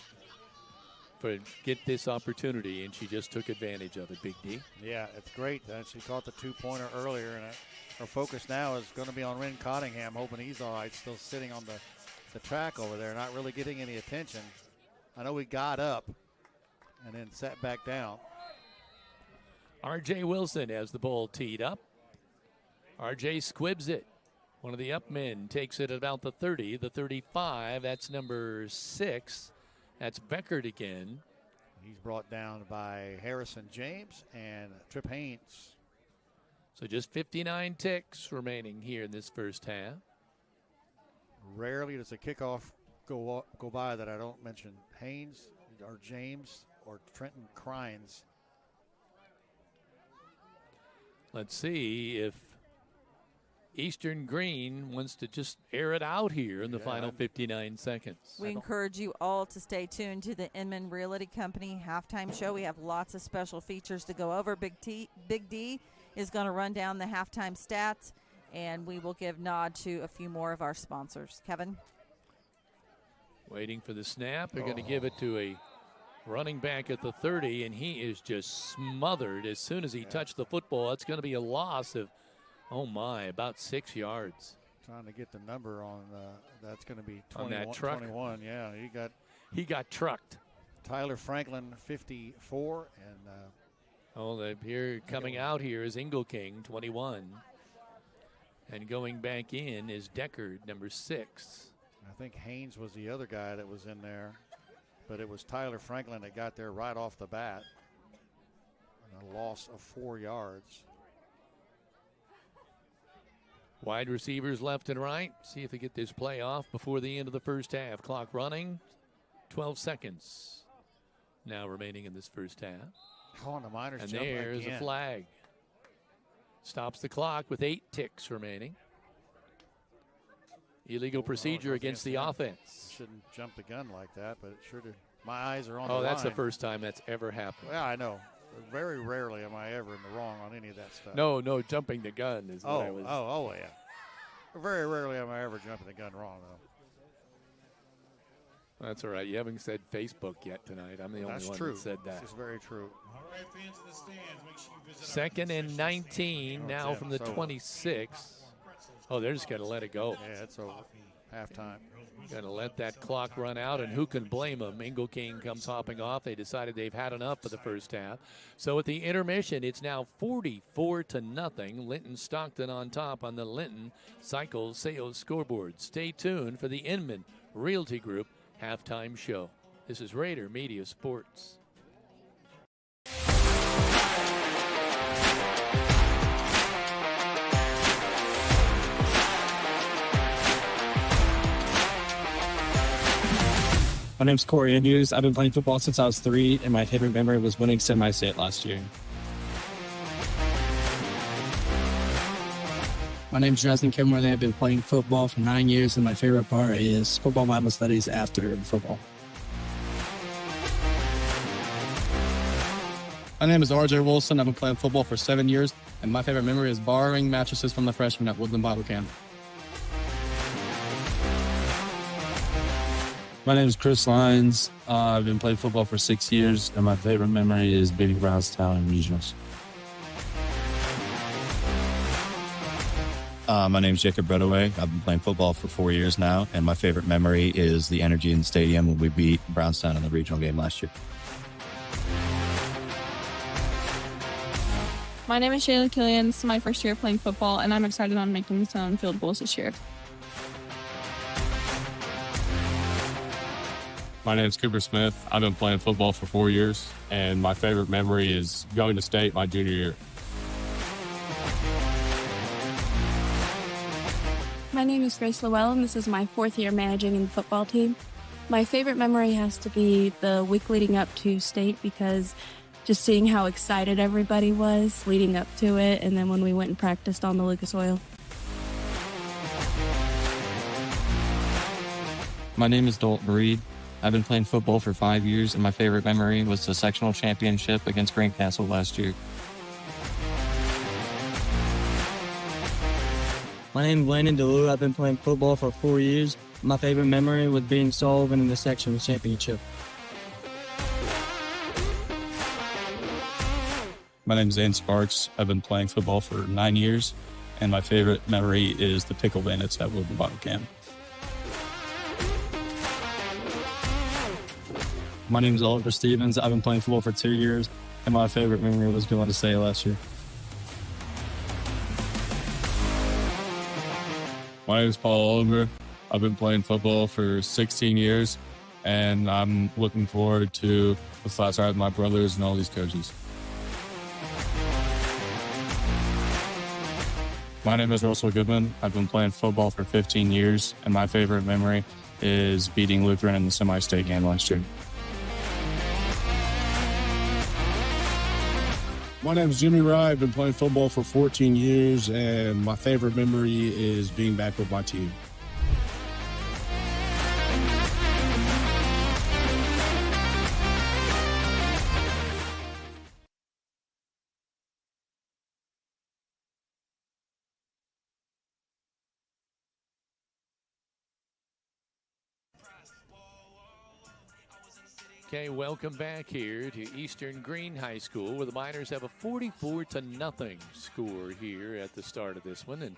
D: Get this opportunity, and she just took advantage of it, Big D.
F: Yeah, it's great. She caught the two-pointer earlier, and her focus now is going to be on Wren Cottingham, hoping he's all right, still sitting on the track over there, not really getting any attention. I know we got up and then sat back down.
D: R.J. Wilson has the ball teed up. R.J. squibs it. One of the up men takes it at about the 30, the 35. That's number 6. That's Beckert again.
F: He's brought down by Harrison James and Trip Haynes.
D: So just 59 ticks remaining here in this first half.
F: Rarely does a kickoff go by that I don't mention Haynes or James or Trenton Crines.
D: Let's see if Eastern-Greene wants to just air it out here in the final 59 seconds.
E: We encourage you all to stay tuned to the Inman Realty Company halftime show. We have lots of special features to go over. Big D is going to run down the halftime stats, and we will give nod to a few more of our sponsors. Kevin?
D: Waiting for the snap. They're going to give it to a running back at the 30, and he is just smothered as soon as he touched the football. It's going to be a loss of, oh my, about 6 yards.
F: Trying to get the number on that's going to be 21,
D: on that truck.
F: 21. Yeah,
D: he got trucked.
F: Tyler Franklin, 54, and
D: here coming out here is King, 21, and going back in is Deckard, number 6.
F: I think Haynes was the other guy that was in there, but it was Tyler Franklin that got there right off the bat, and a loss of 4 yards.
D: Wide receivers left and right. See if they get this play off before the end of the first half. Clock running. 12 seconds now remaining in this first half.
F: Oh, the Miners
D: and
F: jump
D: there's
F: back
D: a
F: in.
D: flag. Stops the clock with 8 ticks remaining. Illegal procedure against the offense.
F: Shouldn't jump the gun like that, but it sure did. My eyes are on the
D: Oh, that's
F: line.
D: the first time that's ever happened.
F: Yeah, I know. Very rarely am I ever in the wrong on any of that stuff.
D: No, jumping the gun is what I was.
F: Oh, yeah. Very rarely am I ever jumping the gun wrong, though.
D: That's all right. You haven't said Facebook yet tonight. I'm the only one that said that.
F: That's very true.
S: All right, fans in the stands, make sure you visit
D: Second and 19 now from the 26. Oh, they're just going to let it go.
F: Yeah, it's over. Halftime.
D: Going to let that clock run out, and who can blame them? King comes hopping off. They decided they've had enough for the first half. So at the intermission, it's now 44-0. Linton-Stockton on top on the Linton Cycle Sales scoreboard. Stay tuned for the Inman Realty Group halftime show. This is Rader Media Sports.
A: My name's Corey Andrews. I've been playing football since I was 3, and my favorite memory was winning semi-state last year. My name's Justin Kimworthy. I've been playing football for 9 years, and my favorite part is football Bible studies after football. My name is RJ Wilson. I've been playing football for 7 years, and my favorite memory is borrowing mattresses from the freshmen at Woodland Bible Camp.
V: My name is Chris Lyons. I've been playing football for 6 years, and my favorite memory is beating Brownstown in regionals.
W: My name is Jacob Bredaway. I've been playing football for 4 years now, and my favorite memory is the energy in the stadium when we beat Brownstown in the regional game last year.
X: My name is Shayla Killian. This is my first year playing football, and I'm excited on making some field goals this year.
V: My name is Cooper Smith. I've been playing football for 4 years, and my favorite memory is going to state my junior year.
X: My name is Grace Llewellyn. This is my 4th year managing in the football team. My favorite memory has to be the week leading up to state, because just seeing how excited everybody was leading up to it, and then when we went and practiced on the Lucas Oil.
V: My name is Dalton Reed. I've been playing football for 5 years, and my favorite memory was the sectional championship against Greencastle last year.
A: My name is Landon DeLue. I've been playing football for 4 years. My favorite memory was being Sullivan in the sectional championship.
V: My name is Zane Sparks. I've been playing football for 9 years, and my favorite memory is the Pickle Bandits at Woodland Bible Camp. My name is Oliver Stevens. I've been playing football for 2 years, and my favorite memory was going to state last year. My name is Paul Oliver. I've been playing football for 16 years, and I'm looking forward to the class I have with my brothers and all these coaches. My name is Russell Goodman. I've been playing football for 15 years, and my favorite memory is beating Lutheran in the semi-state game last year.
B: My name's Jimmy Wright. I've been playing football for 14 years, and my favorite memory is being back with my team.
D: Okay, welcome back here to Eastern-Greene High School, where the Miners have a 44-0 score here at the start of this one. And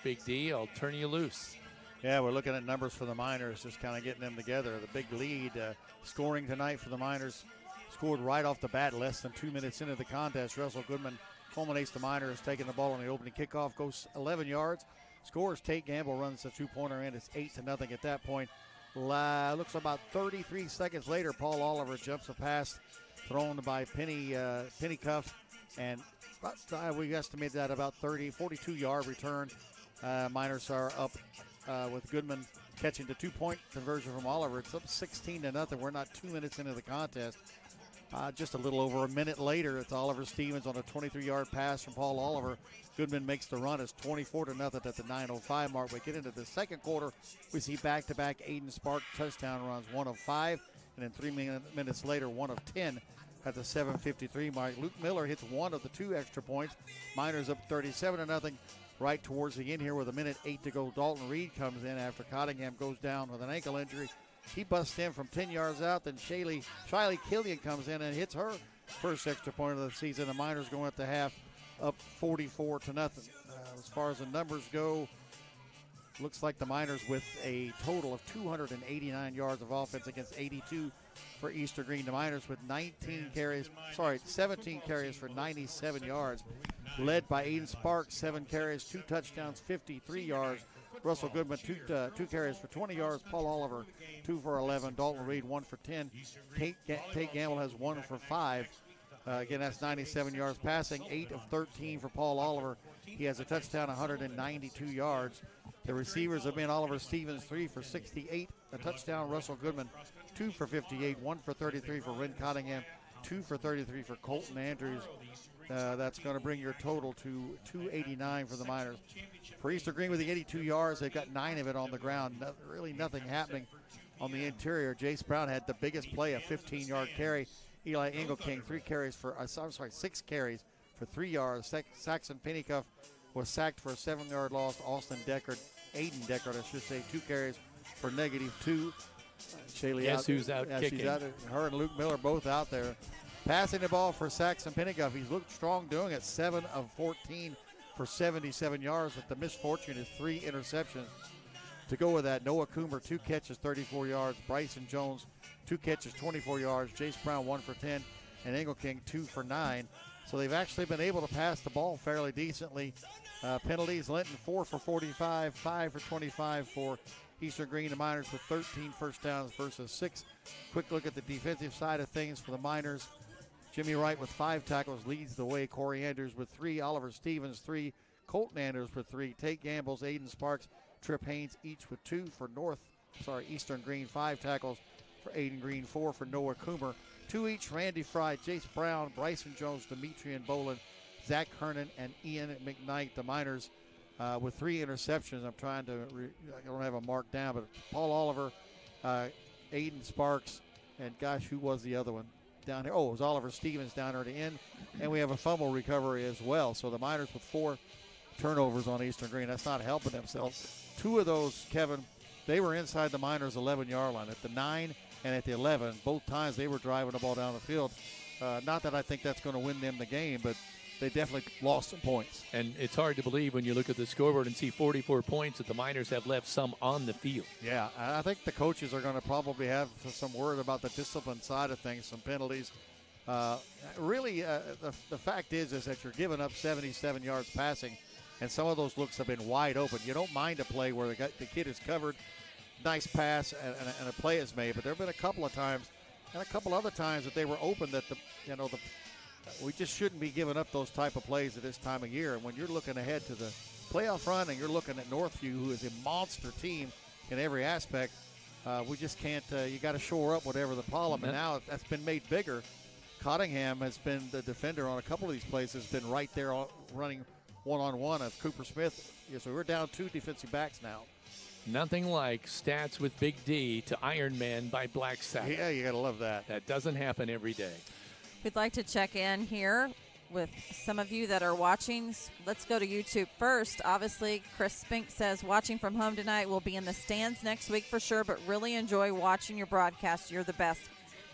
D: Big D, I'll turn you loose.
F: Yeah, we're looking at numbers for the Miners, just kind of getting them together. The big lead scoring tonight for the Miners scored right off the bat, less than 2 minutes into the contest. Russell Goodman culminates the Miners, taking the ball on the opening kickoff, goes 11 yards, scores. Tate Gamble runs the two-pointer in. It's 8-0 at that point. Looks about 33 seconds later, Paul Oliver jumps a pass thrown by Pennycuff, and we estimate that about 42-yard return. Miners are up with Goodman catching the two-point conversion from Oliver. It's up 16-0. We're not 2 minutes into the contest. Just a little over a minute later, it's Oliver Stevens on a 23-yard pass from Paul Oliver. Goodman makes the run. It's 24-0 at the 9:05 mark. We get into the second quarter. We see back-to-back Aiden Spark touchdown runs, 1 of 5, and then 3 minutes later, 1 of 10 at the 7:53 mark. Luke Miller hits 1 of the 2 extra points. Miners up 37-0. Right towards the end here with 1:08 to go, Dalton Reed comes in after Cottingham goes down with an ankle injury. He busts in from 10 yards out. Then Shiley Killian comes in and hits her first extra point of the season. The Miners going at the half up 44-0. As far as the numbers go, looks like the Miners with a total of 289 yards of offense against 82 for Eastern-Greene. The Miners with 17 carries for 97 yards, led by Aiden Sparks, 7 carries, 2 touchdowns, 53 yards. Russell Goodman, two carries for 20 yards. Paul Oliver, 2 for 11. Dalton Reed, 1 for 10. Tate Gamble has 1 for 5. Again, that's 97 yards passing, 8 of 13 for Paul Oliver. He has a touchdown, 192 yards. The receivers have been Oliver Stevens, 3 for 68, a touchdown. Russell Goodman, 2 for 58, 1 for 33 for Ren Cottingham, 2 for 33 for Colton Andrews. That's going to bring your total to 289 for the Miners. For Eastern-Greene with the 82 yards, they've got 9 of it on the ground. Really nothing happening on the interior. Jace Brown had the biggest play, a 15-yard carry. Eli Engelking, 6 carries for 3 yards. Saxon Pennycuff was sacked for a 7-yard loss. Aiden Deckard, I should say, 2 carries for -2.
D: Guess who's out kicking?
F: She's out there. Her and Luke Miller both out there. Passing the ball for Saxon Pennycuff. He's looked strong doing it. 7 of 14 for 77 yards. But the misfortune is 3 interceptions. To go with that, Noah Coomer, 2 catches, 34 yards. Bryson Jones, 2 catches, 24 yards. Jace Brown, 1 for 10. And Engelking, 2 for 9. So they've actually been able to pass the ball fairly decently. Penalties, Linton, 4 for 45, 5 for 25 for Eastern-Greene. The Miners with 13 first downs versus 6. Quick look at the defensive side of things for the Miners. Jimmy Wright with 5 tackles leads the way. Corey Andrews with 3. Oliver Stevens, 3. Colton Andrews with 3. Tate Gambles, Aiden Sparks, Trip Haynes each with 2 for Eastern-Greene. 5 tackles for Aiden Green, 4 for Noah Coomer. 2 each, Randy Fry, Jace Brown, Bryson Jones, Demetrian Boland, Zach Hernan, and Ian McKnight. The Miners with 3 interceptions. I'm trying to, I don't have them marked down, but Paul Oliver, Aiden Sparks, and gosh, who was the other one down here? Oh, it was Oliver Stevens down there at the end. And we have a fumble recovery as well. So the Miners with 4 turnovers on Eastern-Greene. That's not helping themselves. 2 of those, Kevin, they were inside the Miners' 11-yard line at the 9 and at the 11. Both times they were driving the ball down the field. Not that I think that's going to win them the game, but they definitely lost some points.
D: And it's hard to believe when you look at the scoreboard and see 44 points that the Miners have left some on the field.
F: Yeah, I think the coaches are going to probably have some word about the discipline side of things, some penalties. The fact is that you're giving up 77 yards passing, and some of those looks have been wide open. You don't mind a play where the kid is covered, nice pass, and a play is made. But there have been a couple of times, and a couple other times that they were open that we just shouldn't be giving up those type of plays at this time of year. And when you're looking ahead to the playoff run and you're looking at Northview, who is a monster team in every aspect, we just can't. You got to shore up whatever the problem. And now that's been made bigger Cottingham has been the defender on a couple of these plays, has been right there running one-on-one of Cooper Smith. Yeah, so we're down 2 defensive backs now.
D: Nothing like stats with Big D to Iron Man by Black Sabbath.
F: Yeah, you got to love that.
D: That doesn't happen every day.
E: We'd like to check in here with some of you that are watching. Let's go to YouTube first. Obviously, Chris Spink says, watching from home tonight. We'll be in the stands next week for sure, but really enjoy watching your broadcast. You're the best.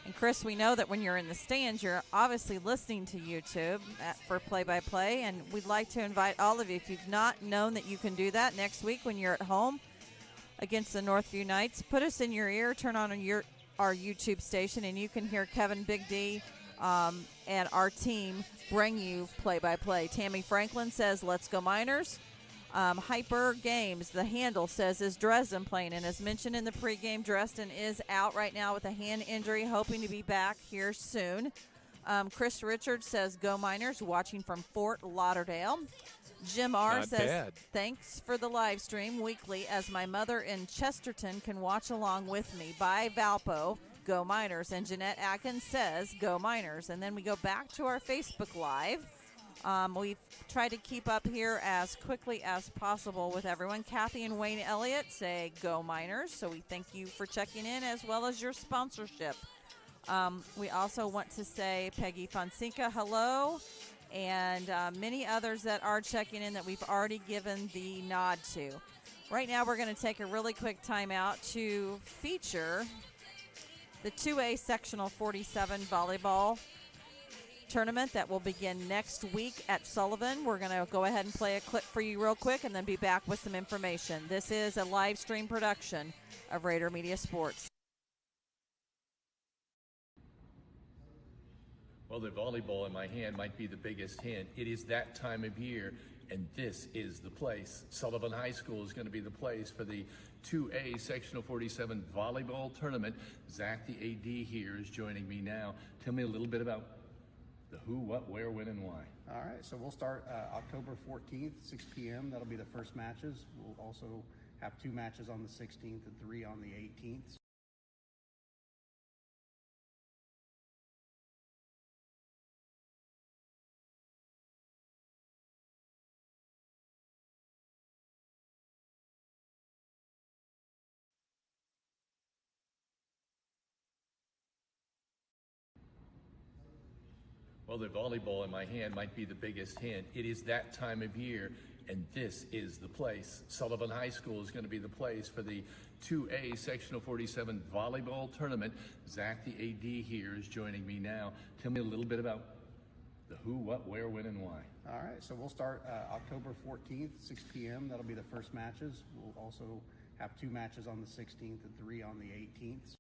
E: And Chris, we know that when you're in the stands, you're obviously listening to YouTube for play-by-play, and we'd like to invite all of you, if you've not known that you can do that next week when you're at home against the Northview Knights, put us in your ear, turn on our YouTube station, and you can hear Kevin, Big D, and our team bring you play-by-play. Tammy Franklin says, let's go Miners. Hyper Games, the handle says, is Dresden playing? And as mentioned in the pregame, Dresden is out right now with a hand injury, hoping to be back here soon. Chris Richards says, go Miners, watching from Fort Lauderdale. Jim R. says, thanks for the live stream weekly, as my mother in Chesterton can watch along with me. Bye, Valpo. Go Miners. And Jeanette Atkins says, go Miners. And then we go back to our Facebook Live. We've tried to keep up here as quickly as possible with everyone. Kathy and Wayne Elliott say, go Miners. So we thank you for checking in, as well as your sponsorship. We also want to say Peggy Fonseca, hello, and many others that are checking in that we've already given the nod to. Right now we're going to take a really quick timeout to feature the 2A Sectional 47 volleyball tournament that will begin next week at Sullivan. We're going to go ahead and play a clip for you real quick and then be back with some information. This is a live stream production of Rader Media Sports.
D: Well, the volleyball in my hand might be the biggest hint. It is that time of year, and this is the place. Sullivan High School is going to be the place for the 2A Sectional 47 volleyball tournament. Zach, the AD here, is joining me now. Tell me a little bit about the who, what, where, when, and why.
C: All right, so we'll start October 14th, 6 p.m. That'll be the first matches. We'll also have 2 matches on the 16th and 3 on the 18th.
D: Well, the volleyball in my hand might be the biggest hint. It is that time of year, and this is the place. Sullivan High School is going to be the place for the 2A Sectional 47 volleyball tournament. Zach, the AD here, is joining me now. Tell me a little bit about the who, what, where, when, and why.
C: All right, so we'll start October 14th, 6 p.m. That'll be the first matches. We'll also have 2 matches on the 16th and 3 on the 18th.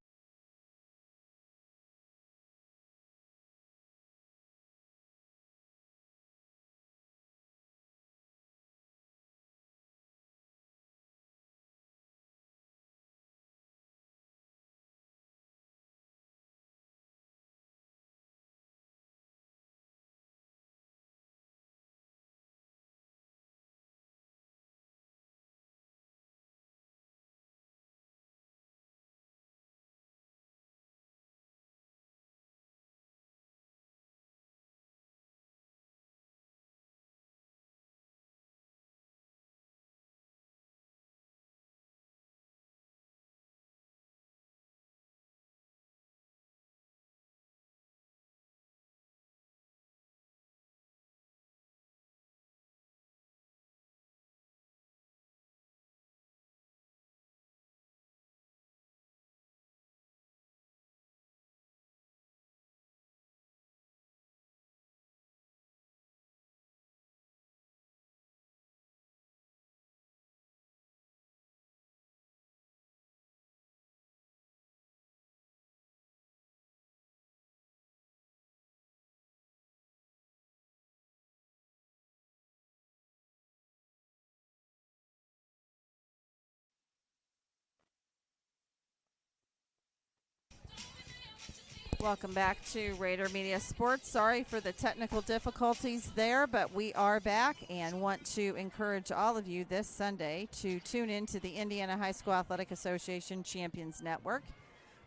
E: Welcome back to Rader Media Sports. Sorry for the technical difficulties there, but we are back and want to encourage all of you this Sunday to tune into the Indiana High School Athletic Association Champions Network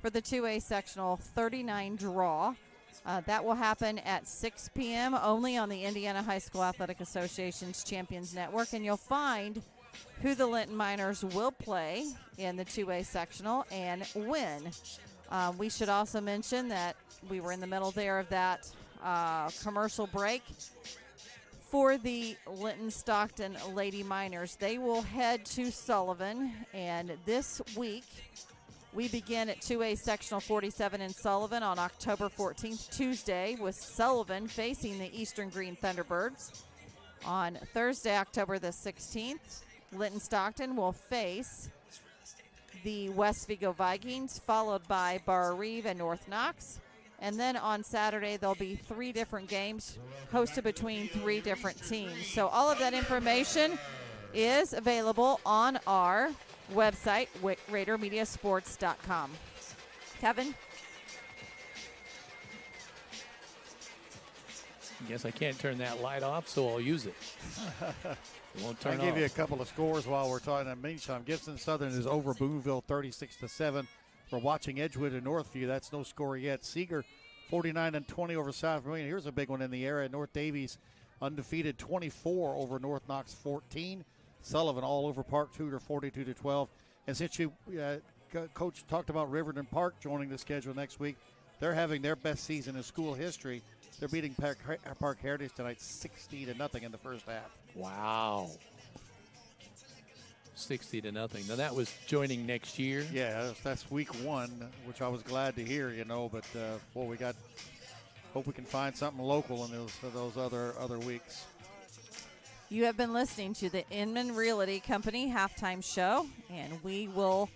E: for the 2A Sectional 39 draw. That will happen at 6 p.m. only on the Indiana High School Athletic Association's Champions Network, and you'll find who the Linton Miners will play in the 2A sectional and when. We should also mention that we were in the middle there of that commercial break. For the Linton-Stockton Lady Miners, they will head to Sullivan, and this week we begin at 2A Sectional 47 in Sullivan on October 14th, Tuesday, with Sullivan facing the Eastern-Greene Thunderbirds. On Thursday, October the 16th, Linton-Stockton will face the West Vigo Vikings, followed by Bar Reeve and North Knox. And then on Saturday, there'll be 3 different games hosted between 3 different teams. So all of that information is available on our website, RaiderMediaSports.com. Kevin?
D: I guess I can't turn that light off, so I'll use it. It won't turn
F: I'll give you a
D: off.
F: couple of scores while we're talking. In the meantime, Gibson Southern is over Boonville 36-7. We're watching Edgewood and Northview. That's no score yet. Seeger 49-20 over South Vermilion. Here's a big one in the area. North Davies undefeated 24 over North Knox 14. Sullivan all over Park Tudor 42-12. And since you, Coach, talked about Riverton Park joining the schedule next week, they're having their best season in school history. They're beating Park Heritage tonight 60-0 in the first half. Wow.
D: 60-0. Now that was joining next year.
F: Yeah, that's week 1, which I was glad to hear, but boy, hope we can find something local in those other weeks.
E: You have been listening to the Inman Realty Company halftime show, and we will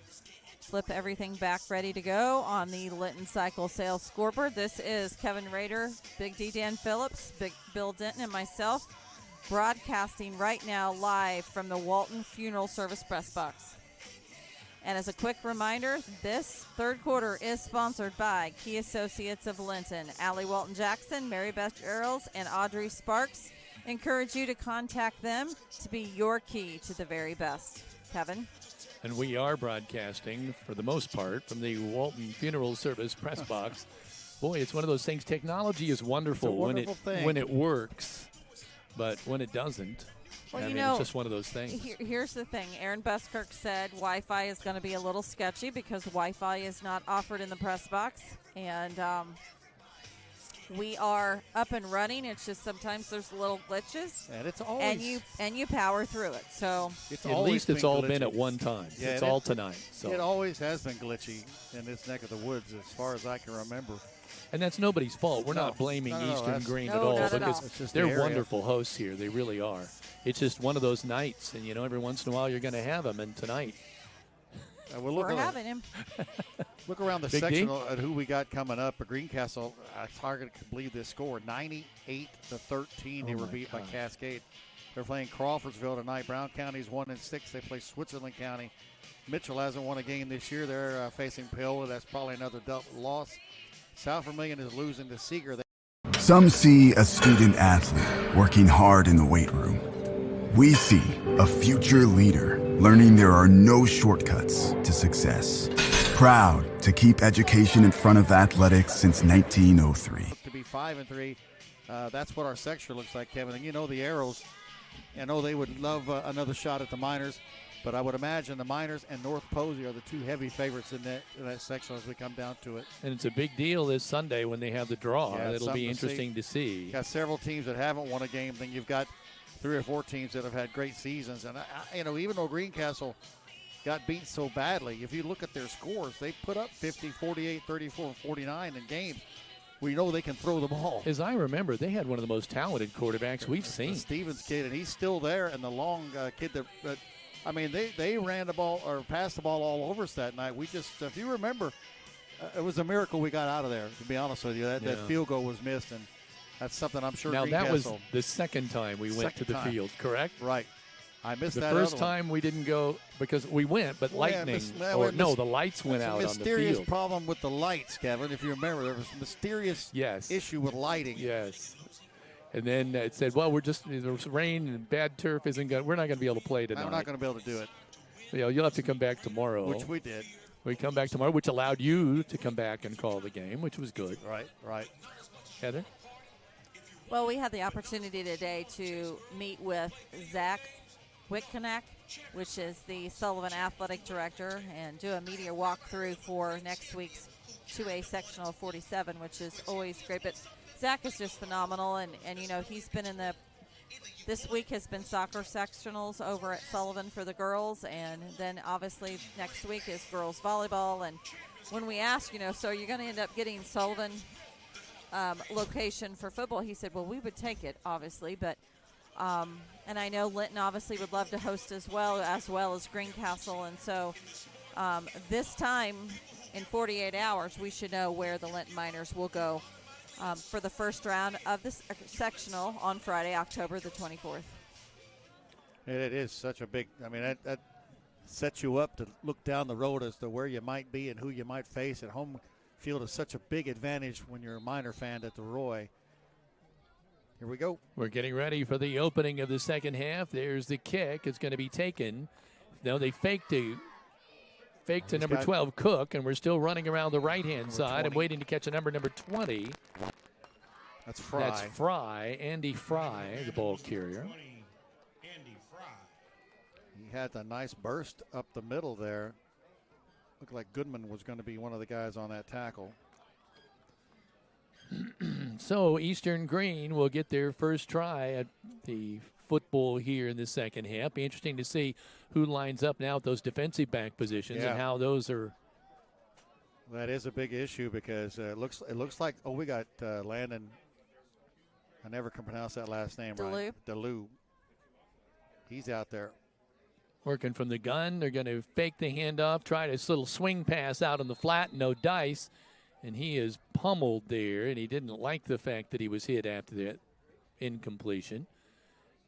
E: flip everything back ready to go on the Linton Cycle Sales scoreboard. This is Kevin Rader, Big D Dan Phillips, Big Bill Denton, and myself broadcasting right now live from the Walton Funeral Service Press Box. And as a quick reminder, this third quarter is sponsored by Key Associates of Linton. Allie Walton Jackson, Mary Beth Earls, and Audrey Sparks encourage you to contact them to be your key to the very best. Kevin?
D: And we are broadcasting, for the most part, from the Walton Funeral Service Press Box. Boy, it's one of those things. Technology is wonderful,
F: It's a wonderful thing.
D: when it works, but when it doesn't,
E: Well,
D: it's just one of those things.
E: Here's the thing. Aaron Buskirk said Wi-Fi is going to be a little sketchy because Wi-Fi is not offered in the press box. And we are up and running. It's just sometimes there's little glitches.
F: And it's always...
E: And you power through it. So
D: at least it's all been at one time.
F: Yeah,
D: it's all tonight. So
F: it always has been glitchy in this neck of the woods as far as I can remember.
D: And that's nobody's fault. We're not blaming Eastern-Greene at all because they're wonderful hosts here. They really are. It's just one of those nights, and every once in a while you're going to have them. And tonight,
E: we're having him.
F: Look around the
D: Big
F: section
D: D?
F: at who we got coming up. Greencastle, it's hard to believe this score, 98-13. They were beat by Cascade. They're playing Crawfordsville tonight. Brown County's 1-6. They play Switzerland County. Mitchell hasn't won a game this year. They're facing Paola. That's probably another loss. South Vermilion is losing to Seeger.
G: Some see a student athlete working hard in the weight room. We see a future leader learning there are no shortcuts to success. Proud to keep education in front of athletics since 1903.
F: To be 5-3, that's what our section looks like, Kevin. And the Arrows, I know they would love another shot at the Miners, but I would imagine the Miners and North Posey are the two heavy favorites in that section as we come down to it.
D: and it's a big deal this Sunday when they have the draw.
F: Yeah, it's
D: It'll be
F: something
D: interesting to see.
F: You've got several teams that haven't won a game. Then you've got 3 or 4 teams that have had great seasons. And, even though Greencastle got beat so badly, if you look at their scores, they put up 50, 48, 34, 49 in games. We know they can throw the ball.
D: As I remember, they had one of the most talented quarterbacks we've seen.
F: The Stevens kid, and he's still there. And the long kid that they ran the ball or passed the ball all over us that night. We just, if you remember, it was a miracle we got out of there, to be honest with you. That field goal was missed, and that's something I'm sure
D: Now, that was
F: Greencastle-
D: the second time we went to the field, correct?
F: Right. I missed
D: the
F: that
D: first
F: other one.
D: time we didn't go because we went, but lightning, the lights went out on the
F: mysterious
D: field.
F: problem with the lights, Kevin. If you remember, there was a mysterious issue with lighting.
D: Yes. And then it said, well, there's rain and bad turf we're not going to be able to play tonight.
F: I'm not going to be able to do it.
D: You'll have to come back tomorrow.
F: Which we did.
D: We come back tomorrow, which allowed you to come back and call the game, which was good.
F: Right.
D: Heather?
E: Well, we had the opportunity today to meet with Zach Witkonek, which is the Sullivan Athletic Director, and do a media walkthrough for next week's 2A Sectional 47, which is always great. But Zach is just phenomenal, and you know, he's been in this week has been soccer sectionals over at Sullivan for the girls, and then obviously next week is girls volleyball. And when we asked, you know, so you're going to end up getting Sullivan location for football, he said, well, we would take it, obviously, but and I know Linton obviously would love to host as well as Greencastle. And so this time in 48 hours, we should know where the Linton Miners will go for the first round of this sectional on Friday, October the 24th.
F: It is such a big, I mean, that sets you up to look down the road as to where you might be and who you might face. At home field is such a big advantage when you're a Miner fan at the Roy. Here we go.
D: We're getting ready for the opening of the second half. There's the kick. It's going to be taken. No, they faked to number 12, Cook, and we're still running around the right-hand side.
F: 20.
D: I'm waiting to catch a number 20.
F: That's Fry.
D: That's Fry, Andy Fry, the ball carrier.
F: He had a nice burst up the middle there. Looked like Goodman was going to be one of the guys on that tackle.
D: So Eastern-Greene will get their first try at the football here in the second half. Be interesting to see who lines up now at those defensive back positions and how those are.
F: That is a big issue because it looks like we got Landon. I never can pronounce that last name right. DeLue. He's out there.
D: Working from the gun. They're going to fake the handoff, try this little swing pass out on the flat, no dice. And he is pummeled there, and he didn't like the fact that he was hit after that incompletion,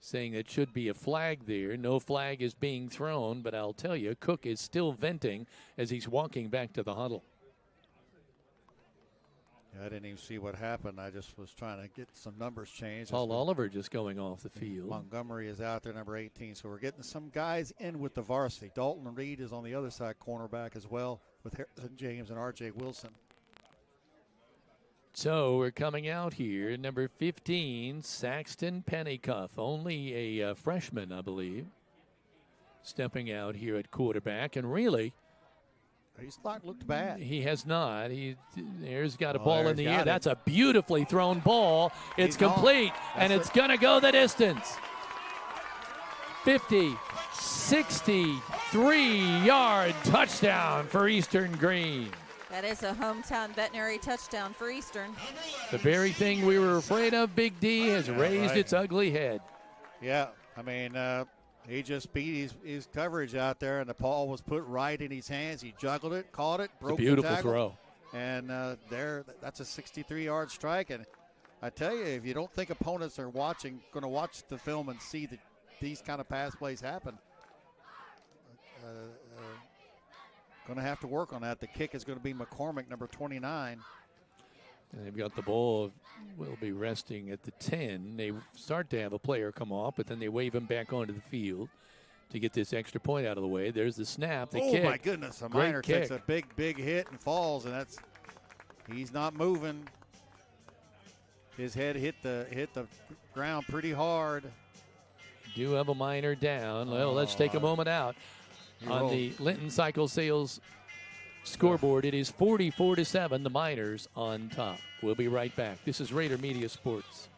D: saying that should be a flag there. No flag is being thrown, but I'll tell you, Cook is still venting as he's walking back to the huddle.
F: Yeah, I didn't even see what happened. I just was trying to get some numbers changed.
D: Paul Oliver just going off the field.
F: Montgomery is out there, number 18. So we're getting some guys in with the varsity. Dalton Reed is on the other side, cornerback as well, with Harrison James and R.J. Wilson.
D: So we're coming out here, number 15, Saxton Pennycuff, only a freshman, I believe, stepping out here at quarterback. And really,
F: he's not looked bad.
D: He has not. There's got a ball in the air. That's a beautifully thrown ball. It's complete, and it's going to go the distance. 50, 63-yard touchdown for Eastern-Greene.
E: That is a hometown veterinary touchdown for Eastern.
D: The very thing we were afraid of, Big D, has raised its ugly head.
F: Yeah, I mean, he just beat his coverage out there, and the ball was put right in his hands. He juggled it, caught it, broke the tackle.
D: Beautiful throw.
F: And that's a 63-yard strike. And I tell you, if you don't think opponents are going to watch the film and see that these kind of pass plays happen, going to have to work on that. The kick is going to be McCormick, number 29.
D: And they've got the ball, will be resting at the 10. They start to have a player come off, but then they wave him back onto the field to get this extra point out of the way. There's the snap, the kick.
F: Oh, my goodness. A Miner takes a big hit and falls, and he's not moving. His head hit the ground pretty hard.
D: Do have a Miner down. Well, let's take a moment out. On the Linton Cycle Sales scoreboard, it is 44-7, the Miners on top. We'll be right back. This is Rader Media Sports.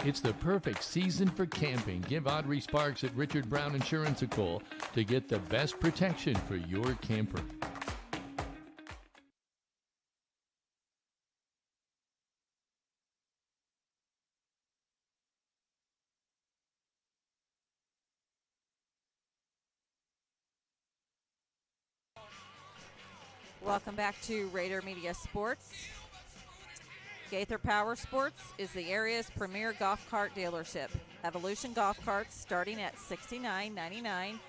U: It's the perfect season for camping. Give Audrey Sparks at Richard Brown Insurance a call to get the best protection for your camper.
E: Welcome back to Rader Media Sports. Gaither Power Sports is the area's premier golf cart dealership. Evolution golf carts starting at $69.99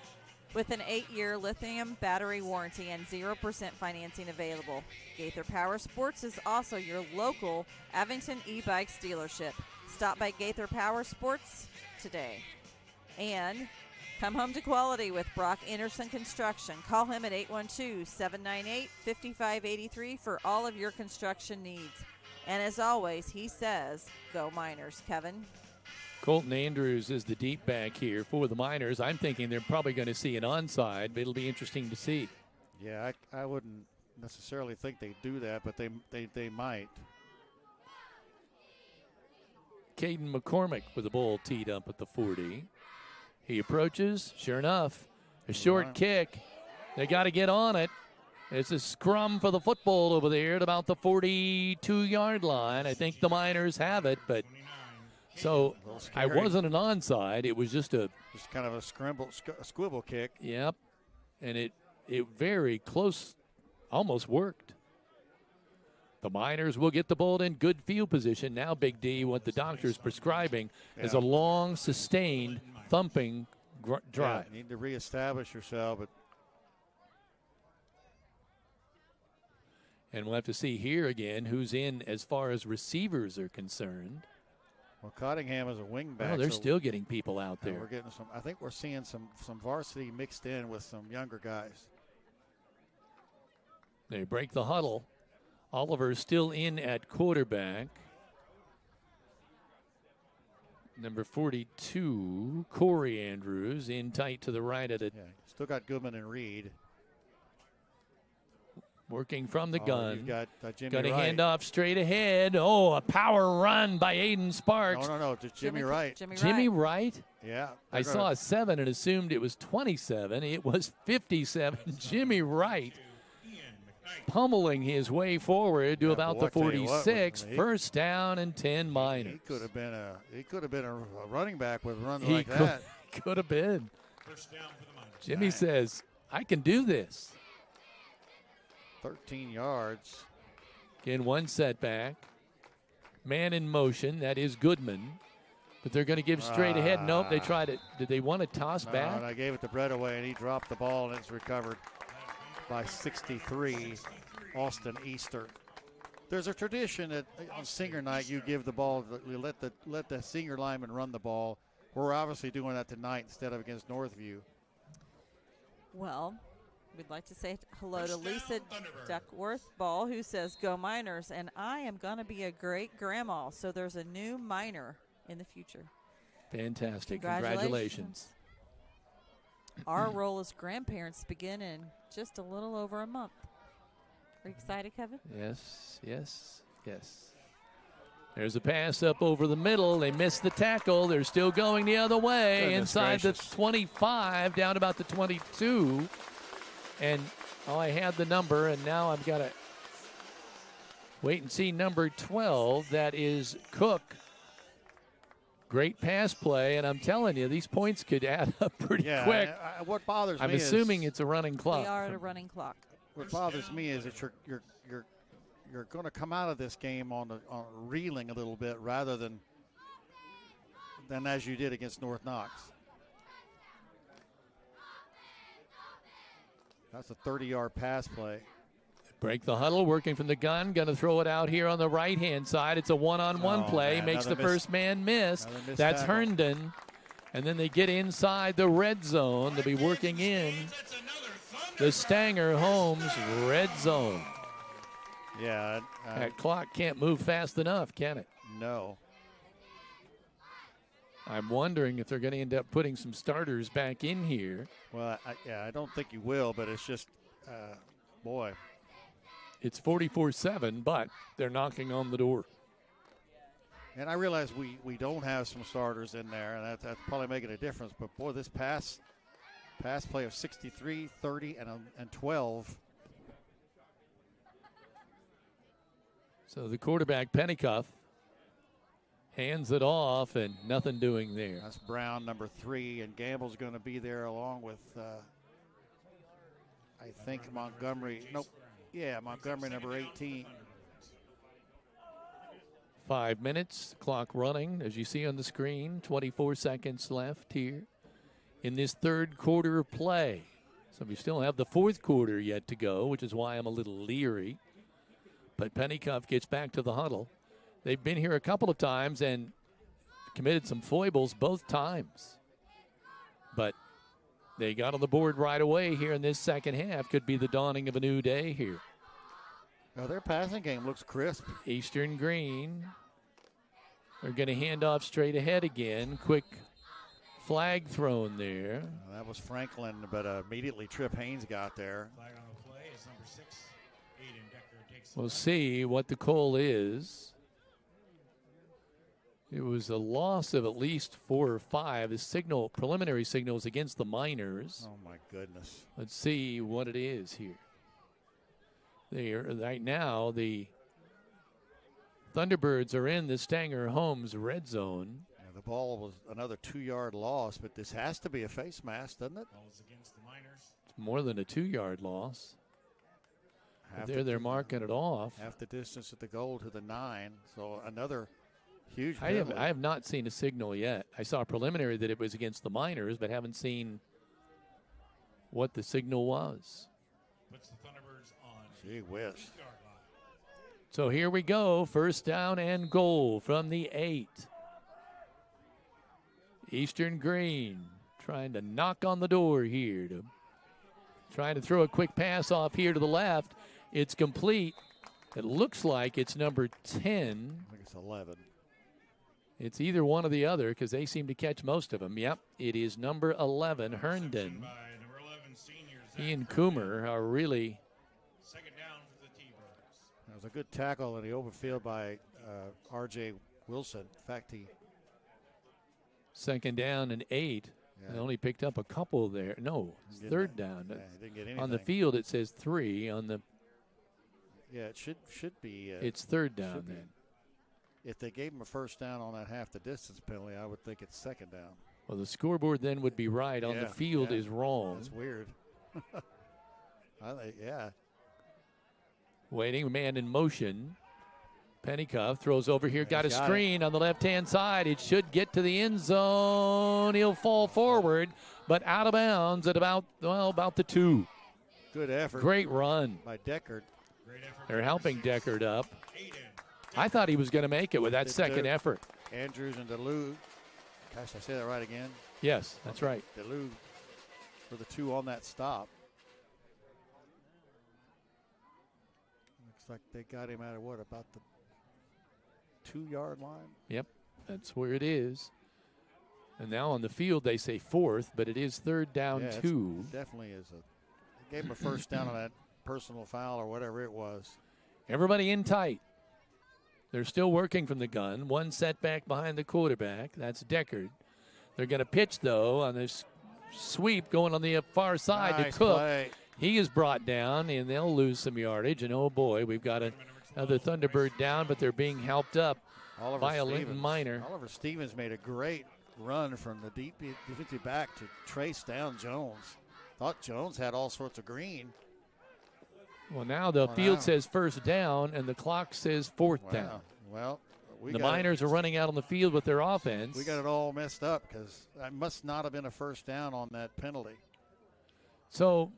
E: with an 8-year lithium battery warranty and 0% financing available. Gaither Power Sports is also your local Avington e-bikes dealership. Stop by Gaither Power Sports today. And Come home to quality with Brock Anderson Construction. Call him at 812-798-5583 for all of your construction needs. And as always, he says, go Miners. Kevin?
D: Colton Andrews is the deep back here for the Miners. I'm thinking they're probably going to see an onside, but it'll be interesting to see.
F: Yeah, I wouldn't necessarily think they do that, but they might.
D: Caden McCormick with the ball teed up at the 40. He approaches. Sure enough, a short kick. They got to get on it. It's a scrum for the football over there at about the 42-yard line. I think the Miners have it, but so I wasn't an onside. It was just kind
F: of a squibble kick.
D: Yep, and it very close, almost worked. The Miners will get the ball in good field position. Now, Big D, what the doctor's prescribing is a long, sustained, thumping drive.
F: Yeah, you need to reestablish yourself.
D: And we'll have to see here again who's in as far as receivers are concerned.
F: Well, Cottingham is a wingback.
D: Oh, they're still getting people out there.
F: We're getting some. I think we're seeing some varsity mixed in with some younger guys.
D: They break the huddle. Oliver's still in at quarterback. Number 42, Corey Andrews, in tight to the right of the.
F: Yeah, still got Goodman and Reed.
D: Working from the gun.
F: You've got Jimmy
D: Got a
F: Wright.
D: handoff straight ahead. Oh, a power run by Aiden Sparks.
F: No, just Jimmy Wright.
D: Jimmy Wright?
F: Yeah.
D: I saw a 7 and assumed it was 27. It was 57. Jimmy Wright pummeling his way forward to about the 46. First down and 10 Miners.
F: He could have been a running back with a run like that.
D: Could have been.
S: First down for the Miners.
D: Jimmy says, I can do this.
F: 13 yards.
D: Again, one setback. Man in motion. That is Goodman. But they're going to give straight ahead. Nope, they tried it. Did they want to toss back?
F: And I gave it to Breadaway, and he dropped the ball, and it's recovered by 63, Austin Easter. There's a tradition that on senior night you give the ball, you let the senior lineman run the ball. We're obviously doing that tonight instead of against Northview.
E: Well, we'd like to say hello to Lisa Duckworth Ball, who says, go Miners, and I am going to be a great grandma, so there's a new Miner in the future.
D: Fantastic. Congratulations.
E: Our role as grandparents begin in just a little over a month. Are you excited, Kevin?
D: Yes. There's a pass up over the middle. They missed the tackle. They're still going the other way. Inside the 25, down about the 22. And I had the number, and now I've got to wait and see number 12. That is Cook. Great pass play, and I'm telling you, these points could add up pretty quick.
F: What bothers me
D: I'm assuming it's a running clock.
E: We are at a running clock.
F: What bothers me is that you're going to come out of this game on reeling a little bit rather than as you did against North Knox. That's a 30-yard pass play.
D: Break the huddle, working from the gun. Going to throw it out here on the right-hand side. It's a one-on-one play. Makes the first man miss. That's Herndon. And then they get inside the red zone. They'll be working in the Stanger Holmes red zone.
F: Yeah.
D: That clock can't move fast enough, can it?
F: No.
D: I'm wondering if they're going to end up putting some starters back in here.
F: Well, I don't think you will, but it's just, boy.
D: It's 44-7, but they're knocking on the door.
F: And I realize we don't have some starters in there, and that's probably making a difference. But, boy, this pass play of 63, 30, and 12.
D: So the quarterback, Pennycuff, hands it off, and nothing doing there.
F: That's Brown, number 3, and Gamble's going to be there along with, I think, Montgomery. Nope. Yeah, Montgomery, number 18.
D: 5 minutes, clock running, as you see on the screen. 24 seconds left here in this third quarter of play. So we still have the fourth quarter yet to go, which is why I'm a little leery. But Pennycuff gets back to the huddle. They've been here a couple of times and committed some foibles both times. But They got on the board right away here in this second half. Could be the dawning of a new day here.
F: Now their passing game looks crisp.
D: Eastern-Greene are going to hand off straight ahead again. Quick flag thrown there.
F: Well, that was Franklin, but immediately Trip Haynes got there.
S: Flag on the play is number 6. Aiden Decker takes
D: We'll see what the call is. It was a loss of at least 4 or 5. The preliminary signal is against the Miners.
F: Oh, my goodness.
D: Let's see what it is here. Right now, the Thunderbirds are in the Stanger Homes red zone.
F: Yeah, the ball was another 2-yard loss, but this has to be a face mask, doesn't it?
S: Ball is against the Miners.
D: It's more than a 2-yard loss. They're marking it off.
F: Half the distance at the goal to the 9, so another huge
D: I have not seen a signal yet. I saw a preliminary that it was against the Miners, but haven't seen what the signal was.
S: Puts the Thunderbirds on.
F: Gee whiz.
D: So here we go. First down and goal from the 8. Eastern-Greene trying to knock on the door here. Trying to throw a quick pass off here to the left. It's complete. It looks like it's number 10.
F: I think it's 11.
D: It's either one or the other because they seem to catch most of them. Yep, it is number 11, Herndon. He and Coomer are really.
S: Second down for the T-Birds.
F: That was a good tackle in the open field by R.J. Wilson. In fact, he.
D: Second down and 8.
F: Yeah.
D: They only picked up a couple there. No, it's third down.
F: Yeah, he didn't get anything.
D: On the field, it says 3. On the.
F: Yeah, it should be.
D: It's third down then.
F: If they gave him a first down on that half the distance penalty, I would think it's second down.
D: Well, the scoreboard then would be right. On the field is wrong.
F: That's weird. Yeah.
D: Waiting, man in motion. Pennycuff throws over here, got a screen on the left-hand side. It should get to the end zone. He'll fall forward, but out of bounds at about the 2.
F: Good effort.
D: Great run
F: by Deckard.
D: They're helping Deckard up. I thought he was going to make it with that second effort.
F: Andrews and DeLue. Gosh, I say that right again?
D: Yes, that's right.
F: DeLue for the 2 on that stop. Looks like they got him out of about the 2-yard line?
D: Yep, that's where it is. And now on the field they say 4th, but it is third down 2.
F: It definitely is. They gave him a first down on that personal foul or whatever it was.
D: Everybody in tight. They're still working from the gun. One setback behind the quarterback. That's Deckard. They're going to pitch, though, on this sweep going on the far side to Cook.
F: Play.
D: He is brought down, and they'll lose some yardage. And, oh, boy, we've got another Thunderbird down, but they're being helped up by a Linton Miner.
F: Oliver Stevens made a great run from the deep defensive back to trace down Jones. Thought Jones had all sorts of green.
D: Well, now the field says first down, and the clock says fourth down.
F: Well,
D: the Miners are running out on the field with their offense.
F: We got it all messed up because that must not have been a first down on that penalty.
D: So,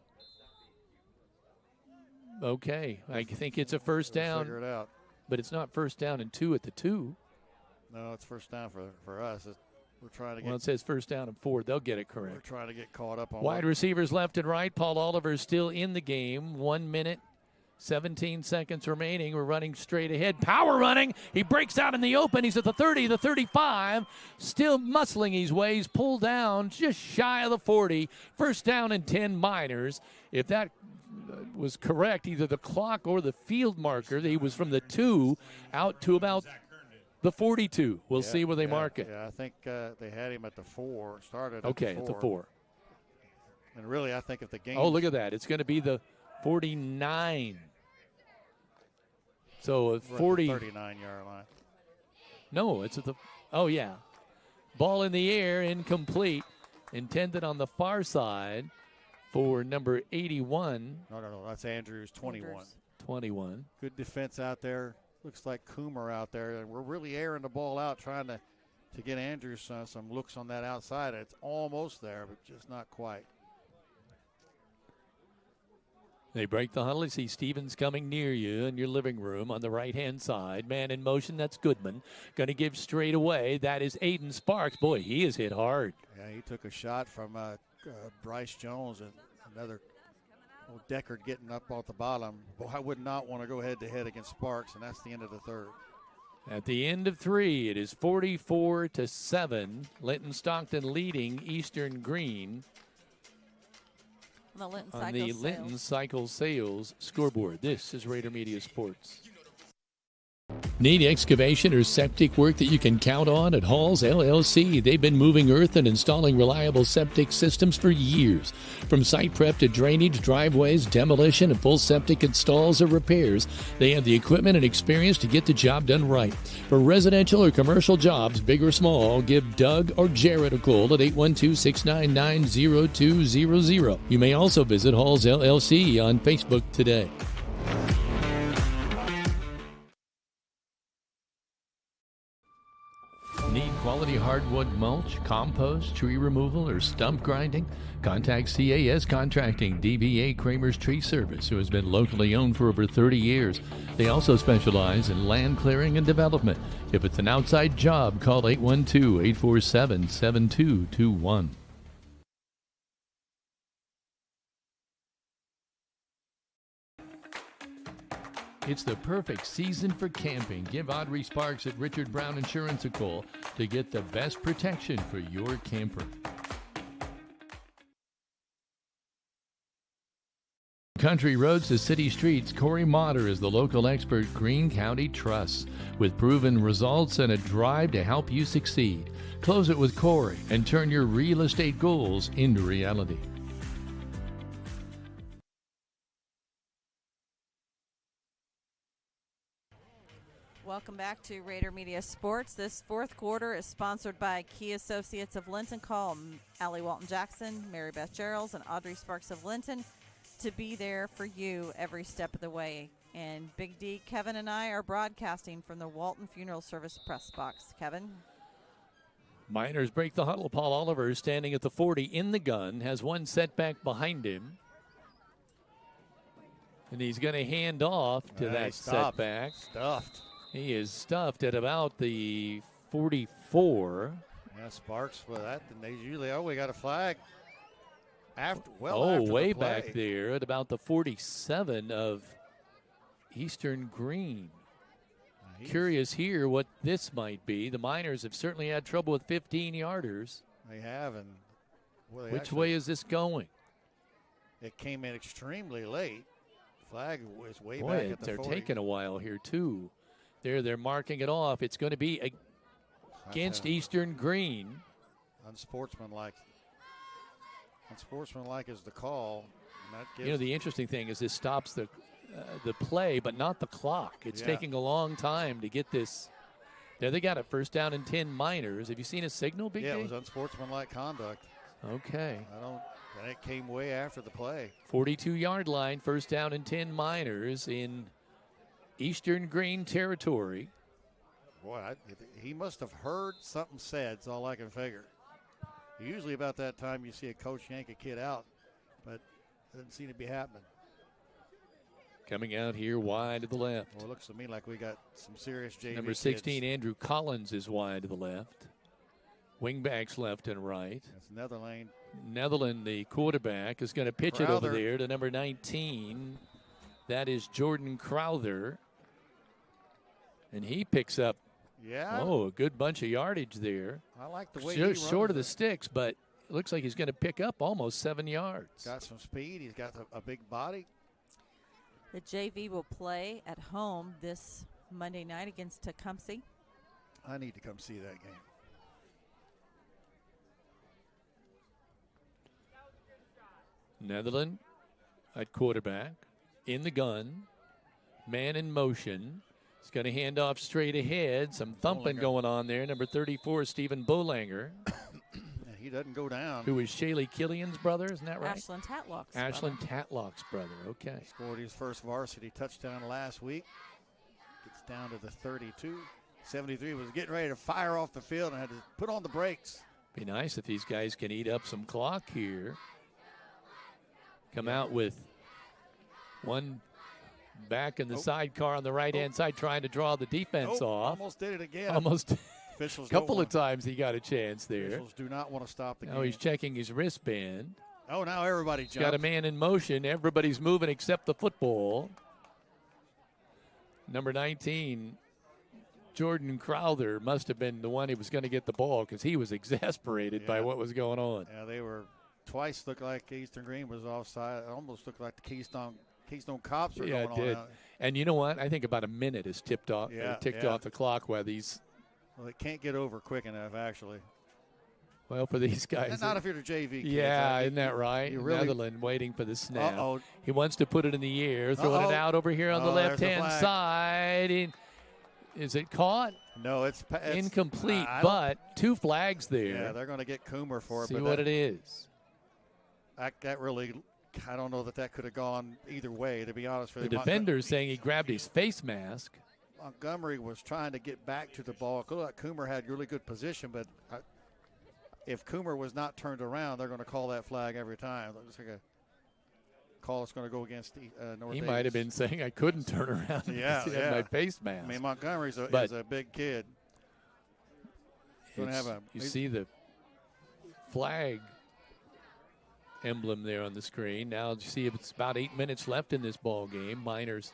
D: okay, I think it's a first down.
F: Figure it out.
D: But it's not first down and 2 at the 2.
F: No, it's first down for us. We're trying to get.
D: Well, it says first down and 4. They'll get it correct.
F: We're trying to get caught up on
D: wide receivers left and right. Paul Oliver is still in the game. 1 minute, 17 seconds remaining. We're running straight ahead. Power running. He breaks out in the open. He's at the 30, the 35. Still muscling his way. He's pulled down just shy of the 40. First down and 10 Miners. If that was correct, either the clock or the field marker, he was from the 2 out to about the 42. We'll see where they mark it.
F: Yeah, I think they had him at the 4. Started
D: at the 4.
F: And really, I think if the game.
D: Oh, look at that. It's going to be the 49. So a 40.
F: 39-yard line.
D: No, it's at the. Oh, yeah. Ball in the air, incomplete. Intended on the far side for number 81.
F: No, that's Andrews, 21.
D: 21.
F: Good defense out there. Looks like Coomer out there. And we're really airing the ball out, trying to get Andrews some looks on that outside. It's almost there, but just not quite.
D: They break the huddle. You see Stevens coming near you in your living room on the right-hand side. Man in motion, that's Goodman. Going to give straight away. That is Aiden Sparks. Boy, he is hit hard.
F: Yeah, he took a shot from Bryce Jones and another Deckard getting up off the bottom. Boy, I would not want to go head-to-head against Sparks, and that's the end of the third.
D: At the end of 3, it is 44-7. Linton-Stockton leading Eastern-Green on the Linton Cycle Sales scoreboard. This is Raider Media Sports. Need excavation or septic work that you can count on at Halls LLC? They've been moving earth and installing reliable septic systems for years. From site prep to drainage, driveways, demolition, and full septic installs or repairs, they have the equipment and experience to get the job done right. For residential or commercial jobs, big or small, give Doug or Jared a call at 812-699-0200. You may also visit Halls LLC on Facebook today. Need quality hardwood mulch, compost, tree removal, or stump grinding? Contact CAS Contracting, DBA Kramer's Tree Service, who has been locally owned for over 30 years. They also specialize in land clearing and development. If it's an outside job, call 812-847-7221. It's the perfect season for camping. Give Audrey Sparks at Richard Brown Insurance a call to get the best protection for your camper. Country roads to city streets, Corey Motter is the local expert Greene County trusts, with proven results and a drive to help you succeed. Close it with Corey and turn your real estate goals into reality.
E: Welcome back to Raider Media Sports. This fourth quarter is sponsored by Key Associates of Linton. Call Allie Walton-Jackson, Mary Beth Geralds, and Audrey Sparks of Linton to be there for you every step of the way. And Big D, Kevin, and I are broadcasting from the Walton Funeral Service press box. Kevin?
D: Miners break the huddle. Paul Oliver, standing at the 40 in the gun, has one setback behind him. And he's going to hand off to that setback.
F: Stuffed.
D: He is stuffed at about the 44.
F: Yeah, Sparks with that. And they usually, we got a flag. After
D: way
F: the play.
D: Back there at about the 47 of Eastern-Greene. Curious here what this might be. The Miners have certainly had trouble with 15-yarders.
F: They have. And
D: which way is this going?
F: It came in extremely late. Flag was way
D: Boy,
F: back at the
D: they're
F: 40.
D: taking a while here, too. They're marking it off. It's going to be against Eastern-Greene.
F: Unsportsmanlike. Unsportsmanlike is the call. And that gives
D: the interesting thing is this stops the play, but not the clock. It's taking a long time to get this. There they got it. First down and 10 Miners. Have you seen a signal, Big D?
F: Yeah, it was unsportsmanlike conduct.
D: Okay.
F: And it came way after the play.
D: 42-yard line, first down and 10 Miners in Eastern-Greene territory.
F: Boy, he must have heard something said, is all I can figure. Usually about that time you see a coach yank a kid out, but it doesn't seem to be happening.
D: Coming out here wide to the left.
F: Well, it looks to me like we got some serious JV
D: Number 16,
F: kids.
D: Andrew Collins, is wide to the left. Wingbacks left and right.
F: That's Netherland.
D: Netherland, the quarterback, is going to pitch it over there to number 19. That is Jordan Crowther. And he picks up, a good bunch of yardage there.
F: I like the way he runs
D: short of the sticks, but it looks like he's going to pick up almost 7 yards.
F: Got some speed. He's got a big body.
E: The JV will play at home this Monday night against Tecumseh.
F: I need to come see that game.
D: Netherland at quarterback, in the gun, man in motion. He's going to hand off straight ahead. Some thumping going on there. Number 34, Stephen Bolanger.
F: He doesn't go down.
D: Who is Shaylee Killian's brother, isn't that right?
E: Ashlyn Tatlock's
D: Ashlyn Tatlock's brother, okay.
F: Scored his first varsity touchdown last week. Gets down to the 32. 73 was getting ready to fire off the field and had to put on the brakes.
D: Be nice if these guys can eat up some clock here. Come out with one back in the sidecar on the right-hand side trying to draw the defense off.
F: Almost did it again.
D: Almost.
F: Officials
D: Couple of times he got a chance there.
F: Officials do not want to stop the game.
D: Now he's checking his wristband.
F: Oh, now everybody
D: He's got a
F: jumps.
D: man in motion. Everybody's moving except the football. Number 19, Jordan Crowther, must have been the one who was going to get the ball because he was exasperated by what was going on.
F: Yeah, they were twice looked like Eastern-Greene was offside. It almost looked like the Keystone Cops were
D: Yeah,
F: going
D: it did.
F: on.
D: And you know what? I think about a minute is ticked off the clock while these.
F: Well, it can't get over quick enough, actually.
D: Well, for these guys.
F: And not if you're the JV kids.
D: Yeah, isn't that right?
F: You really,
D: Netherland waiting for the snap.
F: Uh-oh.
D: He wants to put it in the air, throwing it out over here on the left-hand side. Is it caught?
F: No, it's
D: incomplete, but 2 flags there.
F: Yeah, they're going to get Coomer for it.
D: See what it is.
F: That really, I don't know that could have gone either way, to be honest with you.
D: The defender is saying he grabbed his face mask.
F: Montgomery was trying to get back to the ball. Coomer had really good position, but if Coomer was not turned around, they're going to call that flag every time. Looks like a call that's going to go against North.
D: He might have been saying I couldn't turn around.
F: Yeah,
D: because he had my face mask.
F: I mean, Montgomery's is a big kid.
D: You see the flag emblem there on the screen. Now you see it's about 8 minutes left in this ball game. Miners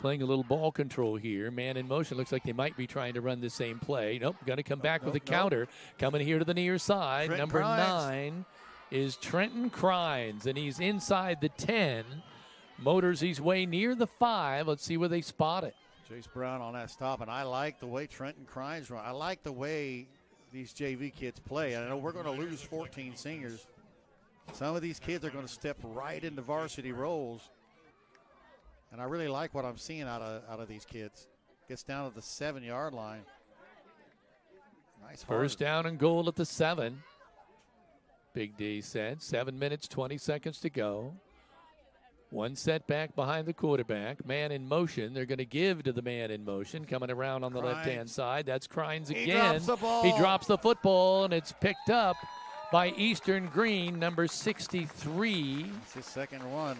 D: playing a little ball control here. Man in motion. Looks like they might be trying to run the same play. Nope, going to come back with a counter. Coming here to the near side.
F: Trenton
D: Number
F: Crines.
D: 9 is Trenton Crines, and he's inside the 10. Motors his way near the 5. Let's see where they spot it.
F: Chase Brown on that stop, and I like the way Trenton Crines run. I like the way these JV kids play. And I know we're going to lose 14 seniors. Some of these kids are going to step right into varsity roles. And I really like what I'm seeing out of these kids. Gets down to the 7-yard line. Nice
D: First down and goal at the 7. Big D said 7 minutes, 20 seconds to go. One setback behind the quarterback. Man in motion. They're going to give to the man in motion. Coming around on the left-hand side. That's Crines again.
F: He drops the ball.
D: He drops the football, and it's picked up by Eastern-Greene, number 63.
F: It's his second one.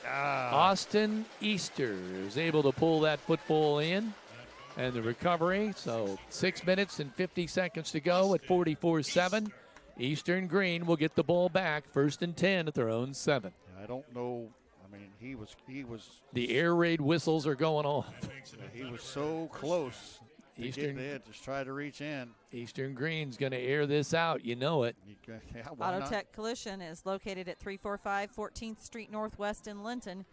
D: Austin Easter is able to pull that football in. And the recovery. So 6 minutes and 50 seconds to go at 44-7. Eastern-Greene will get the ball back. 1st and 10 at their own 7.
F: I don't know. I mean, he was.
D: The air raid whistles are going off.
F: He was so close. Get there, just try to reach in.
D: Eastern-Greene's going to air this out. You know it.
E: Auto Tech Collision is located at 345 14th Street Northwest in Linton.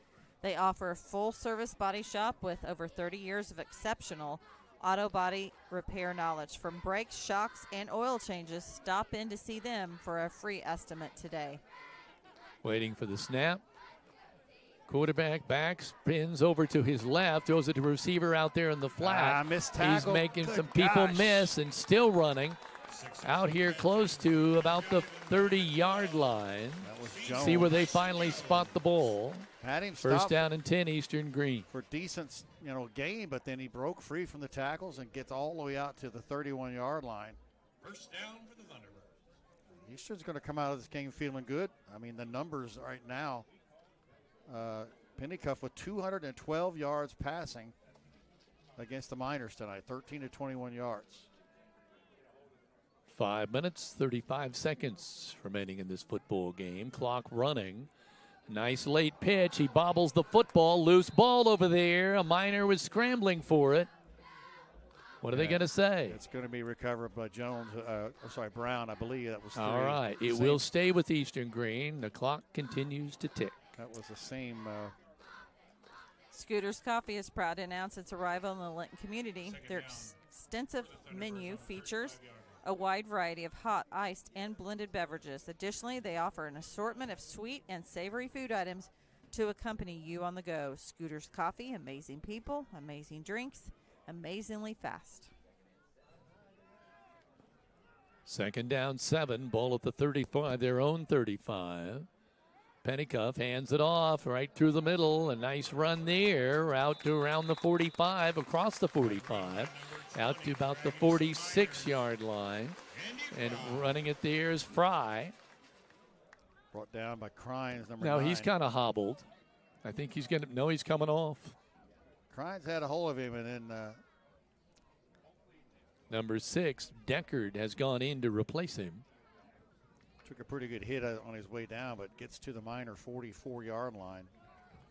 E: They offer a full-service body shop with over 30 years of exceptional auto body repair knowledge. From brakes, shocks, and oil changes, stop in to see them for a free estimate today.
D: Waiting for the snap. Quarterback back, spins over to his left, throws it to a receiver out there in the flat.
F: Missed
D: He's
F: tackle.
D: making
F: Good
D: some people
F: gosh.
D: miss and still running. Out here close to about the 30-yard line.
F: That was Jones.
D: See where they finally spot the ball.
F: Had him
D: First
F: stopped
D: down and 10, Eastern-Greene.
F: for decent, gain, but then he broke free from the tackles and gets all the way out to the 31-yard line.
S: First down for the Thunderbirds.
F: Eastern's going to come out of this game feeling good. I mean, the numbers right now. Pennycuff with 212 yards passing against the Miners tonight, 13 to 21 yards.
D: 5 minutes, 35 seconds remaining in this football game. Clock running. Nice late pitch. He bobbles the football. Loose ball over there. A Miner was scrambling for it. What are they going to say?
F: It's going to be recovered by Jones. Brown, I believe. That was 3.
D: All right. It will stay with Eastern-Greene. The clock continues to tick.
F: That was the same.
E: Scooter's Coffee is proud to announce its arrival in the Linton community. Their extensive menu features a wide variety of hot, iced, and blended beverages. Additionally, they offer an assortment of sweet and savory food items to accompany you on the go. Scooter's Coffee, amazing people, amazing drinks, amazingly fast.
D: Second down, 7. Ball at the 35, their own 35. Pennycuff hands it off right through the middle. A nice run there, out to around the 45, across the 45, out to about the 46-yard line. And running it there is Fry.
F: Brought down by Crines, number
D: now
F: 9.
D: He's kind of hobbled. I think he's going to, no, he's coming off.
F: Crines had a hold of him, and then
D: Number 6, Deckard, has gone in to replace him.
F: Took a pretty good hit on his way down, but gets to the minor 44-yard line.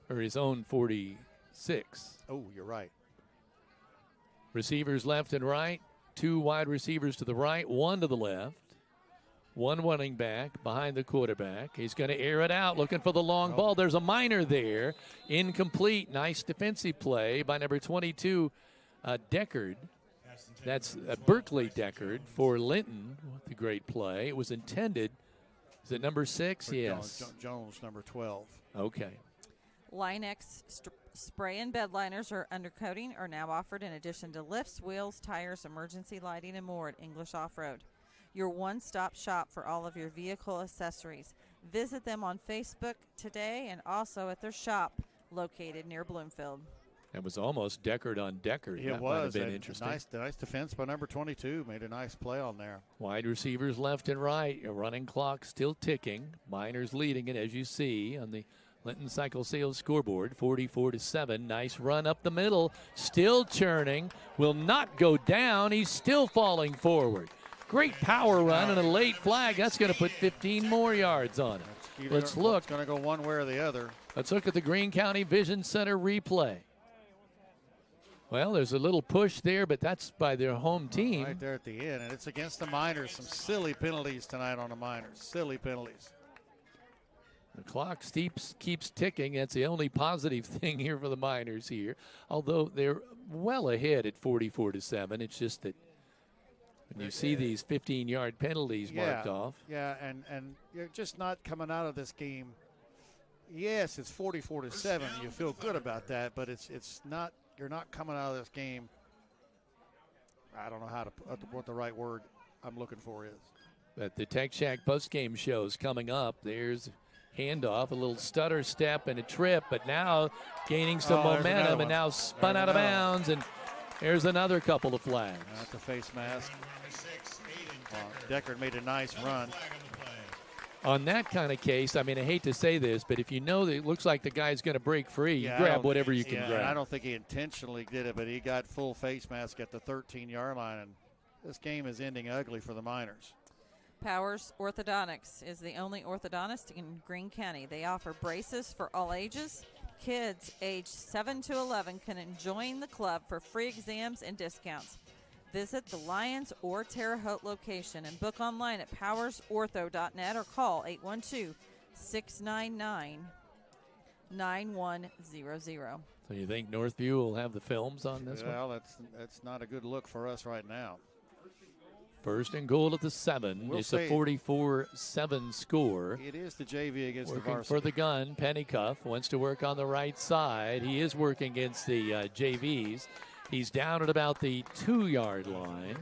D: Or his own 46.
F: Oh, you're right.
D: Receivers left and right. 2 wide receivers to the right, 1 to the left. 1 running back behind the quarterback. He's going to air it out, looking for the long ball. There's a minor there. Incomplete. Nice defensive play by number 22, Deckard. That's Berkeley Deckard for Linton with the great play. It was intended. Is it number 6? Yes.
F: Jones, number 12.
D: Okay.
E: Line-X spray and bed liners or undercoating are now offered in addition to lifts, wheels, tires, emergency lighting, and more at English Off-Road. Your one-stop shop for all of your vehicle accessories. Visit them on Facebook today and also at their shop located near Bloomfield.
D: It was almost Deckard on Deckard.
F: It
D: that
F: was.
D: Might have been
F: And
D: interesting.
F: Nice defense by number 22. Made a nice play on there.
D: Wide receivers left and right. A running clock still ticking. Miners leading it, as you see, on the Linton Cycle Sales scoreboard, 44-7. Nice run up the middle. Still churning. Will not go down. He's still falling forward. Great power run and a late flag. That's going to put 15 more yards on it. Let's look.
F: It's going to go one way or the other.
D: Let's look at the Greene County Vision Center replay. Well, there's a little push there, but that's by their home team.
F: Right there at the end, and it's against the Miners. Some silly penalties tonight on the Miners. Silly penalties.
D: The clock keeps ticking. That's the only positive thing here for the Miners here. Although they're well ahead at 44-7. It's just that when you see these 15-yard penalties marked off.
F: Yeah, and you're just not coming out of this game. Yes, it's 44-7. You feel good about that, but it's not. You're not coming out of this game. I don't know what the right word I'm looking for is.
D: But the Tech Shack postgame show is coming up. There's handoff, a little stutter step and a trip, but now gaining some momentum and now spun out of bounds, and there's another couple of flags.
F: That's a face mask. Deckard made a nice run.
D: On that kind of case, I mean, I hate to say this, but if you know that it looks like the guy's going to break free, you grab whatever you can grab.
F: I don't think he intentionally did it, but he got full face mask at the 13-yard line, and this game is ending ugly for the Miners.
E: Powers Orthodontics is the only orthodontist in Greene County. They offer braces for all ages. Kids aged 7 to 11 can join the club for free exams and discounts. Visit the Lyons or Terre Haute location and book online at powersortho.net or call 812-699-9100.
D: So you think Northview will have the films on this one?
F: Well, that's not a good look for us right now.
D: First and goal at the 7. It's a 44-7 score.
F: It is the JV against the
D: Working
F: varsity.
D: for the gun. Pennycuff wants to work on the right side. He is working against the JVs. He's down at about the 2-yard line.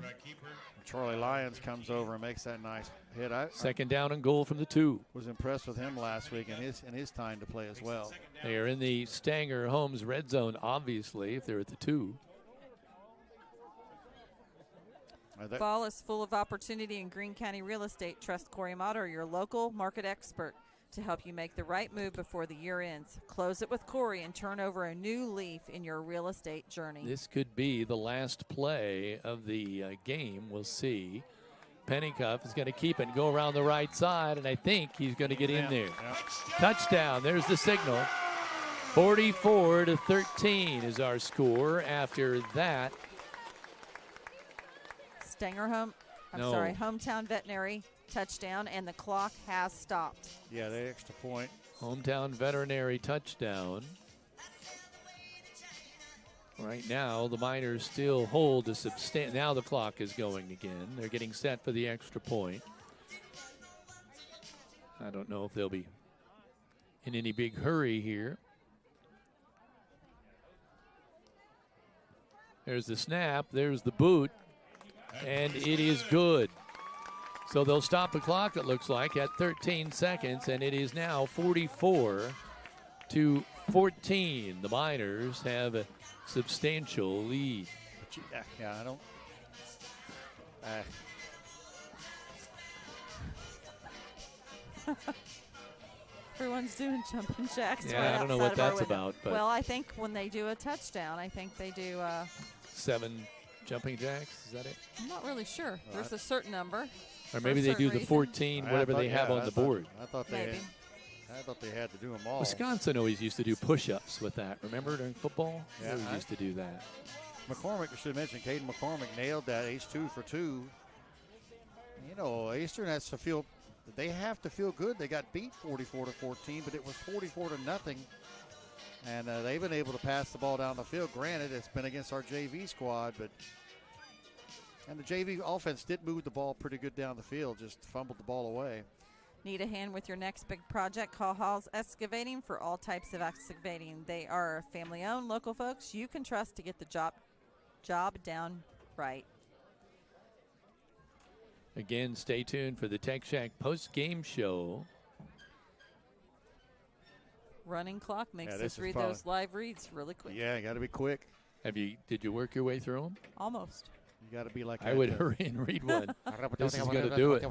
F: Charlie Lyons comes over and makes that nice hit.
D: Second down and goal from the 2.
F: Was impressed with him last week in his time to play as well.
D: They are in the Stanger Homes red zone, obviously, if they're at the 2.
E: Fall is full of opportunity in Greene County real estate. Trust Corey Motter, your local market expert, to help you make the right move before the year ends. Close it with Corey and turn over a new leaf in your real estate journey.
D: This could be the last play of the game. We'll see. Pennycuff is going to keep it and go around the right side, and I think he's going to get in there.
F: Yeah.
D: Touchdown. There's the signal. 44-13 is our score after that.
E: Hometown Veterinary touchdown, and the clock has stopped.
F: Yeah, the extra point.
D: Hometown Veterinary touchdown. Right now, the Miners still hold a substantial. Now the clock is going again. They're getting set for the extra point. I don't know if they'll be in any big hurry here. There's the snap. There's the boot. And it is good. So they'll stop the clock, it looks like, at 13 seconds, and it is now 44-14. The Miners have a substantial lead.
F: Yeah, I don't.
E: Everyone's doing jumping jacks.
D: Yeah,
E: right
D: I don't know
E: outside
D: what
E: of our
D: that's
E: window.
D: about. But
E: well, I think when they do a touchdown, I think they do.
D: 7 jumping jacks? Is that it?
E: I'm not really sure. There's a certain number.
D: Or maybe they do the 14, whatever they have on the board.
F: I thought they had to do them all.
D: Wisconsin always used to do push-ups with that. Remember during football?
F: Yeah,
D: They used to do that.
F: McCormick, I should have mentioned, Caden McCormick nailed that. He's 2 for 2. You know, Eastern has to feel, they have to feel good. They got beat 44-14, but it was 44-0. And they've been able to pass the ball down the field. Granted, it's been against our JV squad, and the JV offense did move the ball pretty good down the field, just fumbled the ball away.
E: Need a hand with your next big project? Call Hall's Excavating for all types of excavating. They are family-owned, local folks you can trust to get the job done right.
D: Again, stay tuned for the Tech Shack post-game show.
E: Running clock makes
F: Yeah,
E: us
F: this is
E: read
F: probably-
E: those live reads really quick.
F: Yeah, got to be quick.
D: Did you work your way through them?
E: Almost.
F: You got to be like
D: I would hurry and read one. This is going to do it.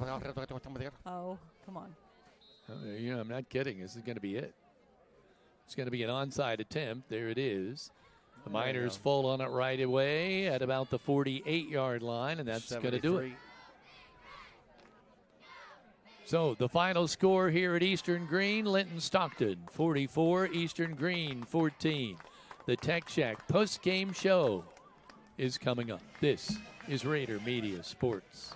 E: Oh, come on.
D: I'm not kidding. This is going to be it. It's going to be an onside attempt. There it is. The Miners fall on it right away at about the 48-yard line, and that's going to do it. So the final score here at Eastern-Greene, Linton-Stockton 44, Eastern-Greene 14. The Tech Shack post-game show is coming up. This is Raider Media Sports.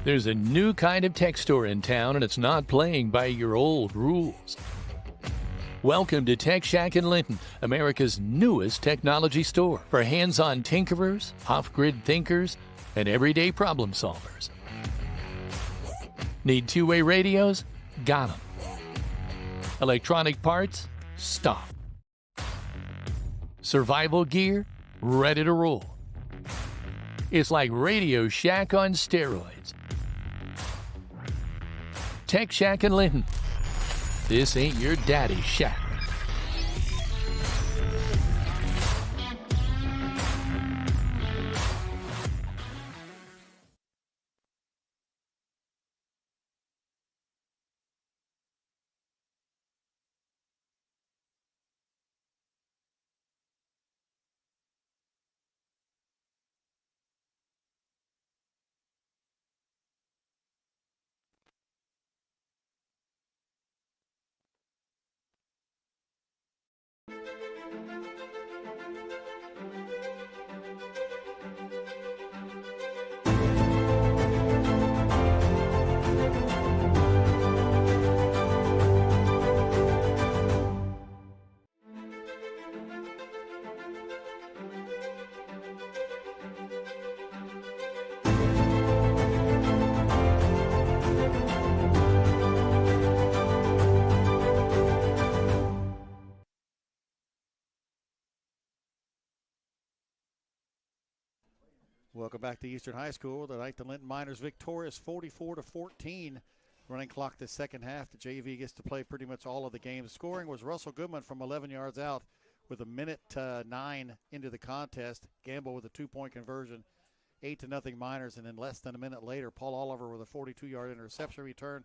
D: There's a new kind of tech store in town, and it's not playing by your old rules. Welcome to Tech Shack in Linton, America's newest technology store for hands-on tinkerers, off-grid thinkers, and everyday problem solvers. Need two-way radios? Got them. Electronic parts? Stop. Survival gear? Ready to roll. It's like Radio Shack on steroids. Tech Shack in Linton. This ain't your daddy's shack.
F: Welcome back to Eastern High School. The Linton Miners victorious 44-14. Running clock the second half. The JV gets to play pretty much all of the game. Scoring was Russell Goodman from 11 yards out with a minute 9 into the contest. Gamble with a 2-point conversion. 8-0 Miners, and then less than a minute later, Paul Oliver with a 42-yard interception return.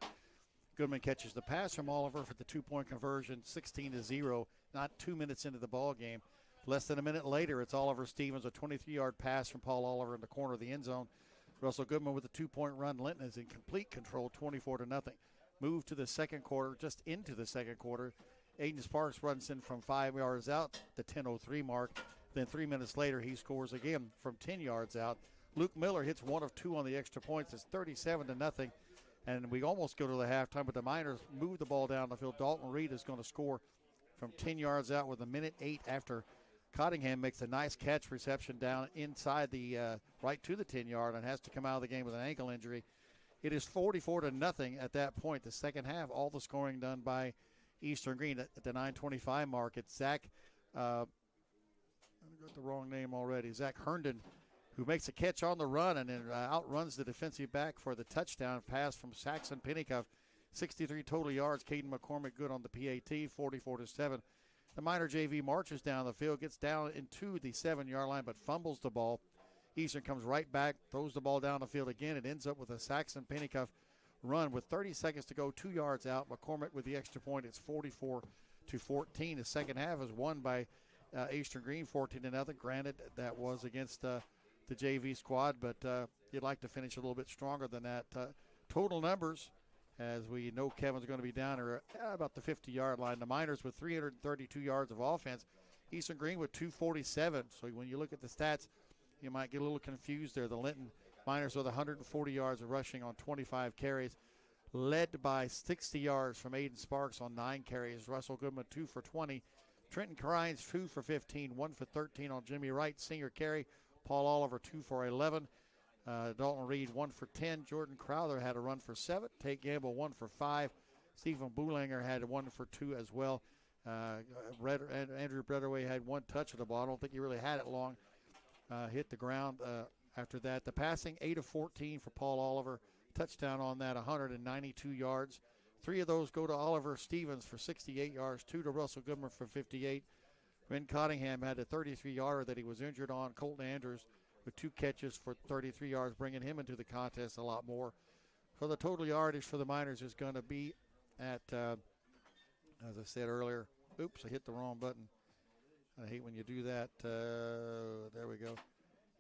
F: Goodman catches the pass from Oliver for the 2-point conversion, 16-0. Not 2 minutes into the ball game. Less than a minute later, it's Oliver Stevens, a 23-yard pass from Paul Oliver in the corner of the end zone. Russell Goodman with a 2-point run. Linton is in complete control, 24-0. Move to the second quarter, just into the second quarter. Aiden Sparks runs in from 5 yards out, the 10:03 mark. Then 3 minutes later, he scores again from 10 yards out. Luke Miller hits 1 of 2 on the extra points. It's 37-0. And we almost go to the halftime, but the Miners move the ball down the field. Dalton Reed is going to score from 10 yards out with 1:08 after Cottingham makes a nice catch reception down inside the right to the 10-yard and has to come out of the game with an ankle injury. It is 44-0 at that point. The second half, all the scoring done by Eastern-Greene at the 9:25 mark. It's Zach, I got the wrong name already, Zach Herndon, who makes a catch on the run and then outruns the defensive back for the touchdown pass from Saxon Pennycuff. 63 total yards. Caden McCormick good on the PAT, 44-7. The Miner JV marches down the field, gets down into the 7-yard line, but fumbles the ball. Eastern comes right back, throws the ball down the field again. It ends up with a Saxon Pennycuff run with 30 seconds to go, 2 yards out. McCormick with the extra point. It's 44-14. The second half is won by Eastern-Greene, 14-0. Granted, that was against the JV squad, but you'd like to finish a little bit stronger than that. Total numbers, as we know Kevin's going to be down there about the 50-yard line. The Miners with 332 yards of offense. Eastern-Greene with 247. So when you look at the stats, you might get a little confused there. The Linton Miners with 140 yards of rushing on 25 carries, led by 60 yards from Aiden Sparks on 9 carries. Russell Goodman 2 for 20. Trenton Crines 2 for 15, 1 for 13 on Jimmy Wright, senior carry. Paul Oliver 2 for 11. Dalton Reed 1 for 10. Jordan Crowther had a run for 7. Tate Gamble 1 for 5. Stephen Boulanger had 1 for 2 as well. Andrew Bredaway had 1 touch of the ball. I don't think he really had it long. Hit the ground after that. The passing, 8 of 14 for Paul Oliver. Touchdown on that, 192 yards. 3 of those go to Oliver Stevens for 68 yards, 2 to Russell Goodman for 58. Ben Cottingham had a 33-yarder that he was injured on. Colton Andrews with 2 catches for 33 yards, bringing him into the contest a lot more. So the total yardage for the Miners is going to be at, as I said earlier, oops, I hit the wrong button. I hate when you do that. There we go.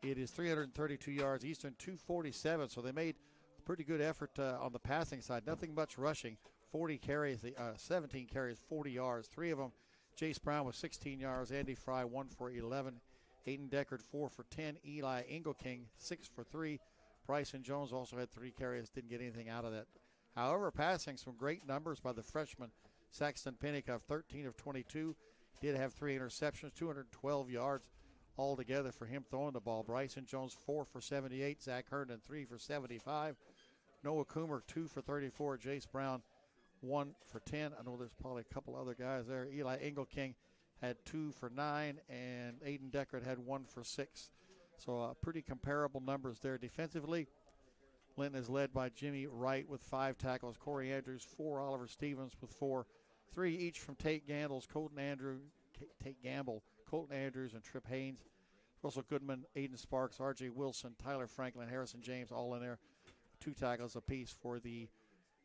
F: It is 332 yards. Eastern 247. So they made a pretty good effort on the passing side. Nothing much rushing. 40 carries, 17 carries, 40 yards. 3 of them. Jace Brown with 16 yards. Andy Fry 1 for 11. Aiden Deckard 4 for 10. Eli Engelking 6 for 3. Bryson Jones also had 3 carries. Didn't get anything out of that. However, passing some great numbers by the freshman Saxton Pennycuff, 13 of 22. Did have 3 interceptions, 212 yards altogether for him throwing the ball. Bryson Jones 4 for 78. Zach Herndon 3 for 75. Noah Coomer 2 for 34. Jace Brown 1 for 10. I know there's probably a couple other guys there. Eli Engelking had 2 for 9, and Aiden Deckard had 1 for 6. So pretty comparable numbers there. Defensively, Linton is led by Jimmy Wright with 5 tackles. Corey Andrews 4. Oliver Stevens with 4. 3 each from Tate Gamble, Colton Andrews, and Trip Haynes. Russell Goodman, Aiden Sparks, R.J. Wilson, Tyler Franklin, Harrison James, all in there. 2 tackles apiece for the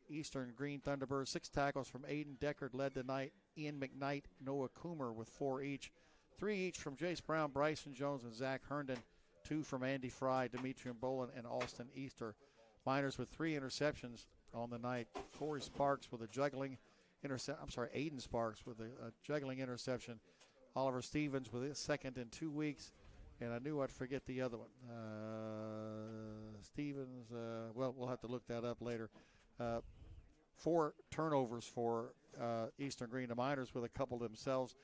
F: Eastern-Greene Thunderbirds. 6 tackles from Aiden Deckard led the night. Ian McKnight, Noah Coomer with 4 each. 3 each from Jace Brown, Bryson Jones, and Zach Herndon. 2 from Andy Fry, Demetrian Bolin, and Austin Easter. Miners with 3 interceptions on the night. Corey Sparks with a juggling Aiden Sparks with a juggling interception. Oliver Stevens with his second in 2 weeks. And I knew I'd forget the other one. Stevens, well, we'll have to look that up later. 4 turnovers for Eastern-Greene. The Miners with a couple themselves.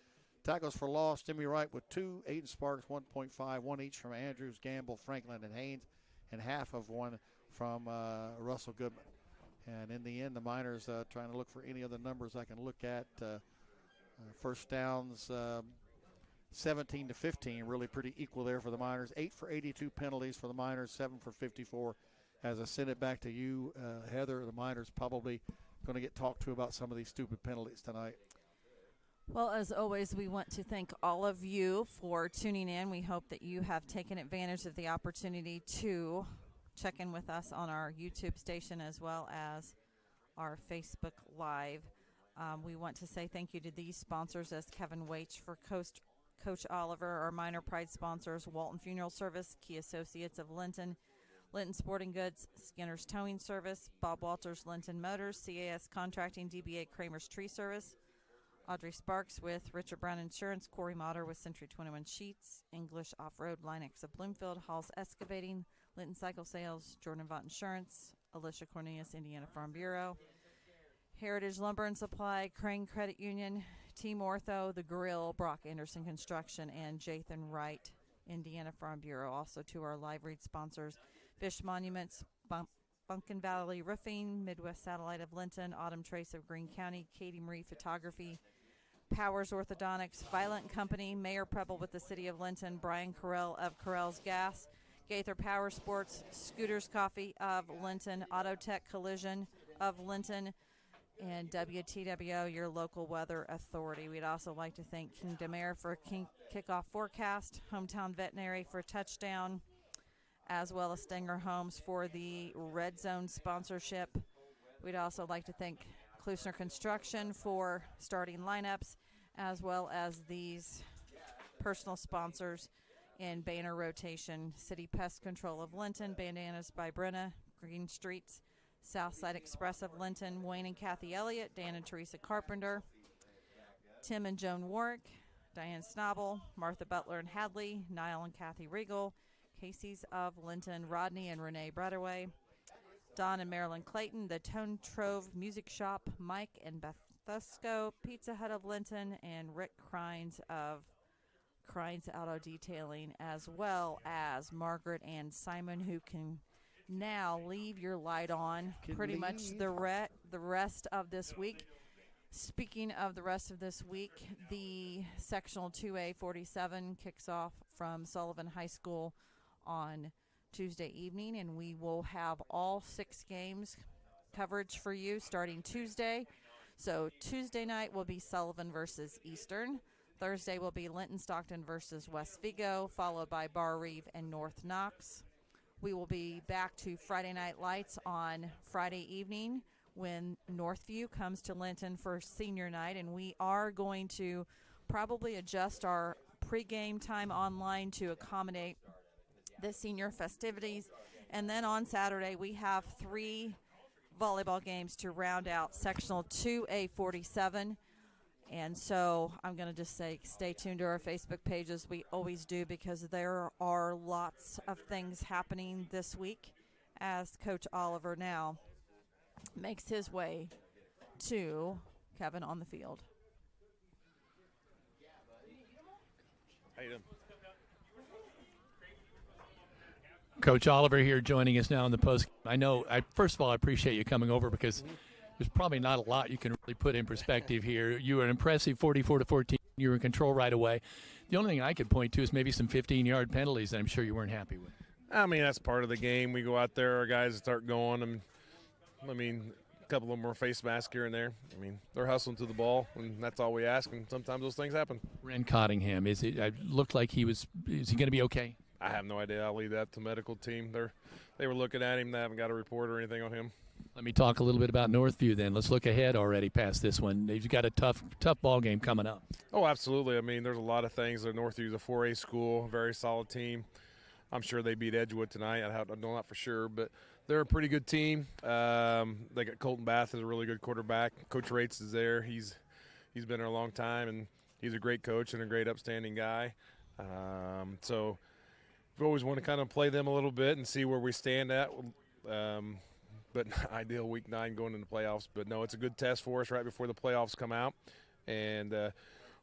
F: Tackles for loss, Jimmy Wright with 2. Aiden Sparks, 1.5. 1 each from Andrews, Gamble, Franklin, and Haynes. And half of 1 from Russell Goodman. And in the end, the Miners trying to look for any other numbers I can look at. First downs, 17-15, really pretty equal there for the Miners. 8 for 82 penalties for the Miners, 7 for 54. As I send it back to you, Heather, the Miners probably going to get talked to about some of these stupid penalties tonight.
E: Well, as always, we want to thank all of you for tuning in. We hope that you have taken advantage of the opportunity to check in with us on our YouTube station as well as our Facebook Live. We want to say thank you to these sponsors as Kevin Waich for Coach Oliver, our Minor Pride sponsors, Walton Funeral Service, Key Associates of Linton, Linton Sporting Goods, Skinner's Towing Service, Bob Walters, Linton Motors, CAS Contracting, DBA Kramer's Tree Service, Audrey Sparks with Richard Brown Insurance, Corey Motter with Century 21 Sheets, English Off-Road, Linex of Bloomfield, Halls Excavating, Linton Cycle Sales, Jordan Vaught Insurance, Alicia Cornelius, Indiana Farm Bureau, Heritage Lumber and Supply, Crane Credit Union, Team Ortho, The Grill, Brock Anderson Construction, and Jathan Wright, Indiana Farm Bureau. Also to our live read sponsors, Fish Monuments, Bunkin Valley Roofing, Midwest Satellite of Linton, Autumn Trace of Greene County, Katie Marie Photography, Powers Orthodontics, Violent Company, Mayor Preble with the City of Linton, Brian Carell of Carell's Gas, Gaither Power Sports, Scooters Coffee of Linton, Auto Tech Collision of Linton, and WTWO, your local weather authority. We'd also like to thank Kingdom Air for kickoff forecast, Hometown Veterinary for touchdown, as well as Stenger Homes for the Red Zone sponsorship. We'd also like to thank Klusner Construction for starting lineups, as well as these personal sponsors in banner rotation: City Pest Control of Linton, Bandanas by Brenna, Green Streets, Southside Express of Linton, Wayne and Kathy Elliott, Dan and Teresa Carpenter, Tim and Joan Warwick, Diane Snobble, Martha Butler and Hadley, Niall and Kathy Regal, Casey's of Linton, Rodney and Renee Bradaway, Don and Marilyn Clayton, the Tone Trove Music Shop, Mike and Beth Thusco, Pizza Hut of Linton, and Rick Crines of Crines Auto Detailing, as well as Margaret and Simon, who can now leave your light on pretty much the rest of this week. Speaking of the rest of this week, the sectional 2A 47 kicks off from Sullivan High School on Tuesday evening, and we will have all 6 games coverage for you starting Tuesday. So Tuesday night will be Sullivan versus Eastern. Thursday will be Linton-Stockton versus West Vigo, followed by Bar Reeve and North Knox. We will be back to Friday Night Lights on Friday evening when Northview comes to Linton for senior night, and we are going to probably adjust our pregame time online to accommodate the senior festivities. And then on Saturday, we have 3 volleyball games to round out sectional 2A 47. And so I'm going to just say stay tuned to our Facebook page as we always do, because there are lots of things happening this week as Coach Oliver now makes his way to Kevin on the field.
H: How you doing?
D: Coach Oliver here joining us now in the post. First of all, I appreciate you coming over, because there's probably not a lot you can really put in perspective here. You were an impressive 44-14. You were in control right away. The only thing I could point to is maybe some 15-yard penalties that I'm sure you weren't happy with.
H: I mean, that's part of the game. We go out there, our guys start going, and I mean, a couple of them are face mask here and there. I mean, they're hustling to the ball, and that's all we ask, and sometimes those things happen.
D: Ren Cottingham, it looked like is he going to be okay?
H: I have no idea. I'll leave that to the medical team. They were looking at him. They haven't got a report or anything on him.
D: Let me talk a little bit about Northview then. Let's look ahead already past this one. They've got a tough ball game coming up.
H: Oh, absolutely. I mean, there's a lot of things. Northview's a 4A school, very solid team. I'm sure they beat Edgewood tonight. I know that for sure, but they're a pretty good team. They got Colton Bath as a really good quarterback. Coach Rates is there. He's been there a long time, and he's a great coach and a great upstanding guy. So we always want to kind of play them a little bit and see where we stand at. But ideal week 9 going into the playoffs. But no, it's a good test for us right before the playoffs come out. And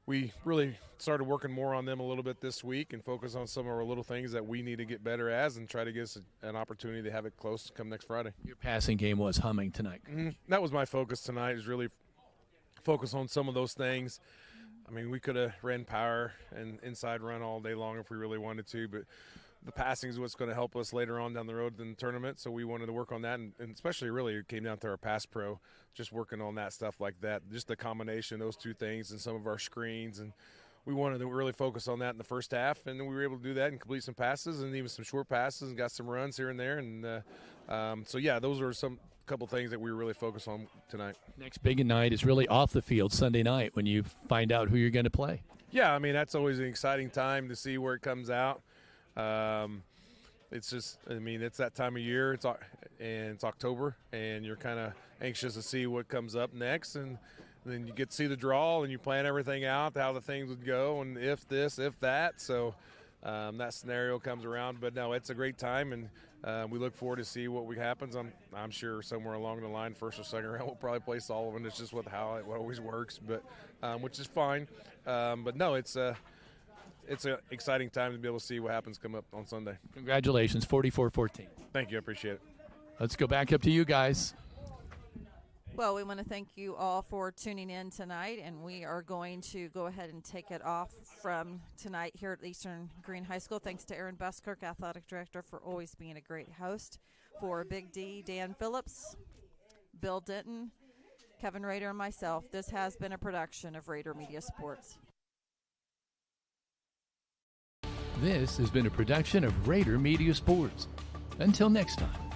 H: we really started working more on them a little bit this week and focus on some of our little things that we need to get better as and try to get us an opportunity to have it close come next Friday.
D: Your passing game was humming tonight.
H: Mm-hmm. That was my focus tonight, is really focus on some of those things. I mean, we could have ran power and inside run all day long if we really wanted to, but the passing is what's going to help us later on down the road in the tournament, so we wanted to work on that, and especially really it came down to our pass pro, just working on that stuff like that, just the combination of those two things and some of our screens, and we wanted to really focus on that in the first half, and we were able to do that and complete some passes and even some short passes and got some runs here and there, and so yeah, those are some couple things that we really focus on tonight. Next big night is really off the field Sunday night when you find out who you're going to play. Yeah, I mean, that's always an exciting time to see where it comes out. It's just, I mean, it's that time of year, it's October, and you're kind of anxious to see what comes up next, and then you get to see the draw, and you plan everything out, how the things would go, and if this, if that. So that scenario comes around. But no, it's a great time, and we look forward to see what happens. I'm sure somewhere along the line, first or second round, we'll probably play Sullivan. It's just how it always works, but which is fine. But no, it's an exciting time to be able to see what happens come up on Sunday.
D: Congratulations, 44-14.
H: Thank you, I appreciate it.
D: Let's go back up to you guys.
E: Well, we want to thank you all for tuning in tonight, and we are going to go ahead and take it off from tonight here at Eastern-Greene High School. Thanks to Aaron Buskirk, Athletic Director, for always being a great host. For Big D, Dan Phillips, Bill Denton, Kevin Rader, and myself, this has been a production of Rader Media Sports.
D: This has been a production of Rader Media Sports. Until next time.